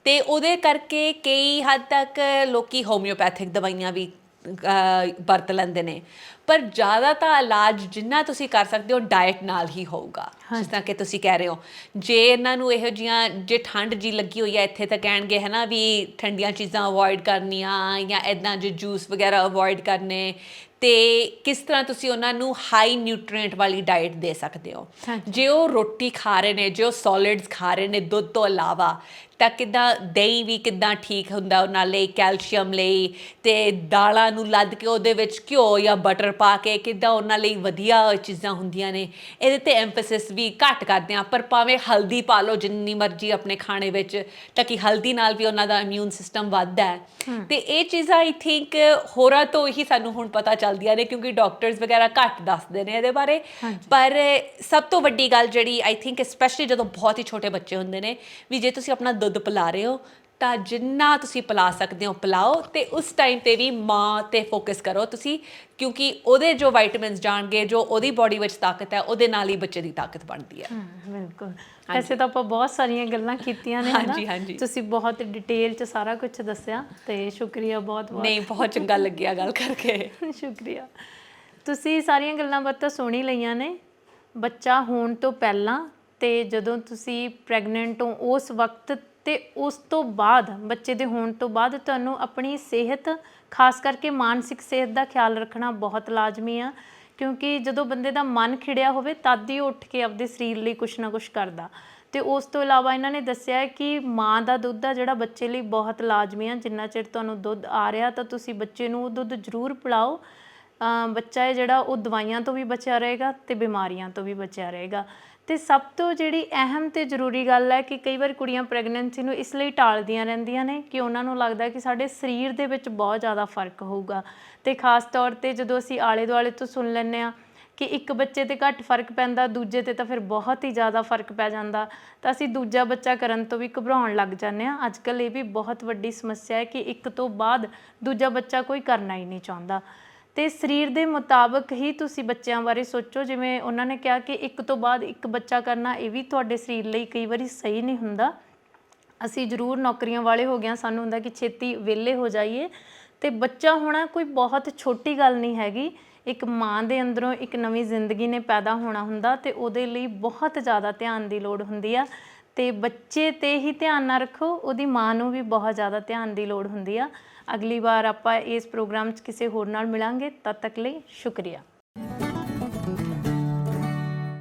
ਅਤੇ ਉਹਦੇ ਕਰਕੇ ਕਈ ਹੱਦ ਤੱਕ ਲੋਕ ਹੋਮਿਓਪੈਥਿਕ ਦਵਾਈਆਂ ਵੀ ਵਰਤ ਲੈਂਦੇ ਨੇ, ਪਰ ਜ਼ਿਆਦਾ ਤਾਂ ਇਲਾਜ ਜਿੰਨਾ ਤੁਸੀਂ ਕਰ ਸਕਦੇ ਹੋ ਡਾਇਟ ਨਾਲ ਹੀ ਹੋਊਗਾ। ਜਿਸ ਤਰ੍ਹਾਂ ਕਿ ਤੁਸੀਂ ਕਹਿ ਰਹੇ ਹੋ, ਜੇ ਇਹਨਾਂ ਨੂੰ ਇਹੋ ਜਿਹੀਆਂ, ਜੇ ਠੰਡ ਜੀ ਲੱਗੀ ਹੋਈ ਹੈ ਇੱਥੇ ਤਾਂ ਕਹਿਣਗੇ ਹੈ ਨਾ ਵੀ ਠੰਡੀਆਂ ਚੀਜ਼ਾਂ ਅਵੋਇਡ ਕਰਨੀਆਂ ਜਾਂ ਇੱਦਾਂ ਜੇ ਜੂਸ ਵਗੈਰਾ ਅਵੋਇਡ ਕਰਨੇ, ਅਤੇ ਕਿਸ ਤਰ੍ਹਾਂ ਤੁਸੀਂ ਉਹਨਾਂ ਨੂੰ ਹਾਈ ਨਿਊਟਰੀਐਂਟ ਵਾਲੀ ਡਾਇਟ ਦੇ ਸਕਦੇ ਹੋ। ਜੇ ਉਹ ਰੋਟੀ ਖਾ ਰਹੇ ਨੇ, ਜੇ ਉਹ ਸੋਲਿਡਸ ਖਾ ਰਹੇ ਨੇ ਦੁੱਧ ਤੋਂ ਇਲਾਵਾ, ਤਾਂ ਕਿੱਦਾਂ ਦਹੀਂ ਵੀ ਕਿੱਦਾਂ ਠੀਕ ਹੁੰਦਾ ਉਹਨਾਂ ਲਈ, ਕੈਲਸ਼ੀਅਮ ਲਈ, ਅਤੇ ਦਾਲਾਂ ਨੂੰ ਲੱਦ ਕੇ ਉਹਦੇ ਵਿੱਚ ਘਿਓ ਜਾਂ ਬਟਰ ਪਾ ਕੇ ਕਿੱਦਾਂ ਉਹਨਾਂ ਲਈ ਵਧੀਆ ਚੀਜ਼ਾਂ ਹੁੰਦੀਆਂ ਨੇ। ਇਹਦੇ 'ਤੇ ਐਮਫੈਸਿਸ ਵੀ ਘੱਟ ਕਰਦੇ ਹਾਂ, ਪਰ ਭਾਵੇਂ ਹਲਦੀ ਪਾ ਲਓ ਜਿੰਨੀ ਮਰਜ਼ੀ ਆਪਣੇ ਖਾਣੇ ਵਿੱਚ, ਤਾਂ ਕਿ ਹਲਦੀ ਨਾਲ ਵੀ ਉਹਨਾਂ ਦਾ ਇਮਿਊਨ ਸਿਸਟਮ ਵੱਧਦਾ ਹੈ। ਅਤੇ ਇਹ ਚੀਜ਼ਾਂ ਆਈ ਥਿੰਕ ਹੋਰਾਂ ਤੋਂ ਹੀ ਸਾਨੂੰ ਹੁਣ ਪਤਾ ਚੱਲਦੀਆਂ ਨੇ, ਕਿਉਂਕਿ ਡਾਕਟਰਸ ਵਗੈਰਾ ਘੱਟ ਦੱਸਦੇ ਨੇ ਇਹਦੇ ਬਾਰੇ। ਪਰ ਸਭ ਤੋਂ ਵੱਡੀ ਗੱਲ ਜਿਹੜੀ ਆਈ ਥਿੰਕ ਸਪੈਸ਼ਲੀ ਜਦੋਂ ਬਹੁਤ ਹੀ ਛੋਟੇ ਬੱਚੇ ਹੁੰਦੇ ਨੇ, ਵੀ ਜੇ ਤੁਸੀਂ ਆਪਣਾ ਦੁੱਧ ਪਿਲਾ ਰਹੇ ਹੋ ਤਾਂ ਜਿੰਨਾ ਤੁਸੀਂ ਪਿਲਾ ਸਕਦੇ ਹੋ ਪਿਲਾਓ, ਅਤੇ ਉਸ ਟਾਈਮ 'ਤੇ ਵੀ ਮਾਂ 'ਤੇ ਫੋਕਸ ਕਰੋ ਤੁਸੀਂ, ਕਿਉਂਕਿ ਉਹਦੇ ਜੋ ਵਾਈਟਮਿਨਸ ਜਾਣਗੇ, ਜੋ ਉਹਦੀ ਬੋਡੀ ਵਿੱਚ ਤਾਕਤ ਹੈ, ਉਹਦੇ ਨਾਲ ਹੀ ਬੱਚੇ ਦੀ ਤਾਕਤ ਬਣਦੀ ਹੈ। ਬਿਲਕੁਲ। ਵੈਸੇ ਤਾਂ ਆਪਾਂ ਬਹੁਤ ਸਾਰੀਆਂ ਗੱਲਾਂ ਕੀਤੀਆਂ ਨੇ, ਹਾਂਜੀ। ਤੁਸੀਂ ਬਹੁਤ ਡਿਟੇਲ 'ਚ ਸਾਰਾ ਕੁਝ ਦੱਸਿਆ, ਅਤੇ ਸ਼ੁਕਰੀਆ ਬਹੁਤ ਬਹੁਤ। ਨਹੀਂ, ਬਹੁਤ ਚੰਗਾ ਲੱਗਿਆ ਗੱਲ ਕਰਕੇ। ਸ਼ੁਕਰੀਆ। ਤੁਸੀਂ ਸਾਰੀਆਂ ਗੱਲਾਂ ਬਾਤਾਂ ਸੁਣ ਹੀ ਲਈਆਂ ਨੇ। ਬੱਚਾ ਹੋਣ ਤੋਂ ਪਹਿਲਾਂ ਅਤੇ ਜਦੋਂ ਤੁਸੀਂ ਪ੍ਰੈਗਨੈਂਟ ਹੋ ਉਸ ਵਕਤ, ਅਤੇ ਉਸ ਤੋਂ ਬਾਅਦ ਬੱਚੇ ਦੇ ਹੋਣ ਤੋਂ ਬਾਅਦ ਤੁਹਾਨੂੰ ਆਪਣੀ ਸਿਹਤ, ਖਾਸ ਕਰਕੇ ਮਾਨਸਿਕ ਸਿਹਤ ਦਾ ਖਿਆਲ ਰੱਖਣਾ ਬਹੁਤ ਲਾਜ਼ਮੀ ਆ, ਕਿਉਂਕਿ ਜਦੋਂ ਬੰਦੇ ਦਾ ਮਨ ਖਿੜਿਆ ਹੋਵੇ ਤਦ ਹੀ ਉੱਠ ਕੇ ਆਪਦੇ ਸਰੀਰ ਲਈ ਕੁਛ ਨਾ ਕੁਛ ਕਰਦਾ। ਅਤੇ ਉਸ ਤੋਂ ਇਲਾਵਾ ਇਹਨਾਂ ਨੇ ਦੱਸਿਆ ਕਿ ਮਾਂ ਦਾ ਦੁੱਧ ਆ ਜਿਹੜਾ ਬੱਚੇ ਲਈ ਬਹੁਤ ਲਾਜ਼ਮੀ ਆ। ਜਿੰਨਾ ਚਿਰ ਤੁਹਾਨੂੰ ਦੁੱਧ ਆ ਰਿਹਾ ਤਾਂ ਤੁਸੀਂ ਬੱਚੇ ਨੂੰ ਉਹ ਦੁੱਧ ਜ਼ਰੂਰ ਪਿਲਾਓ। ਬੱਚਾ ਹੈ ਜਿਹੜਾ ਉਹ ਦਵਾਈਆਂ ਤੋਂ ਵੀ ਬਚਿਆ ਰਹੇਗਾ ਅਤੇ ਬਿਮਾਰੀਆਂ ਤੋਂ ਵੀ ਬਚਿਆ ਰਹੇਗਾ। ਅਤੇ ਸਭ ਤੋਂ ਜਿਹੜੀ ਅਹਿਮ ਅਤੇ ਜ਼ਰੂਰੀ ਗੱਲ ਹੈ ਕਿ ਕਈ ਵਾਰ ਕੁੜੀਆਂ ਪ੍ਰੈਗਨੈਂਸੀ ਨੂੰ ਇਸ ਲਈ ਟਾਲਦੀਆਂ ਰਹਿੰਦੀਆਂ ਨੇ ਕਿ ਉਹਨਾਂ ਨੂੰ ਲੱਗਦਾ ਕਿ ਸਾਡੇ ਸਰੀਰ ਦੇ ਵਿੱਚ ਬਹੁਤ ਜ਼ਿਆਦਾ ਫਰਕ ਹੋਊਗਾ। ਅਤੇ ਖਾਸ ਤੌਰ 'ਤੇ ਜਦੋਂ ਅਸੀਂ ਆਲੇ ਦੁਆਲੇ ਤੋਂ ਸੁਣ ਲੈਂਦੇ ਹਾਂ ਕਿ ਇੱਕ ਬੱਚੇ 'ਤੇ ਘੱਟ ਫਰਕ ਪੈਂਦਾ, ਦੂਜੇ 'ਤੇ ਤਾਂ ਫਿਰ ਬਹੁਤ ਹੀ ਜ਼ਿਆਦਾ ਫਰਕ ਪੈ ਜਾਂਦਾ, ਤਾਂ ਅਸੀਂ ਦੂਜਾ ਬੱਚਾ ਕਰਨ ਤੋਂ ਵੀ ਘਬਰਾਉਣ ਲੱਗ ਜਾਂਦੇ ਹਾਂ। ਅੱਜ ਕੱਲ੍ਹ ਇਹ ਵੀ ਬਹੁਤ ਵੱਡੀ ਸਮੱਸਿਆ ਹੈ ਕਿ ਇੱਕ ਤੋਂ ਬਾਅਦ ਦੂਜਾ ਬੱਚਾ ਕੋਈ ਕਰਨਾ ਹੀ ਨਹੀਂ ਚਾਹੁੰਦਾ। ਤੇ ਸਰੀਰ ਦੇ ਮੁਤਾਬਕ ਹੀ ਤੁਸੀਂ ਬੱਚਿਆਂ ਬਾਰੇ ਸੋਚੋ। ਜਿਵੇਂ ਉਹਨਾਂ ਨੇ ਕਿਹਾ ਕਿ ਇੱਕ ਤੋਂ ਬਾਅਦ ਇੱਕ ਬੱਚਾ ਕਰਨਾ ਇਹ ਵੀ ਤੁਹਾਡੇ ਸਰੀਰ ਲਈ ਕਈ ਵਾਰੀ ਸਹੀ ਨਹੀਂ ਹੁੰਦਾ। ਅਸੀਂ ਜ਼ਰੂਰ ਨੌਕਰੀਆਂ ਵਾਲੇ ਹੋ ਗਏ ਹਾਂ, ਸਾਨੂੰ ਹੁੰਦਾ ਕਿ ਛੇਤੀ ਵਿਹਲੇ ਹੋ ਜਾਈਏ, ਤੇ ਬੱਚਾ ਹੋਣਾ ਕੋਈ ਬਹੁਤ ਛੋਟੀ ਗੱਲ ਨਹੀਂ ਹੈਗੀ। ਇੱਕ ਮਾਂ ਦੇ ਅੰਦਰੋਂ ਇੱਕ ਨਵੀਂ ਜ਼ਿੰਦਗੀ ਨੇ ਪੈਦਾ ਹੋਣਾ ਹੁੰਦਾ, ਤੇ ਉਹਦੇ ਲਈ ਬਹੁਤ ਜ਼ਿਆਦਾ ਧਿਆਨ ਦੀ ਲੋੜ ਹੁੰਦੀ ਆ। ਤੇ ਬੱਚੇ ਤੇ ਹੀ ਧਿਆਨ ਨਾ ਰੱਖੋ, ਉਹਦੀ ਮਾਂ ਨੂੰ ਵੀ ਬਹੁਤ ਜ਼ਿਆਦਾ ਧਿਆਨ ਦੀ ਲੋੜ ਹੁੰਦੀ ਆ। ਅਗਲੀ ਵਾਰ ਆਪਾਂ ਇਸ ਪ੍ਰੋਗਰਾਮ 'ਚ ਕਿਸੇ ਹੋਰ ਨਾਲ ਮਿਲਾਂਗੇ, ਤਦ ਤੱਕ ਲਈ ਸ਼ੁਕਰੀਆ।